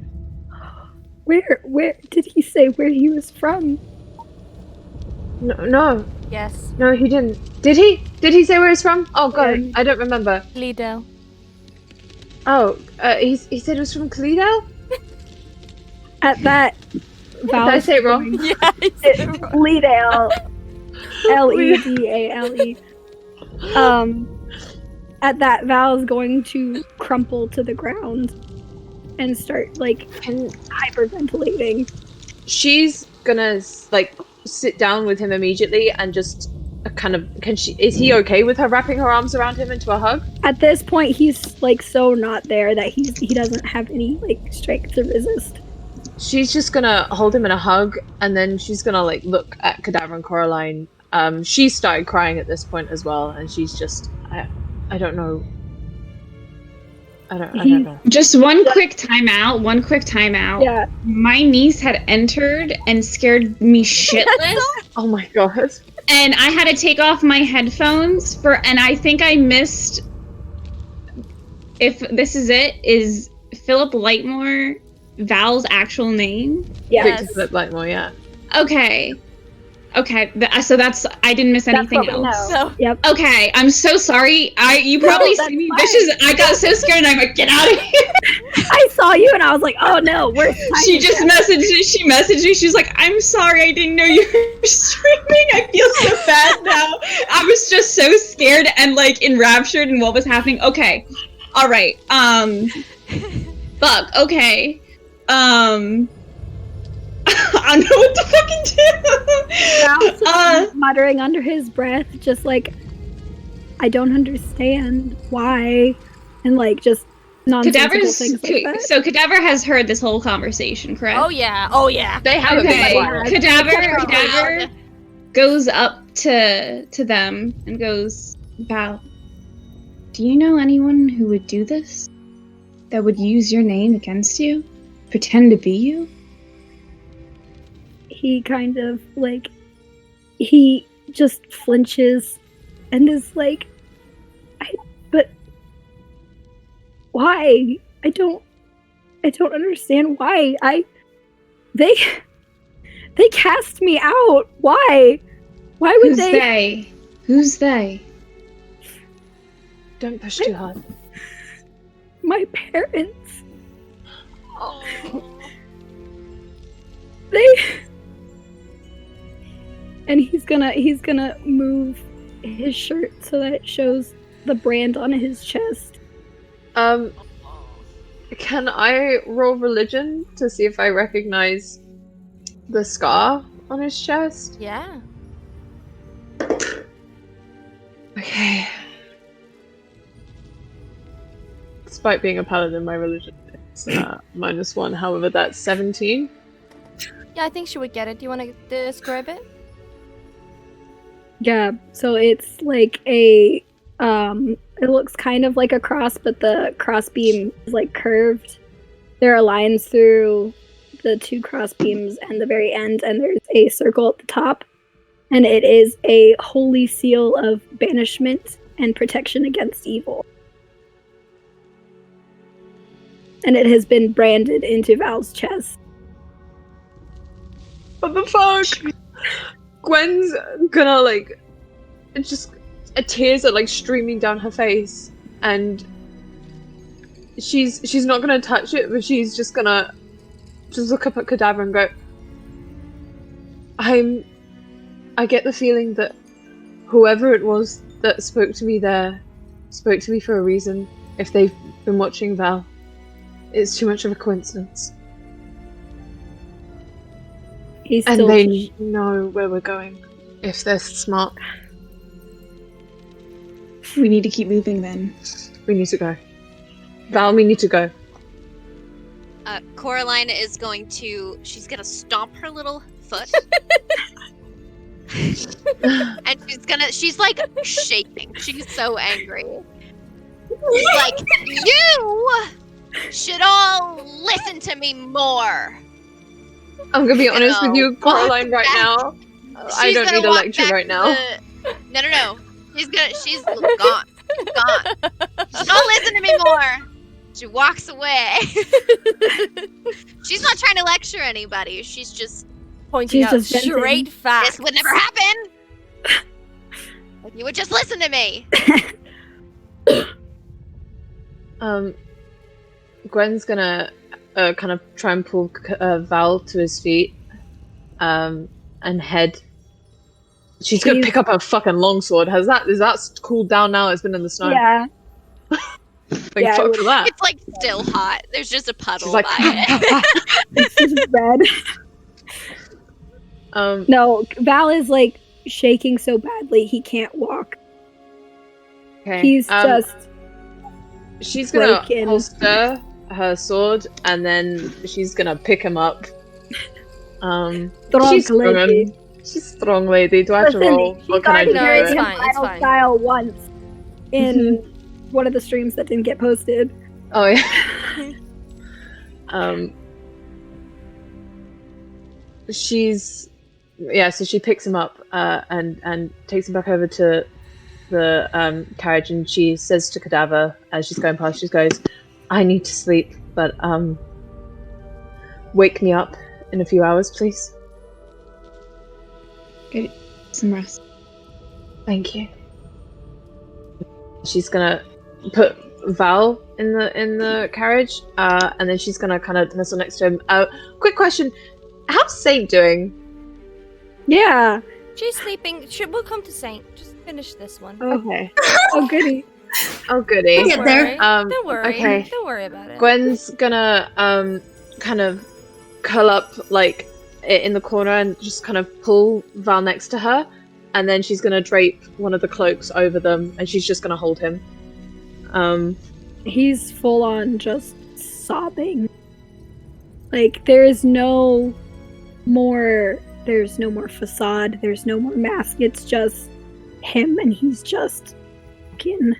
Where did he say where he was from? No. Yes. No, he didn't. Did he? Did he say where he's from? Oh god, I don't remember. Lido. Oh, he said it was from Cledo? At that, Did I say it wrong? Yeah, it's Ledale, Ledale. At that, Val's going to crumple to the ground and start like hyperventilating. She's gonna like sit down with him immediately and just kind of is he okay with her wrapping her arms around him into a hug? At this point, he's like so not there that he doesn't have any like strength to resist. She's just gonna hold him in a hug, and then she's gonna like look at Cadaver and Coraline. She started crying at this point as well, and she's just I don't know. I don't know. Just one quick timeout. Yeah. My niece had entered and scared me shitless. Oh my god. And I had to take off my headphones and I think I missed, if this is it, is Philip Lightmore Val's actual name? Yes. Victor Philip Lightmore, yeah. Okay. So that's, I didn't miss anything what we else. know. So, Yep. Okay, I'm so sorry. You probably that's see me fine. vicious. I got so scared and I'm like, get out of here. I saw you and I was like, oh no, we're She just messaged me. She's like, I'm sorry, I didn't know you were streaming. I feel so bad now. I was just so scared and like enraptured in what was happening. Okay. All right. Fuck. Okay. I don't know what to fucking do. muttering under his breath, just like, I don't understand why, and like just nonsensical things like that. So Cadaver has heard this whole conversation, correct? oh yeah. They haven't been Okay. quiet. Cadaver goes up to them and goes, Val, do you know anyone who would do this? That would use your name against you? Pretend to be you? He kind of like, he just flinches and is like, but why? I don't understand why. They cast me out. Why would Who's they? Who's they? Don't push too hard. My parents. Oh. And he's gonna move his shirt so that it shows the brand on his chest. Can I roll religion to see if I recognize the scar on his chest? Yeah. Okay. Despite being a paladin, my religion is -1. However, that's 17. Yeah, I think she would get it. Do you want to describe it? Yeah, so it's like a it looks kind of like a cross, but the cross beam is like curved. There are lines through the two cross beams and the very end, and there's a circle at the top. And it is a holy seal of banishment and protection against evil. And it has been branded into Val's chest. What the fuck? Gwen's gonna like, just tears are like streaming down her face, and she's not gonna touch it, but she's just gonna look up at Cadaver and go, I get the feeling that whoever it was that spoke to me there spoke to me for a reason. If they've been watching Val, it's too much of a coincidence. And they know where we're going, if they're smart. We need to keep moving then. We need to go. Val, we need to go. Coraline is she's gonna stomp her little foot. And she's like shaking. She's so angry. She's like, you should all listen to me more. I'm gonna be honest with you, Coraline, right now. I don't need a lecture right now. No. She's gone. Don't listen to me more. She walks away. She's not trying to lecture anybody. She's just Pointing out just venting. straight facts. this would never happen. If you would just listen to me. Gwen's gonna kind of try and pull Val to his feet, and head. She's gonna pick up her fucking longsword. Is that cooled down now? It's been in the snow. Yeah. Thank Yeah, fuck for that. It's like still hot. There's just a puddle She's like, by it. It's just red. No, Val is like shaking so badly he can't walk. Okay. He's just. She's gonna broken. holster her sword, and then she's gonna pick him up. Strong She's lady. She's a strong lady. Do I have to Listen, roll? she Or can I already just No, do it's it? fine. It's final fine. style once in one of the streams that didn't get posted. Oh yeah. So she picks him up and takes him back over to the carriage, and she says to Cadaver as she's going past, she goes, "I need to sleep, but wake me up in a few hours, please." Get some rest. Thank you. She's gonna put Val in the carriage, and then she's gonna kind of nestle next to him. Quick question: how's Saint doing? Yeah. She's sleeping. We'll come to Saint. Just finish this one. Okay. Oh, goody. Oh, goody. We'll get there. Don't worry. Okay. Don't worry about it. Gwen's gonna kind of curl up like in the corner and just kind of pull Val next to her, and then she's gonna drape one of the cloaks over them, and she's just gonna hold him. He's full on just sobbing. Like there's no more facade, there's no more mask, it's just him, and he's just fucking.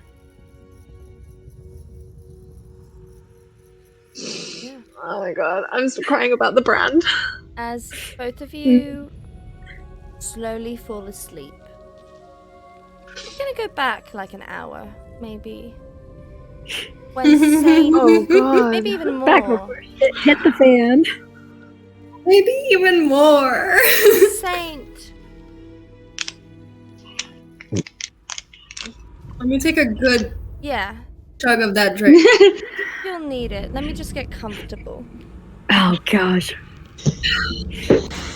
Yeah. Oh my god, I'm still crying about the brand. As both of you slowly fall asleep, I'm gonna go back like an hour, maybe. When Saint, Oh god. maybe even more. Back before shit hit the fan. Maybe even more. Saint, Let me take a good yeah, chug of that drink. you'll need it. Let me just get comfortable. Oh gosh.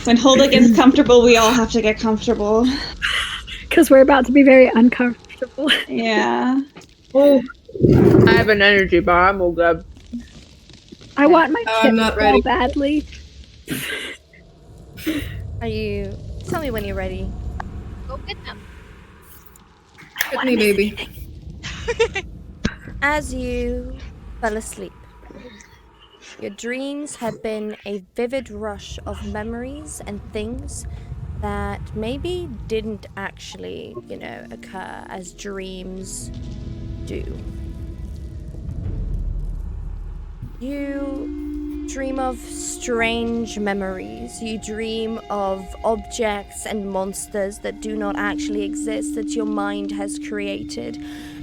When Hulda gets comfortable, we all have to get comfortable. Because we're about to be very uncomfortable. Yeah. Oh, I have an energy bar. I'm all good. I want my I'm chip not so ready. badly. Are you? Tell me when you're ready. Go get them. Hit me, baby. As you fell asleep, your dreams had been a vivid rush of memories and things that maybe didn't actually, occur as dreams do. You dream of strange memories. You dream of objects and monsters that do not actually exist, that your mind has created.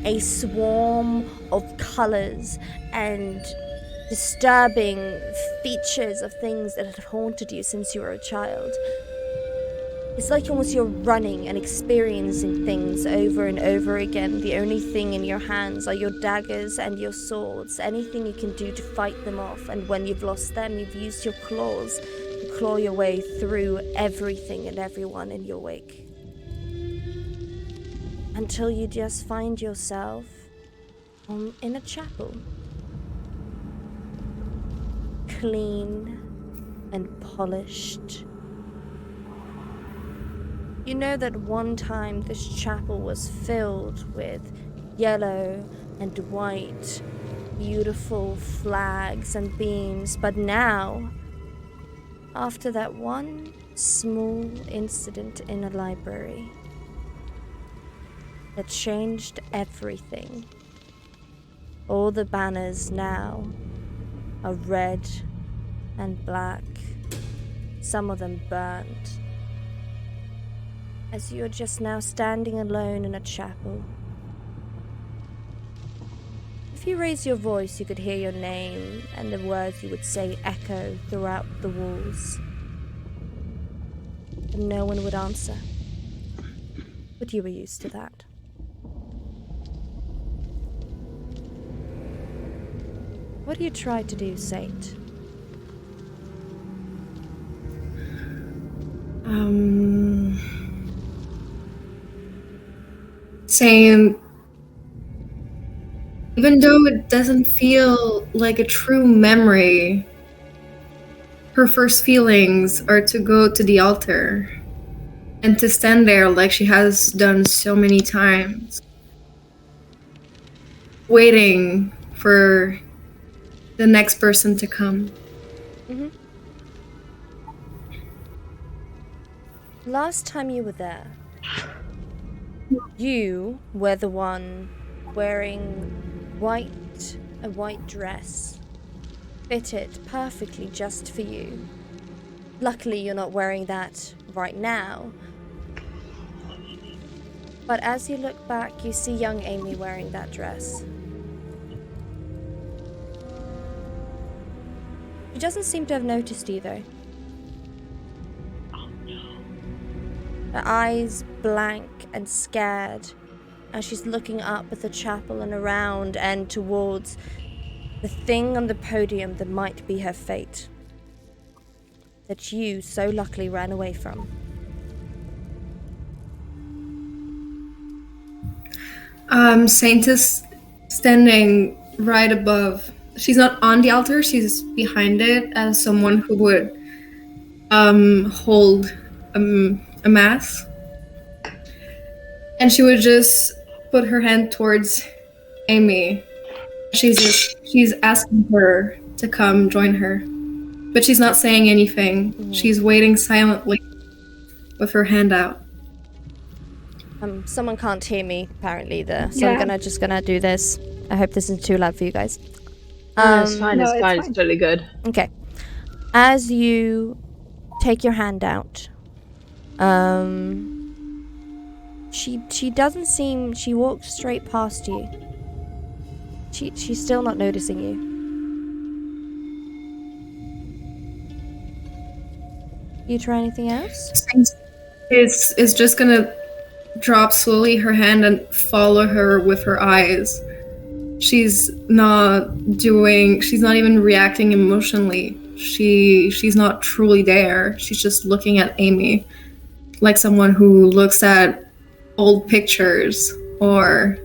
A swarm of colors and disturbing features of things that have haunted you since you were a child. It's like almost you're running and experiencing things over and over again. The only thing in your hands are your daggers and your swords, anything you can do to fight them off. And when you've lost them, you've used your claws to claw your way through everything and everyone in your wake. Until you just find yourself in a chapel. Clean and polished. You know that one time this chapel was filled with yellow and white, beautiful flags and beams, but now, after that one small incident in a library that changed everything, all the banners now are red and black, some of them burnt. As you're just now standing alone in a chapel. If you raise your voice, you could hear your name and the words you would say echo throughout the walls. But no one would answer. But you were used to that. What do you try to do, Saint? Saying, even though it doesn't feel like a true memory, her first feelings are to go to the altar and to stand there like she has done so many times, waiting for the next person to come. Mm-hmm. Last time you were there, you were the one wearing a white dress, fitted perfectly just for you. Luckily, you're not wearing that right now. But as you look back, you see young Amy wearing that dress. She doesn't seem to have noticed you, though. Her eyes blank and scared as she's looking up at the chapel and around and towards the thing on the podium that might be her fate. That you so luckily ran away from. Saint is standing right above. She's not on the altar, she's behind it as someone who would hold a mass. And she would just put her hand towards Amy. She's asking her to come join her. But she's not saying anything. Mm-hmm. She's waiting silently with her hand out. Someone can't hear me apparently there, so yeah. I'm just gonna do this. I hope this isn't too loud for you guys. It's fine, it's fine, it's totally good. Okay. As you take your hand out, she doesn't seem, she walked straight past you. She's still not noticing you. You try anything else? Is just gonna drop slowly her hand and follow her with her eyes. She's not even reacting emotionally. She's not truly there. She's just looking at Amy like someone who looks at old pictures or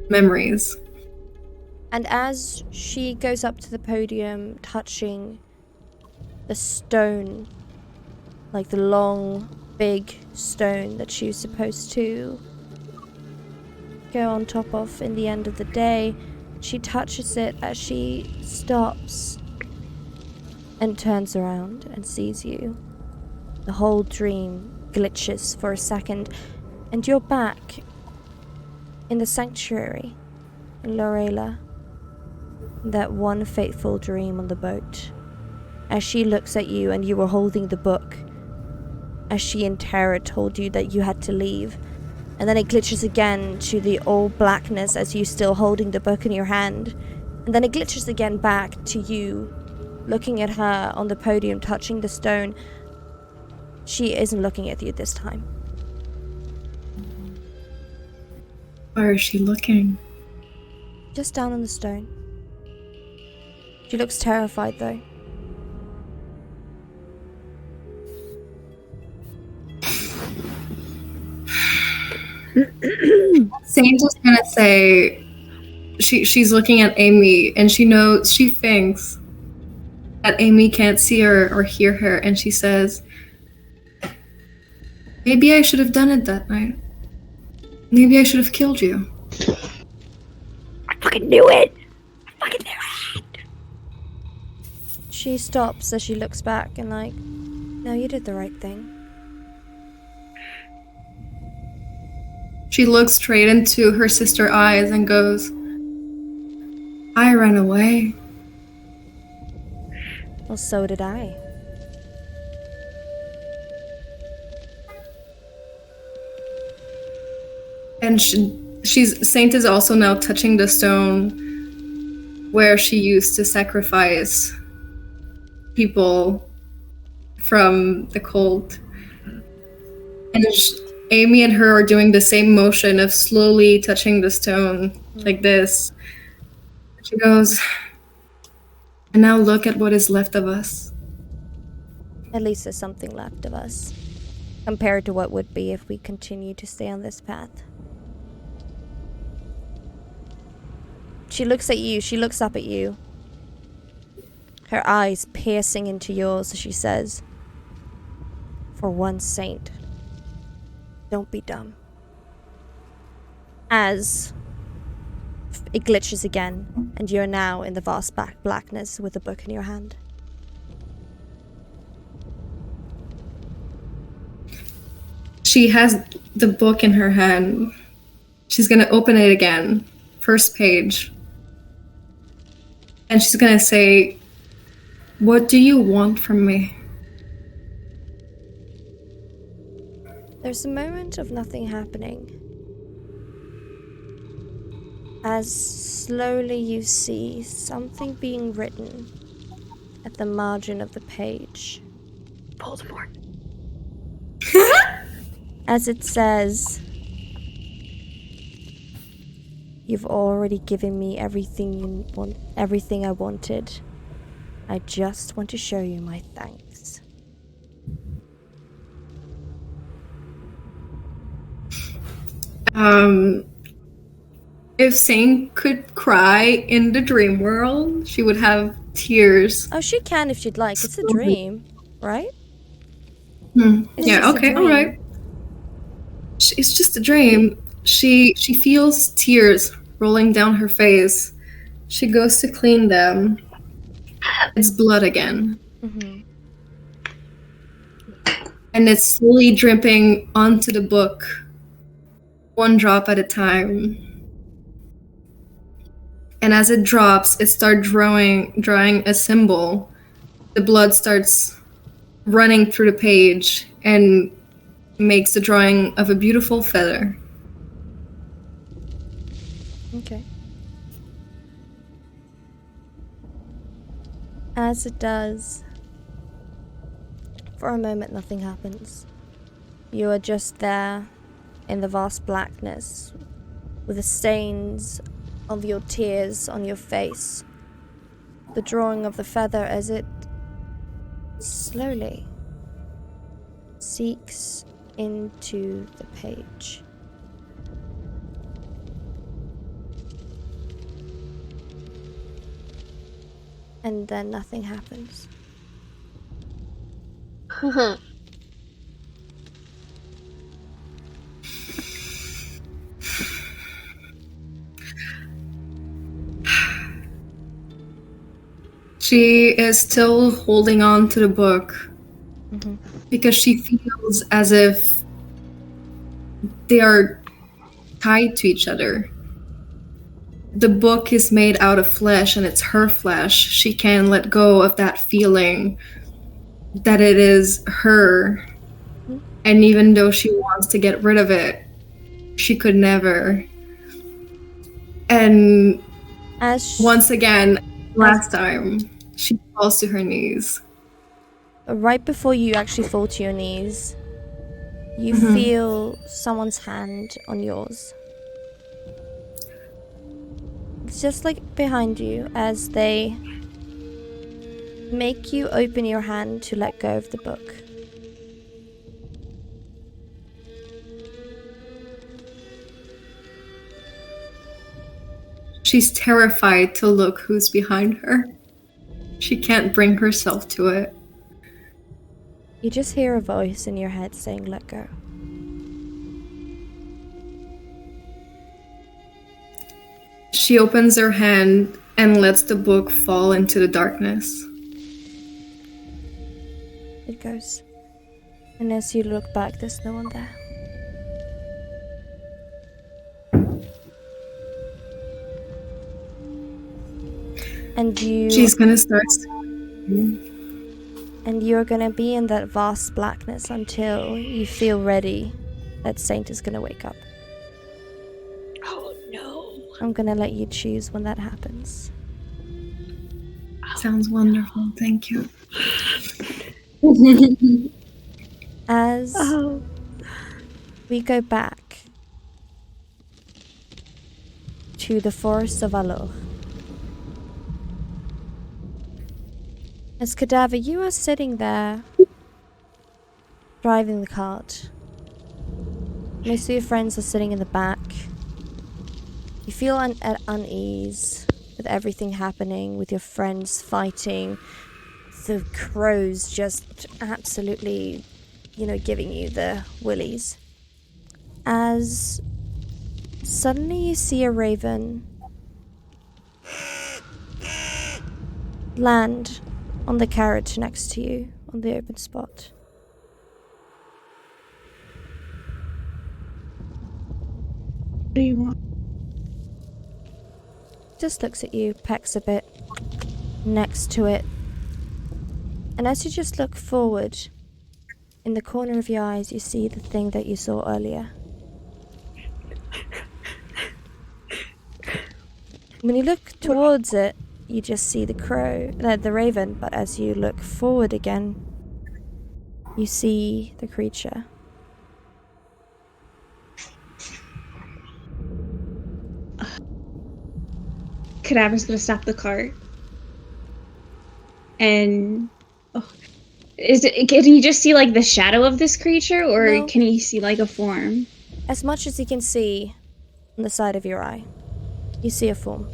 memories. And as she goes up to the podium, touching the stone, like the long, big stone that she was supposed to go on top of in the end of the day, she touches it as she stops and turns around and sees you. The whole dream glitches for a second, and you're back in the sanctuary in Lorela. That one fateful dream on the boat. As she looks at you and you were holding the book, as she in terror told you that you had to leave. And then it glitches again to the all blackness as you still holding the book in your hand. And then it glitches again back to you looking at her on the podium, touching the stone. She isn't looking at you this time. Where is she looking? Just down on the stone. She looks terrified though. Saint is gonna say she's looking at Amy and she thinks that Amy can't see her or hear her, and she says, maybe I should have done it that night. Maybe I should have killed you. I fucking knew it! I fucking knew it! She stops as she looks back and like, no, you did the right thing. She looks straight into her sister's eyes and goes, I ran away. Well, so did I. And Saint is also now touching the stone where she used to sacrifice people from the cult. And Amy and her are doing the same motion of slowly touching the stone like this. She goes, And now look at what is left of us. At least there's something left of us, compared to what would be if we continue to stay on this path. She looks at you, she looks up at you. Her eyes piercing into yours as she says, "For one saint, don't be dumb." As it glitches again, and you're now in the vast blackness with a book in your hand. She has the book in her hand. She's gonna open it again. First page. And she's gonna say, "What do you want from me?" There's a moment of nothing happening. As slowly you see something being written at the margin of the page. Voldemort. As it says, "You've already given me everything you want, everything I wanted. I just want to show you my thanks." If Saint could cry in the dream world, she would have tears. Oh, she can if she'd like. It's a dream, right? It's Yeah, just a okay, dream. alright. It's just a dream. She feels tears rolling down her face. She goes to clean them. It's blood again. Mm-hmm. And it's slowly dripping onto the book. One drop at a time. And as it drops, it starts drawing a symbol. The blood starts running through the page and makes the drawing of a beautiful feather. Okay. As it does, for a moment nothing happens. You are just there in the vast blackness with the stains of your tears on your face. The drawing of the feather as it slowly seeks into the page. And then nothing happens. She is still holding on to the book because she feels as if they are tied to each other. The book is made out of flesh and it's her flesh. She can't let go of that feeling that it is her. And even though she wants to get rid of it, she could never. And once again, last time, she falls to her knees. Right before you actually fall to your knees, you feel someone's hand on yours. It's just like behind you as they make you open your hand to let go of the book. She's terrified to look who's behind her. She can't bring herself to it. You just hear a voice in your head saying, "Let go." She opens her hand and lets the book fall into the darkness. It goes. And as you look back, there's no one there. And She's gonna start. And you're gonna be in that vast blackness until you feel ready that Saint is gonna wake up. Oh no. I'm gonna let you choose when that happens. Sounds wonderful, thank you. As we go back to the forest of Walloire, As Cadaver, you are sitting there, driving the cart. Most of your friends are sitting in the back. You feel at unease with everything happening, with your friends fighting, the crows just absolutely, giving you the willies. As suddenly you see a raven land on the carriage next to you, on the open spot. What do you want? Just looks at you, pecks a bit next to it. And as you just look forward, in the corner of your eyes, you see the thing that you saw earlier. When you look towards it, you just see the raven, but as you look forward again, you see the creature. Cadaver's gonna stop the cart. And can he just see like the shadow of this creature, or No. can he see like a form? As much as you can see on the side of your eye, you see a form.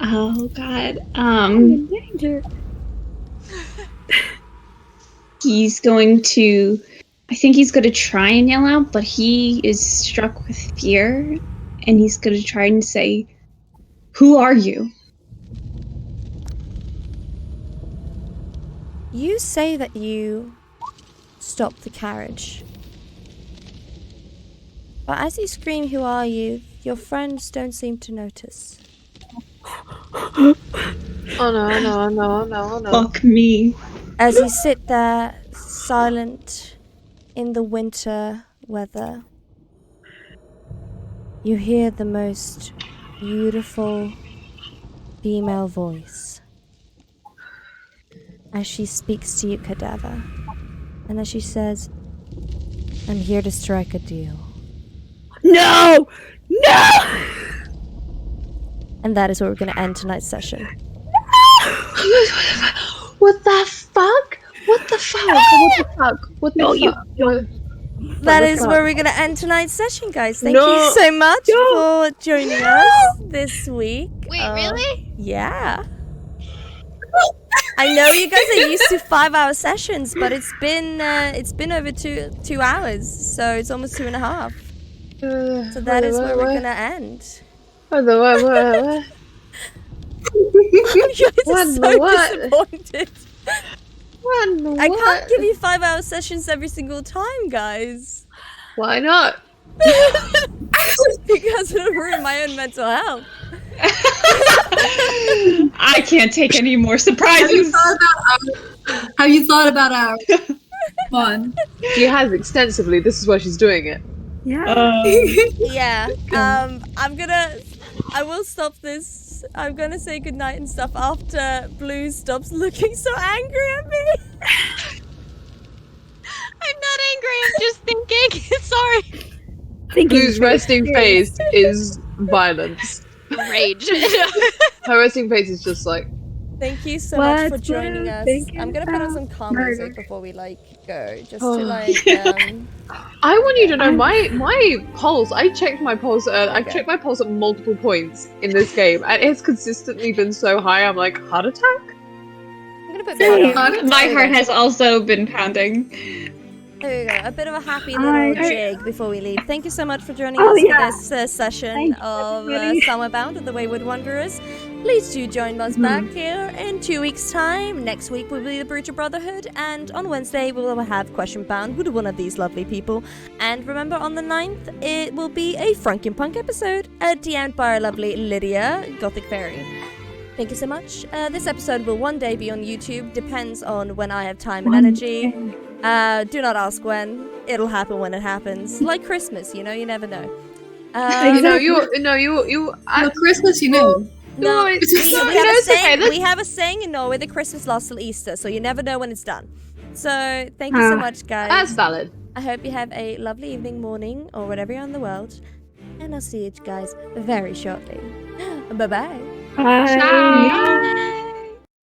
Oh god. I'm in danger. He's going to, I think he's going to try and yell out, but he is struck with fear, and he's going to try and say, "Who are you?" You say that you stopped the carriage. But as you scream, "Who are you?" your friends don't seem to notice. Oh no. Fuck me. As you sit there, silent in the winter weather, you hear the most beautiful female voice as she speaks to you, Cadaver. And as she says, "I'm here to strike a deal." No! No! And that is where we're going to end tonight's session. What the fuck? What the fuck? What the fuck? What the fuck? That is where we're going to end tonight's session, guys. Thank No. you so much for joining us this week. Wait, really? Yeah. I know you guys are used to 5-hour sessions, but it's been over 2 hours, so it's almost 2.5. So that is where we're going to end. What? You guys are so What? disappointed. I can't give you 5-hour sessions every single time, guys. Why not? Because it'll ruin my own mental health. I can't take any more surprises. Have you thought about our fun? She has extensively. This is why she's doing it. Yeah. Yeah. I will stop this. I'm gonna say goodnight and stuff after Blue stops looking so angry at me. I'm not angry, I'm just thinking. Sorry. Blue's resting face is violence. Rage. Her resting face is just like. Thank you so much for What's joining us. thinking I'm gonna put on some calm murder? music before we go, just Oh. to I want you to know my pulse. I checked my pulse. I've Okay. checked my pulse at multiple points in this game, and it's consistently been so high. I'm like, heart attack. I'm gonna put Same. that on. My heart has also been pounding. There we go. A bit of a happy little jig before we leave. Thank you so much for joining Oh, us yeah. for this session Thank you, of everybody. Summer Bound of the Wayward Wanderers. Please do join us back here in 2 weeks' time. Next week will be the Brutal Brotherhood, and on Wednesday we will have Question Bound with one of these lovely people. And remember, on the 9th, it will be a Frankenpunk episode, DM'd by our lovely Lydia, Gothic Fairy. Thank you so much. This episode will one day be on YouTube, depends on when I have time and energy. Do not ask when. It'll happen when it happens. Like Christmas, you never know. No, Christmas, you know. No, it's we okay, have a it's okay, saying. let's- We have a saying in Norway that Christmas lasts till Easter, so you never know when it's done. So thank you so much, guys. That's valid. I hope you have a lovely evening, morning, or whatever you're in the world, and I'll see you guys very shortly. Bye bye. Bye. Ciao.